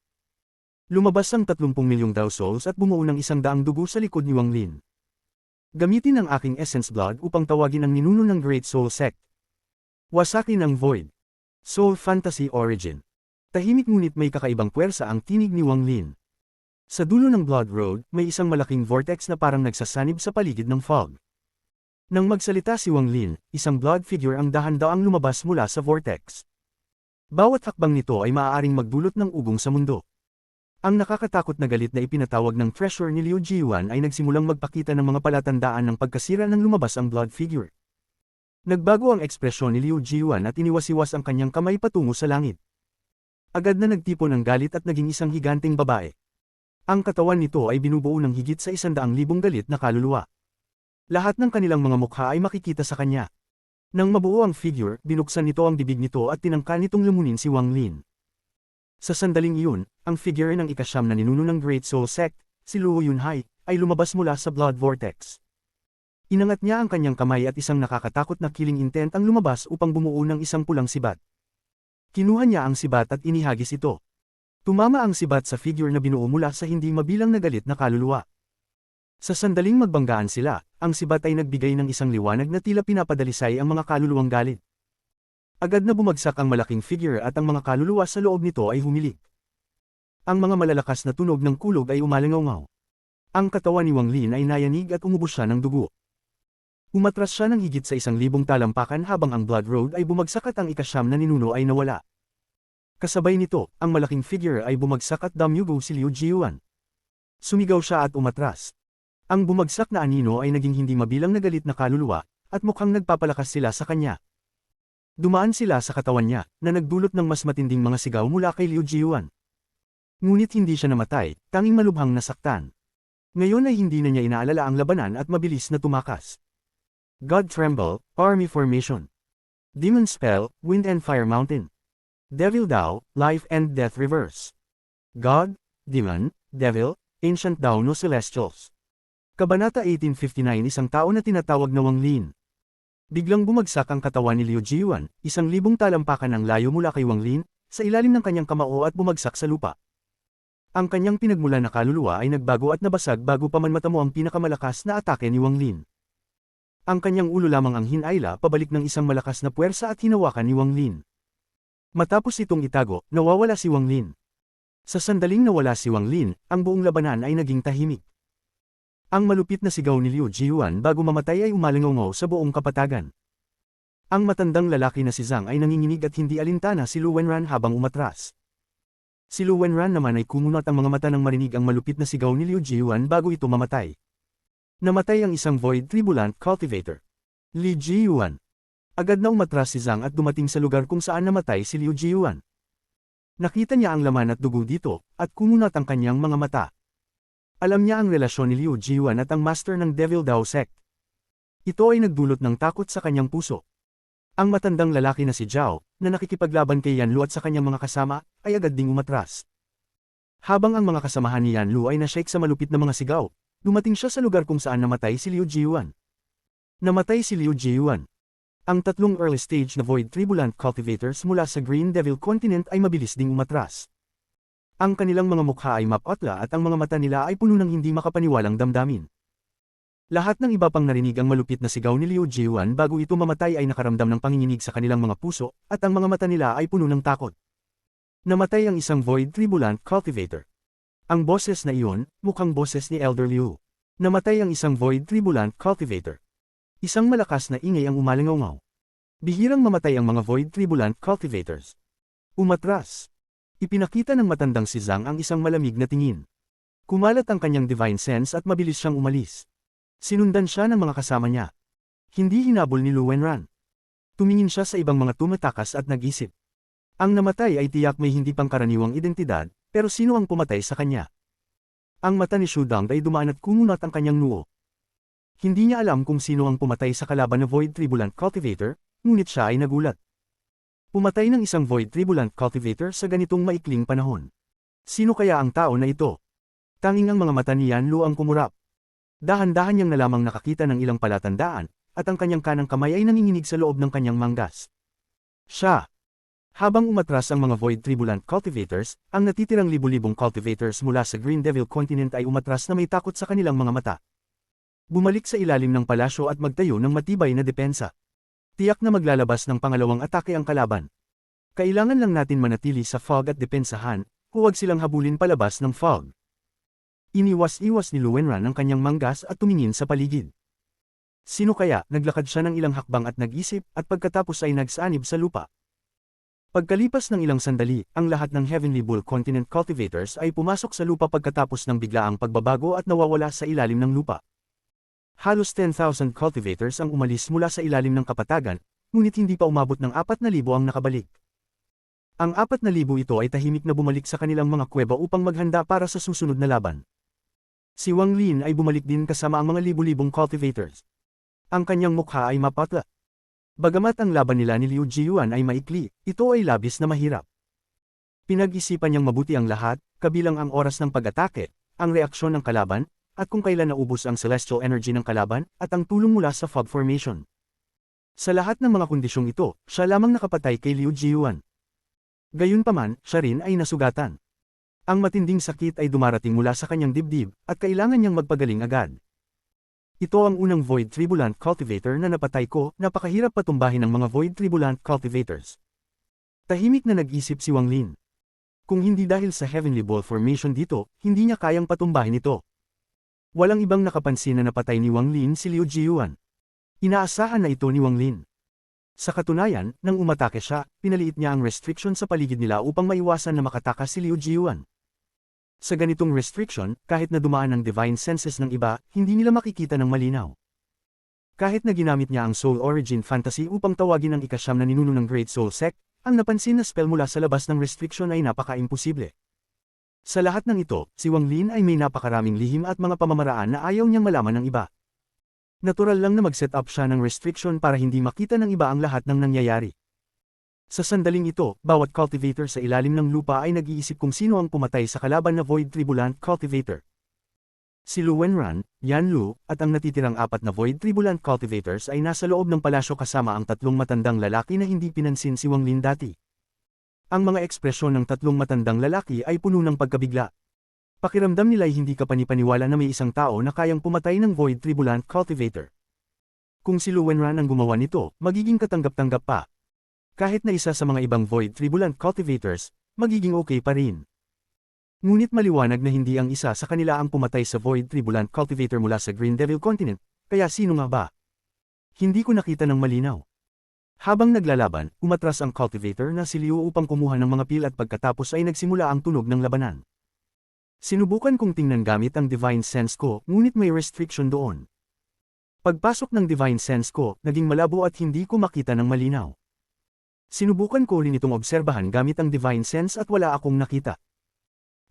Lumabas ang 30 milyong Dao Souls at bumuo ng 100 dugo sa likod ni Wang Lin. Gamitin ang aking Essence Blood upang tawagin ang ninuno ng Great Soul Sect. Wasakin ang Void. Soul Fantasy Origin. Tahimik ngunit may kakaibang puwersa ang tinig ni Wang Lin. Sa dulo ng Blood Road, may isang malaking vortex na parang nagsasanib sa paligid ng fog. Nang magsalita si Wang Lin, isang blood figure ang dahan-daang lumabas mula sa vortex. Bawat hakbang nito ay maaaring magdulot ng ugong sa mundo. Ang nakakatakot na galit na ipinatawag ng treasure ni Liu Jiyuan ay nagsimulang magpakita ng mga palatandaan ng pagkasira nang lumabas ang blood figure. Nagbago ang ekspresyon ni Liu Jiyuan at iniwas-iwas ang kanyang kamay patungo sa langit. Agad na nagtipon ang galit at naging isang higanting babae. Ang katawan nito ay binubuo ng higit sa 100,000 galit na kaluluwa. Lahat ng kanilang mga mukha ay makikita sa kanya. Nang mabuo ang figure, binuksan nito ang bibig nito at tinangka nitong lumunin si Wang Lin. Sa sandaling iyon, ang figure ng ikasyam na ninuno ng Great Soul Sect, si Luo Yunhai, ay lumabas mula sa blood vortex. Inangat niya ang kanyang kamay at isang nakakatakot na killing intent ang lumabas upang bumuo ng isang pulang sibat. Kinuha niya ang sibat at inihagis ito. Tumama ang sibat sa figure na binuo mula sa hindi mabilang na galit na kaluluwa. Sa sandaling magbanggaan sila, ang sibat ay nagbigay ng isang liwanag na tila pinapadalisay ang mga kaluluwang galit. Agad na bumagsak ang malaking figure at ang mga kaluluwa sa loob nito ay humilik. Ang mga malalakas na tunog ng kulog ay umalingaw. Ang katawan ni Wang Lin ay nayanig at umubos siya ng dugo. Umatras siya ng higit sa 1,000 talampakan habang ang Blood Road ay bumagsak at ang ika-9 na ninuno ay nawala. Kasabay nito, ang malaking figure ay bumagsak at damyugo si Liu Jiuan. Sumigaw siya at umatras. Ang bumagsak na anino ay naging hindi mabilang na galit na kaluluwa, at mukhang nagpapalakas sila sa kanya. Dumaan sila sa katawan niya, na nagdulot ng mas matinding mga sigaw mula kay Liu Jiuan. Ngunit hindi siya namatay, tanging malubhang nasaktan. Ngayon ay hindi na niya inaalala ang labanan at mabilis na tumakas. God Tremble, Army Formation. Demon Spell, Wind and Fire Mountain. Devil Dao, Life and Death Reverse. God, Demon, Devil, Ancient Dao no Celestials. Kabanata 1859. Isang tao na tinatawag na Wang Lin. Biglang bumagsak ang katawan ni Liu Jiuan, 1,000 talampakan ang layo mula kay Wang Lin, sa ilalim ng kanyang kamao at bumagsak sa lupa. Ang kanyang pinagmulan na kaluluwa ay nagbago at nabasag bago pa man matamo ang pinakamalakas na atake ni Wang Lin. Ang kanyang ulo lamang ang hinayla pabalik ng isang malakas na puwersa at hinawakan ni Wang Lin. Matapos itong itago, nawawala si Wang Lin. Sa sandaling nawala si Wang Lin, ang buong labanan ay naging tahimik. Ang malupit na sigaw ni Liu Jiuan bago mamatay ay umalingaw sa buong kapatagan. Ang matandang lalaki na si Zhang ay nanginginig at hindi alintana si Lu Wenran habang umatras. Si Lu Wenran naman ay kumunat ang mga mata nang marinig ang malupit na sigaw ni Liu Jiuan bago ito mamatay. Namatay ang isang Void Tribulant Cultivator. Li Jiuan. Agad na umatras si Zhang at dumating sa lugar kung saan namatay si Liu Jiuan. Nakita niya ang laman at dugo dito, at kumunat ang kanyang mga mata. Alam niya ang relasyon ni Liu Jiuan at ang master ng Devil Dao Sect. Ito ay nagdulot ng takot sa kanyang puso. Ang matandang lalaki na si Zhao, na nakikipaglaban kay Yan Lu at sa kanyang mga kasama, ay agad ding umatras. Habang ang mga kasamahan ni Yan Lu ay na-shake sa malupit na mga sigaw, dumating siya sa lugar kung saan namatay si Liu Jiuan. Namatay si Liu Jiuan. Ang tatlong early stage na Void Tribulant Cultivators mula sa Green Devil Continent ay mabilis ding umatras. Ang kanilang mga mukha ay mapotla at ang mga mata nila ay puno ng hindi makapaniwalang damdamin. Lahat ng iba pang narinig ang malupit na sigaw ni Liu Jiuan bago ito mamatay ay nakaramdam ng panginginig sa kanilang mga puso, at ang mga mata nila ay puno ng takot. Namatay ang isang Void Tribulant Cultivator. Ang boses na iyon, mukhang boses ni Elder Liu. Namatay ang isang Void Tribulant Cultivator. Isang malakas na ingay ang umalingaw. Bihirang mamatay ang mga Void Tribulant Cultivators. Umatras. Ipinakita ng matandang si Zhang ang isang malamig na tingin. Kumalat ang kanyang divine sense at mabilis siyang umalis. Sinundan siya ng mga kasama niya. Hindi hinabol ni Lu Wenran. Tumingin siya sa ibang mga tumatakas at nag-isip. Ang namatay ay tiyak may hindi pangkaraniwang identidad, pero sino ang pumatay sa kanya? Ang mata ni Shu Dong ay dumaan at kumunat ang kanyang noo. Hindi niya alam kung sino ang pumatay sa kalaban na Void Tribulant Cultivator, ngunit siya ay nagulat. Pumatay ng isang Void Tribulant Cultivator sa ganitong maikling panahon. Sino kaya ang tao na ito? Tanging ang mga mata ni Yan Lu ang kumurap. Dahan-dahan niyang nalamang nakakita ng ilang palatandaan, at ang kanyang kanang kamay ay nanginginig sa loob ng kanyang manggas. Siya. Habang umatras ang mga Void Tribulant Cultivators, ang natitirang libu-libong cultivators mula sa Green Devil Continent ay umatras na may takot sa kanilang mga mata. Bumalik sa ilalim ng palasyo at magtayo ng matibay na depensa. Tiyak na maglalabas ng pangalawang atake ang kalaban. Kailangan lang natin manatili sa fog at depensahan, huwag silang habulin palabas ng fog. Iniwas-iwas ni Lu Wenran ang kanyang manggas at tumingin sa paligid. Sino kaya? Naglakad siya ng ilang hakbang at nag-isip, at pagkatapos ay nagsanib sa lupa. Pagkalipas ng ilang sandali, ang lahat ng Heavenly Bull Continent Cultivators ay pumasok sa lupa pagkatapos ng biglaang pagbabago at nawawala sa ilalim ng lupa. Halos 10,000 cultivators ang umalis mula sa ilalim ng kapatagan, ngunit hindi pa umabot ng 4,000 ang nakabalik. Ang 4,000 ito ay tahimik na bumalik sa kanilang mga kuweba upang maghanda para sa susunod na laban. Si Wang Lin ay bumalik din kasama ang mga libu-libong cultivators. Ang kanyang mukha ay mapatla. Bagamat ang laban nila ni Liu Jiuan ay maikli, ito ay labis na mahirap. Pinag-isipan niyang mabuti ang lahat, kabilang ang oras ng pag-atake, ang reaksyon ng kalaban, at kung kailan naubos ang celestial energy ng kalaban, at ang tulong mula sa fog formation. Sa lahat ng mga kondisyong ito, siya lamang nakapatay kay Liu Jiuan. Gayunpaman, siya rin ay nasugatan. Ang matinding sakit ay dumarating mula sa kanyang dibdib, at kailangan niyang magpagaling agad. Ito ang unang Void Tribulant Cultivator na napatay ko, napakahirap patumbahin ng mga Void Tribulant Cultivators. Tahimik na nag-isip si Wang Lin. Kung hindi dahil sa Heavenly Ball Formation dito, hindi niya kayang patumbahin ito. Walang ibang nakapansin na napatay ni Wang Lin si Liu Jiyuan. Inaasahan na ito ni Wang Lin. Sa katunayan, nang umatake siya, pinaliit niya ang restriction sa paligid nila upang maiwasan na makatakas si Liu Jiyuan. Sa ganitong restriction, kahit na dumaan ang divine senses ng iba, hindi nila makikita ng malinaw. Kahit na ginamit niya ang Soul Origin Fantasy upang tawagin ang ikasyam na ninuno ng Great Soul Sect, ang napansin na spell mula sa labas ng restriction ay napaka-imposible. Sa lahat ng ito, si Wang Lin ay may napakaraming lihim at mga pamamaraan na ayaw niyang malaman ng iba. Natural lang na mag-set up siya ng restriction para hindi makita ng iba ang lahat ng nangyayari. Sa sandaling ito, bawat cultivator sa ilalim ng lupa ay nag-iisip kung sino ang pumatay sa kalaban na Void Tribulant Cultivator. Si Lu Wenran, Yan Lu, at ang natitirang apat na Void Tribulant Cultivators ay nasa loob ng palasyo kasama ang tatlong matandang lalaki na hindi pinansin si Wang Lin dati. Ang mga ekspresyon ng tatlong matandang lalaki ay puno ng pagkabigla. Pakiramdam nila ay hindi kapanipaniwala na may isang tao na kayang pumatay ng Void Tribulant Cultivator. Kung si Lu Wenran ang gumawa nito, magiging katanggap-tanggap pa. Kahit na isa sa mga ibang Void Tribulant Cultivators, magiging okay pa rin. Ngunit maliwanag na hindi ang isa sa kanila ang pumatay sa Void Tribulant Cultivator mula sa Green Devil Continent, kaya sino nga ba? Hindi ko nakita ng malinaw. Habang naglalaban, umatras ang cultivator na si Liu upang kumuha ng mga pil at pagkatapos ay nagsimula ang tunog ng labanan. Sinubukan kong tingnan gamit ang Divine Sense ko, ngunit may restriction doon. Pagpasok ng Divine Sense ko, naging malabo at hindi ko makita ng malinaw. Sinubukan ko rin itong obserbahan gamit ang Divine Sense at wala akong nakita.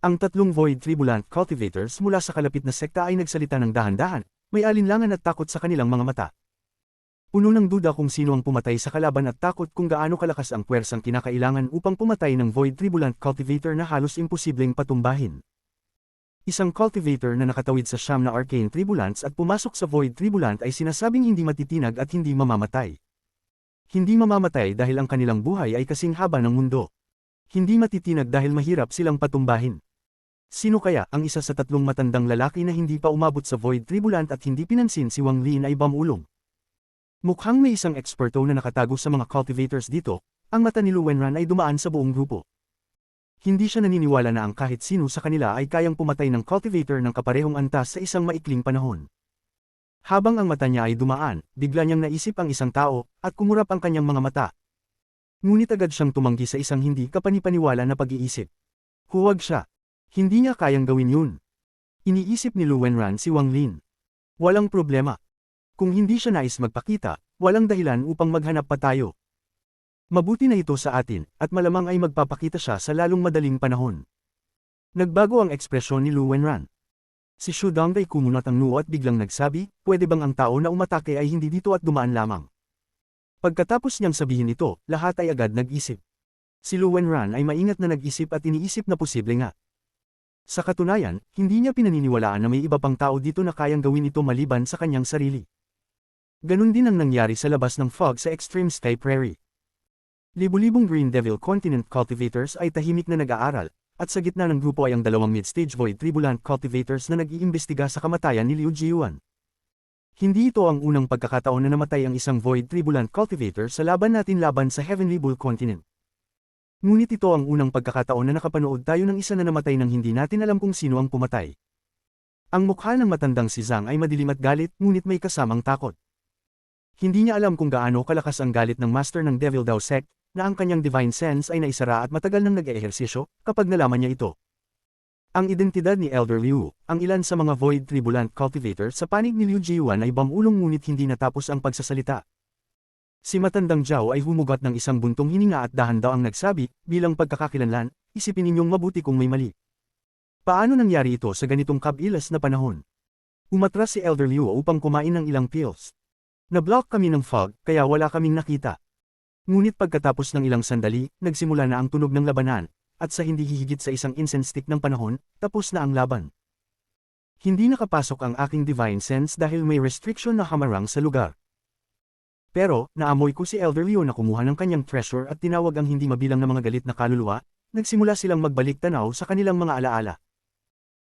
Ang tatlong Void Tribulant Cultivators mula sa kalapit na sekta ay nagsalita ng dahan-dahan, may alinlangan at takot sa kanilang mga mata. Puno ng duda kung sino ang pumatay sa kalaban at takot kung gaano kalakas ang puwersang kinakailangan upang pumatay ng Void Tribulant Cultivator na halos imposibleng patumbahin. Isang cultivator na nakatawid sa siyam na Arcane Tribulants at pumasok sa Void Tribulant ay sinasabing hindi matitinag at hindi mamamatay. Hindi mamamatay dahil ang kanilang buhay ay kasing haba ng mundo. Hindi matitinag dahil mahirap silang patumbahin. Sino kaya ang isa sa tatlong matandang lalaki na hindi pa umabot sa Void Tribulant at hindi pinansin si Wang Lin ay bamulong? Mukhang may isang eksperto na nakatago sa mga cultivators dito, ang mata ni Lu Wenran ay dumaan sa buong grupo. Hindi siya naniniwala na ang kahit sino sa kanila ay kayang pumatay ng cultivator ng kaparehong antas sa isang maikling panahon. Habang ang mata niya ay dumaan, bigla niyang naisip ang isang tao, at kumurap ang kanyang mga mata. Ngunit agad siyang tumanggi sa isang hindi kapanipaniwala na pag-iisip. Huwag siya. Hindi niya kayang gawin yun. Iniisip ni Lu Wenran si Wang Lin. Walang problema. Kung hindi siya nais magpakita, walang dahilan upang maghanap pa tayo. Mabuti na ito sa atin, at malamang ay magpapakita siya sa lalong madaling panahon. Nagbago ang ekspresyon ni Lu Wenran. Si Shu Dong ay kumunat ang noo at biglang nagsabi, pwede bang ang tao na umatake ay hindi dito at dumaan lamang? Pagkatapos niyang sabihin ito, lahat ay agad nag-isip. Si Lu Wenran ay maingat na nag-isip at iniisip na posible nga. Sa katunayan, hindi niya pinaniniwalaan na may iba pang tao dito na kayang gawin ito maliban sa kanyang sarili. Ganon din ang nangyari sa labas ng fog sa Extreme Sky Prairie. Libu-libong Green Devil Continent Cultivators ay tahimik na nag-aaral, at sa gitna ng grupo ay ang dalawang mid-stage Void Tribulant Cultivators na nag-iimbestiga sa kamatayan ni Liu Jiyuan. Hindi ito ang unang pagkakataon na namatay ang isang Void Tribulant Cultivator sa laban natin laban sa Heavenly Bull Continent. Ngunit ito ang unang pagkakataon na nakapanood tayo ng isa na namatay nang hindi natin alam kung sino ang pumatay. Ang mukha ng matandang si Zhang ay madilim at galit ngunit may kasamang takot. Hindi niya alam kung gaano kalakas ang galit ng Master ng Devil Dao Sect, na ang kanyang Divine Sense ay naisara at matagal nang nag-eehersisyo, kapag nalaman niya ito. Ang identidad ni Elder Liu, ang ilan sa mga Void Tribulant Cultivator sa panig ni Liu Jiyuan ay bamulong ngunit hindi natapos ang pagsasalita. Si Matandang Zhao ay humugat ng isang buntong hininga at dahan-daang nagsabi, bilang pagkakakilanlan, isipin ninyong mabuti kung may mali. Paano nangyari ito sa ganitong kabilas na panahon? Umatras si Elder Liu upang kumain ng ilang pills. Na-block kami ng fog, kaya wala kaming nakita. Ngunit pagkatapos ng ilang sandali, nagsimula na ang tunog ng labanan, at sa hindi hihigit sa isang incense stick ng panahon, tapos na ang laban. Hindi nakapasok ang aking Divine Sense dahil may restriction na hamarang sa lugar. Pero, naamoy ko si Elder Liu na kumuha ng kanyang treasure at tinawag ang hindi mabilang na mga galit na kaluluwa, nagsimula silang magbalik tanaw sa kanilang mga alaala.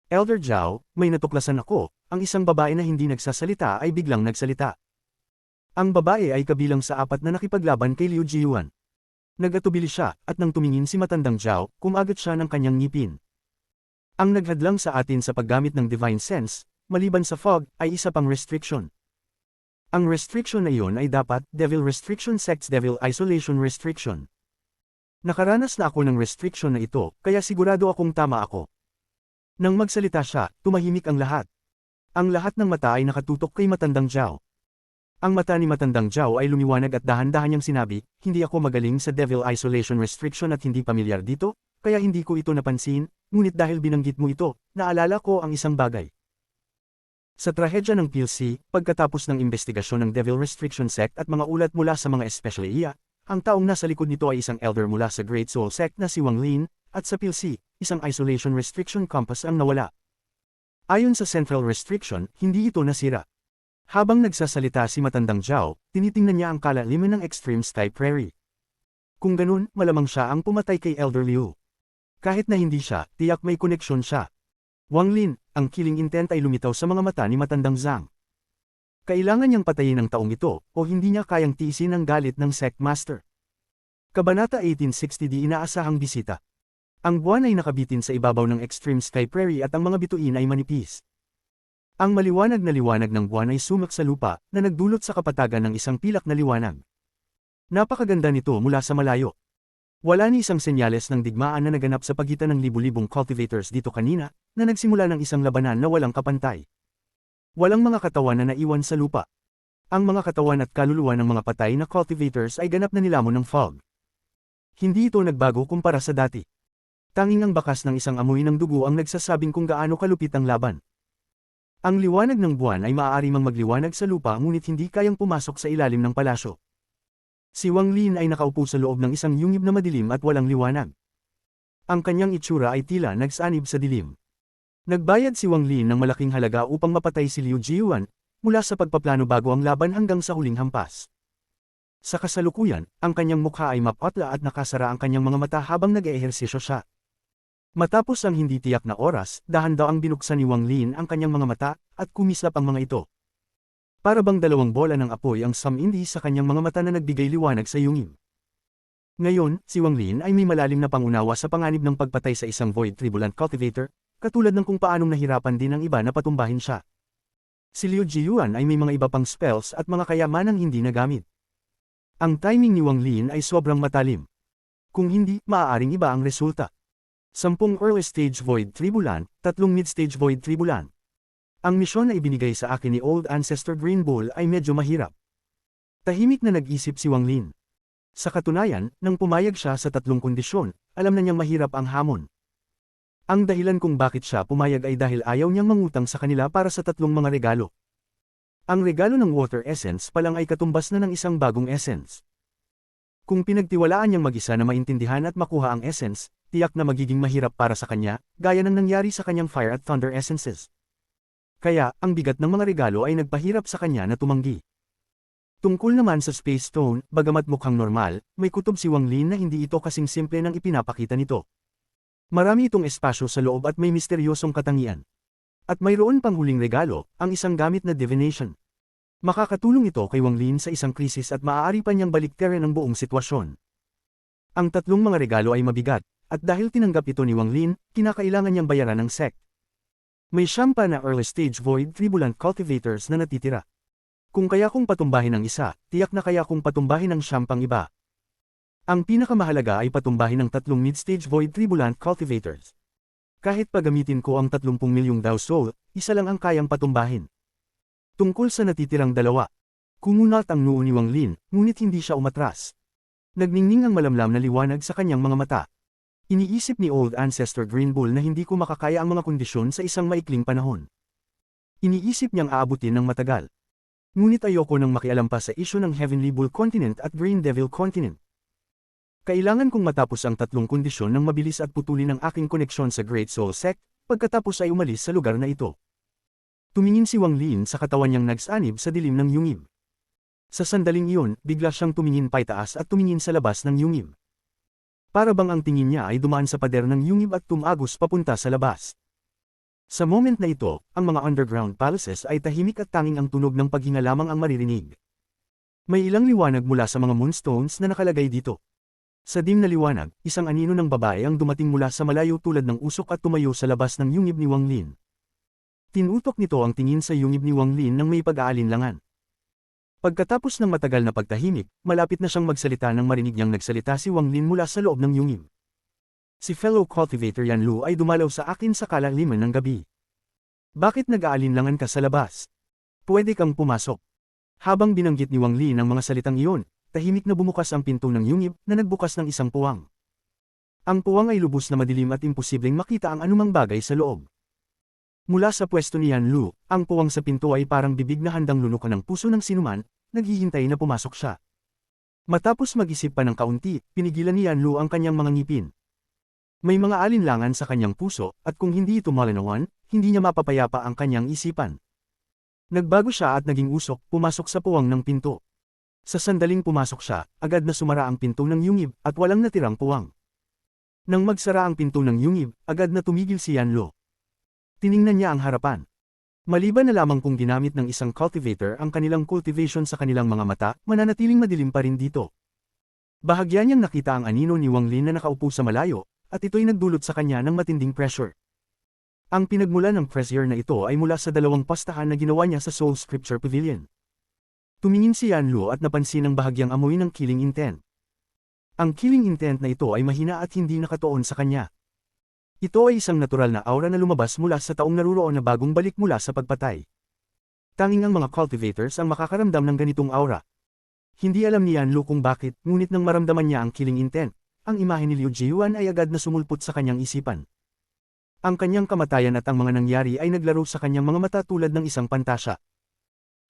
Elder Zhao, may natuklasan ako, ang isang babae na hindi nagsasalita ay biglang nagsalita. Ang babae ay kabilang sa apat na nakipaglaban kay Liu Jiyuan. Nag-atubili siya, at nang tumingin si matandang Zhao, kumagat siya ng kanyang ngipin. Ang naghadlang sa atin sa paggamit ng Divine Sense, maliban sa fog, ay isa pang restriction. Ang restriction na iyon ay dapat, Devil Restriction Sects Devil Isolation Restriction. Nakaranas na ako ng restriction na ito, kaya sigurado akong tama ako. Nang magsalita siya, tumahimik ang lahat. Ang lahat ng mata ay nakatutok kay matandang Zhao. Ang mata ni matandang Zhao ay lumiwanag at dahan-dahan niyang sinabi, hindi ako magaling sa Devil Isolation Restriction at hindi pamilyar dito, kaya hindi ko ito napansin, ngunit dahil binanggit mo ito, naalala ko ang isang bagay. Sa trahedya ng PLC, pagkatapos ng investigasyon ng Devil Restriction Sect at mga ulat mula sa mga Especialia, ang taong nasa likod nito ay isang elder mula sa Great Soul Sect na si Wang Lin, at sa PLC, isang Isolation Restriction Compass ang nawala. Ayon sa Central Restriction, hindi ito nasira. Habang nagsasalita si matandang Zhao, tinitingnan niya ang kalaliman ng Extreme Sky Prairie. Kung ganun, malamang siya ang pumatay kay Elder Liu. Kahit na hindi siya, tiyak may koneksyon siya. Wang Lin, ang killing intent ay lumitaw sa mga mata ni matandang Zhang. Kailangan niyang patayin ang taong ito, o hindi niya kayang tiisin ang galit ng Sect Master. Kabanata 1860. Inaasahang bisita. Ang buwan ay nakabitin sa ibabaw ng Extreme Sky Prairie at ang mga bituin ay manipis. Ang maliwanag na liwanag ng buwan ay sumak sa lupa, na nagdulot sa kapatagan ng isang pilak na liwanag. Napakaganda nito mula sa malayo. Wala ni isang senyales ng digmaan na naganap sa pagitan ng libu-libong cultivators dito kanina, na nagsimula ng isang labanan na walang kapantay. Walang mga katawan na naiwan sa lupa. Ang mga katawan at kaluluwa ng mga patay na cultivators ay ganap na nilamon ng fog. Hindi ito nagbago kumpara sa dati. Tanging ang bakas ng isang amoy ng dugo ang nagsasabing kung gaano kalupit ang laban. Ang liwanag ng buwan ay maaari mang magliwanag sa lupa ngunit hindi kayang pumasok sa ilalim ng palasyo. Si Wang Lin ay nakaupo sa loob ng isang yungib na madilim at walang liwanag. Ang kanyang itsura ay tila nagsanib sa dilim. Nagbayad si Wang Lin ng malaking halaga upang mapatay si Liu Jiyuan, mula sa pagpaplano bago ang laban hanggang sa huling hampas. Sa kasalukuyan, ang kanyang mukha ay mapatla at nakasara ang kanyang mga mata habang nag-eehersisyo siya. Matapos ang hindi tiyak na oras, dahan-dahang binuksan ni Wang Lin ang kanyang mga mata, at kumislap ang mga ito. Para bang dalawang bola ng apoy ang sumindi sa kanyang mga mata na nagbigay liwanag sa yungib. Ngayon, si Wang Lin ay may malalim na pangunawa sa panganib ng pagpatay sa isang Void Tribulant Cultivator, katulad ng kung paanong nahirapan din ang iba na patumbahin siya. Si Liu Jiyuan ay may mga iba pang spells at mga kayamanang hindi nagamit. Ang timing ni Wang Lin ay sobrang matalim. Kung hindi, maaaring iba ang resulta. 10 early stage Void Tribulant, 3 mid-stage Void Tribulant. Ang misyon na ibinigay sa akin ni Old Ancestor Green Bull ay medyo mahirap. Tahimik na nag-isip si Wang Lin. Sa katunayan, nang pumayag siya sa 3 kondisyon, alam na niyang mahirap ang hamon. Ang dahilan kung bakit siya pumayag ay dahil ayaw niyang mangutang sa kanila para sa 3 mga regalo. Ang regalo ng Water Essence palang ay katumbas na ng isang bagong essence. Kung pinagtiwalaan niyang mag-isa na maintindihan at makuha ang essence, tiyak na magiging mahirap para sa kanya, gaya ng nangyari sa kanyang Fire at Thunder Essences. Kaya, ang bigat ng mga regalo ay nagpahirap sa kanya na tumanggi. Tungkol naman sa Space Stone, bagamat mukhang normal, may kutob si Wang Lin na hindi ito kasing simple ng ipinapakita nito. Marami itong espasyo sa loob at may misteryosong katangian. At mayroon pang huling regalo, ang isang gamit na divination. Makakatulong ito kay Wang Lin sa isang krisis at maaari pa niyang baliktarin ang buong sitwasyon. Ang 3 mga regalo ay mabigat, at dahil tinanggap ito ni Wang Lin, kinakailangan niyang bayaran ng sect. May 9 na early stage Void Tribulant Cultivators na natitira. Kung kaya kong patumbahin ang isa, tiyak na kaya kong patumbahin ang 9 iba. Ang pinakamahalaga ay patumbahin ang 3 mid-stage Void Tribulant Cultivators. Kahit pagamitin ko ang 30 milyong Dao Soul, isa lang ang kayang patumbahin. Tungkol sa natitirang 2. Kumunat ang noo ni Wang Lin, ngunit hindi siya umatras. Nagningning ang malamlam na liwanag sa kanyang mga mata. Iniisip ni Old Ancestor Green Bull na hindi ko makakaya ang mga kondisyon sa isang maikling panahon. Iniisip niyang aabutin ng matagal. Ngunit ayoko nang makialam pa sa isyu ng Heavenly Bull Continent at Green Devil Continent. Kailangan kong matapos ang 3 kondisyon ng mabilis at putulin ang aking koneksyon sa Great Soul Sect, pagkatapos ay umalis sa lugar na ito. Tumingin si Wang Lin sa katawan niyang nagsanib sa dilim ng yungib. Sa sandaling iyon, bigla siyang tumingin paitaas at tumingin sa labas ng yungib. Para bang ang tingin niya ay dumaan sa pader ng yungib at tumagos papunta sa labas. Sa moment na ito, ang mga underground palaces ay tahimik at tanging ang tunog ng paghinga lamang ang maririnig. May ilang liwanag mula sa mga moonstones na nakalagay dito. Sa dim na liwanag, isang anino ng babae ang dumating mula sa malayo tulad ng usok at tumayo sa labas ng yungib ni Wang Lin. Tinutok nito ang tingin sa yungib ni Wang Lin nang may pag-aalinlangan. Pagkatapos ng matagal na pagtahimik, malapit na siyang magsalita nang marinig niyang nagsalita si Wang Lin mula sa loob ng yungib. Si fellow cultivator Yan Lu ay dumalaw sa akin sa kalaliman ng gabi. Bakit nag-aalinlangan ka sa labas? Pwede kang pumasok. Habang binanggit ni Wang Lin ang mga salitang iyon, tahimik na bumukas ang pinto ng yungib na nagbukas ng isang puwang. Ang puwang ay lubos na madilim at imposibleng makita ang anumang bagay sa loob. Mula sa pwesto ni Yan Lu, ang puwang sa pinto ay parang bibig na handang lunukan ng puso ng sinuman, naghihintay na pumasok siya. Matapos mag-isip pa ng kaunti, pinigilan ni Yan Lu ang kanyang mga ngipin. May mga alinlangan sa kanyang puso, at kung hindi ito malinawan, hindi niya mapapayapa ang kanyang isipan. Nagbago siya at naging usok, pumasok sa puwang ng pinto. Sa sandaling pumasok siya, agad na sumara ang pinto ng yungib, at walang natirang puwang. Nang magsara ang pinto ng yungib, agad na tumigil si Yan Lu. Tiningnan niya ang harapan. Maliban na lamang kung ginamit ng isang cultivator ang kanilang cultivation sa kanilang mga mata, mananatiling madilim pa rin dito. Bahagya niyang nakita ang anino ni Wang Lin na nakaupo sa malayo, at ito'y nagdulot sa kanya ng matinding pressure. Ang pinagmulan ng pressure na ito ay mula sa dalawang pastahan na ginawa niya sa Soul Scripture Pavilion. Tumingin si Yan Lu at napansin ang bahagyang amoy ng killing intent. Ang killing intent na ito ay mahina at hindi nakatuon sa kanya. Ito ay isang natural na aura na lumabas mula sa taong naruroon na bagong balik mula sa pagpatay. Tanging ang mga cultivators ang makakaramdam ng ganitong aura. Hindi alam ni Yan Lu kung bakit, ngunit nang maramdaman niya ang killing intent, ang imahe ni Liu Jiyuan ay agad na sumulpot sa kanyang isipan. Ang kanyang kamatayan at ang mga nangyari ay naglaro sa kanyang mga mata tulad ng isang pantasya.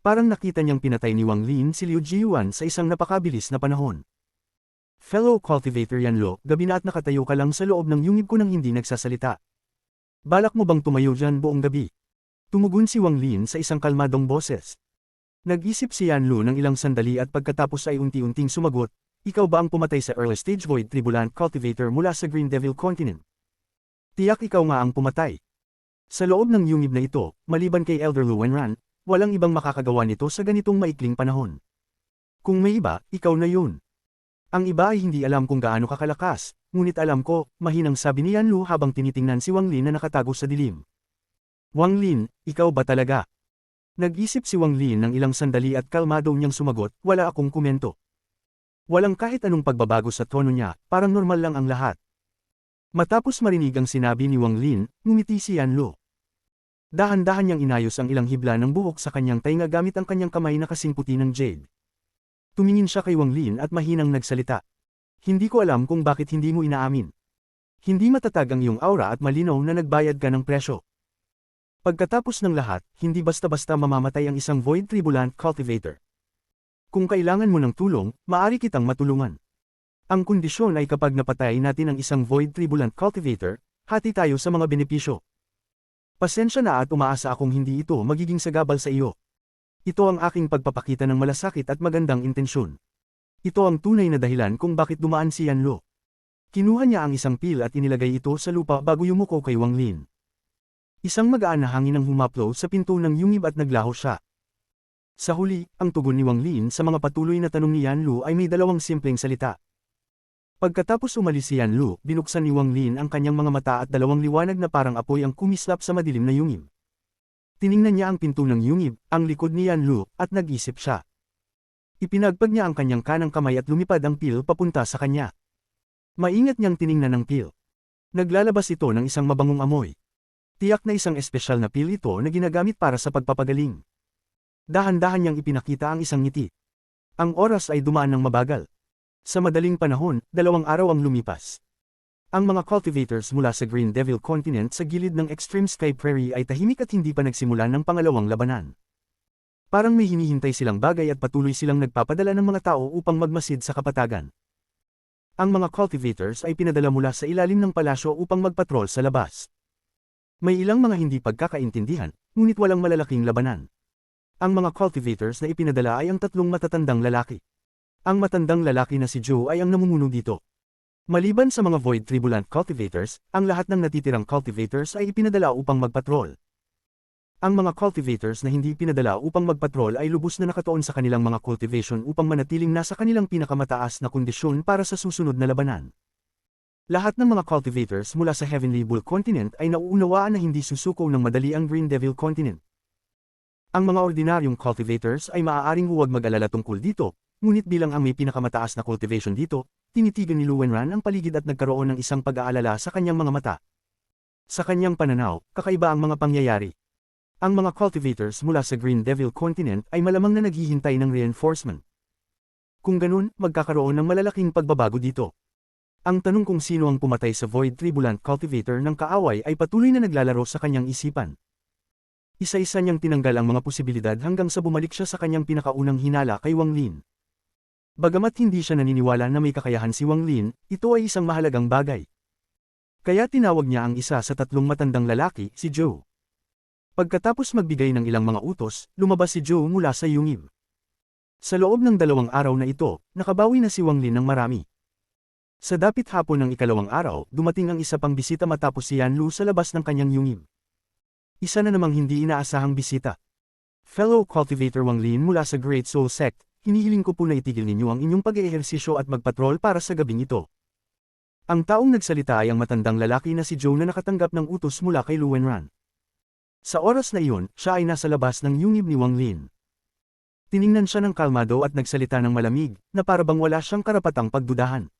Parang nakita niyang pinatay ni Wang Lin si Liu Jiyuan sa isang napakabilis na panahon. Fellow cultivator Yan Lu, gabi na at nakatayo ka lang sa loob ng yungib ko nang hindi nagsasalita. Balak mo bang tumayo dyan buong gabi? Tumugon si Wang Lin sa isang kalmadong boses. Nag-isip si Yan Lu ng ilang sandali at pagkatapos ay unti-unting sumagot, ikaw ba ang pumatay sa early stage void tribulant cultivator mula sa Green Devil Continent? Tiyak ikaw nga ang pumatay. Sa loob ng yungib na ito, maliban kay Elder Lu Wenran, walang ibang makakagawa nito sa ganitong maikling panahon. Kung may iba, ikaw na yun. Ang iba ay hindi alam kung gaano kakalakas, ngunit alam ko, mahinang sabi ni Yan Lu habang tinitingnan si Wang Lin na nakatago sa dilim. Wang Lin, ikaw ba talaga? Nag-isip si Wang Lin ng ilang sandali at kalmado niyang sumagot, wala akong komento. Walang kahit anong pagbabago sa tono niya, parang normal lang ang lahat. Matapos marinig ang sinabi ni Wang Lin, ngumiti si Yan Lu. Dahan-dahan niyang inayos ang ilang hibla ng buhok sa kanyang tainga gamit ang kanyang kamay na kasing puti ng jade. Tumingin siya kay Wang Lin at mahinang nagsalita. Hindi ko alam kung bakit hindi mo inaamin. Hindi matatag ang iyong aura at malinaw na nagbayad ka ng presyo. Pagkatapos ng lahat, hindi basta-basta mamamatay ang isang void tribulant cultivator. Kung kailangan mo ng tulong, maaari kitang matulungan. Ang kondisyon ay kapag napatay natin ang isang void tribulant cultivator, hati tayo sa mga benepisyo. Pasensya na at umaasa akong hindi ito magiging sagabal sa iyo. Ito ang aking pagpapakita ng malasakit at magandang intensyon. Ito ang tunay na dahilan kung bakit dumaan si Yan Lu. Kinuha niya ang isang pil at inilagay ito sa lupa bago yumuko kay Wang Lin. Isang magaan na hangin ang humaplo sa pinto ng yungib at naglaho siya. Sa huli, ang tugon ni Wang Lin sa mga patuloy na tanong ni Yan Lu ay may dalawang simpleng salita. Pagkatapos umalis si Yan Lu, binuksan ni Wang Lin ang kanyang mga mata at dalawang liwanag na parang apoy ang kumislap sa madilim na yungib. Tiningnan niya ang pinto ng yungib, ang likod ni Yan Lu, at nag-isip siya. Ipinagpag niya ang kanyang kanang kamay at lumipad ang pil papunta sa kanya. Maingat niyang tiningnan ang pil. Naglalabas ito ng isang mabangong amoy. Tiyak na isang espesyal na pil ito na ginagamit para sa pagpapagaling. Dahan-dahan niyang ipinakita ang isang ngiti. Ang oras ay dumaan ng mabagal. Sa madaling panahon, 2 araw ang lumipas. Ang mga cultivators mula sa Green Devil Continent sa gilid ng Extreme Sky Prairie ay tahimik at hindi pa nagsimula ng pangalawang labanan. Parang may hinihintay silang bagay at patuloy silang nagpapadala ng mga tao upang magmasid sa kapatagan. Ang mga cultivators ay pinadala mula sa ilalim ng palasyo upang magpatrol sa labas. May ilang mga hindi pagkakaintindihan, ngunit walang malalaking labanan. Ang mga cultivators na ipinadala ay ang 3 matatandang lalaki. Ang matandang lalaki na si Joe ay ang namumuno dito. Maliban sa mga Void Tribulant Cultivators, ang lahat ng natitirang cultivators ay ipinadala upang magpatrol. Ang mga cultivators na hindi pinadala upang magpatrol ay lubos na nakatuon sa kanilang mga cultivation upang manatiling nasa kanilang pinakamataas na kondisyon para sa susunod na labanan. Lahat ng mga cultivators mula sa Heavenly Bull Continent ay nauunawaan na hindi susuko ng madali ang Green Devil Continent. Ang mga ordinaryong cultivators ay maaaring huwag mag-alala tungkol dito, ngunit bilang ang may pinakamataas na cultivation dito, tinitigan ni Luwenran ang paligid at nagkaroon ng isang pag-aalala sa kanyang mga mata. Sa kanyang pananaw, kakaiba ang mga pangyayari. Ang mga cultivators mula sa Green Devil Continent ay malamang na naghihintay ng reinforcement. Kung ganun, magkakaroon ng malalaking pagbabago dito. Ang tanong kung sino ang pumatay sa Void Tribulant Cultivator ng kaaway ay patuloy na naglalaro sa kanyang isipan. Isa-isa niyang tinanggal ang mga posibilidad hanggang sa bumalik siya sa kanyang pinakaunang hinala kay Wang Lin. Bagamat hindi siya naniniwala na may kakayahan si Wang Lin, ito ay isang mahalagang bagay. Kaya tinawag niya ang isa sa tatlong matandang lalaki, si Zhou. Pagkatapos magbigay ng ilang mga utos, lumabas si Zhou mula sa yungib. Sa loob ng 2 araw na ito, nakabawi na si Wang Lin ng marami. Sa dapit hapon ng ikalawang araw, dumating ang isa pang bisita matapos si Yan Lu sa labas ng kanyang yungib. Isa na namang hindi inaasahang bisita. Fellow Cultivator Wang Lin mula sa Great Soul Sect, hinihiling ko po na itigil ninyo ang inyong pag-eehersisyo at magpatrol para sa gabing ito. Ang taong nagsalita ay ang matandang lalaki na si Zhou na nakatanggap ng utos mula kay Luwenran. Sa oras na iyon, siya ay nasa labas ng yungib ni Wang Lin. Tiningnan siya ng kalmado at nagsalita ng malamig, na parabang wala siyang karapatang pagdudahan.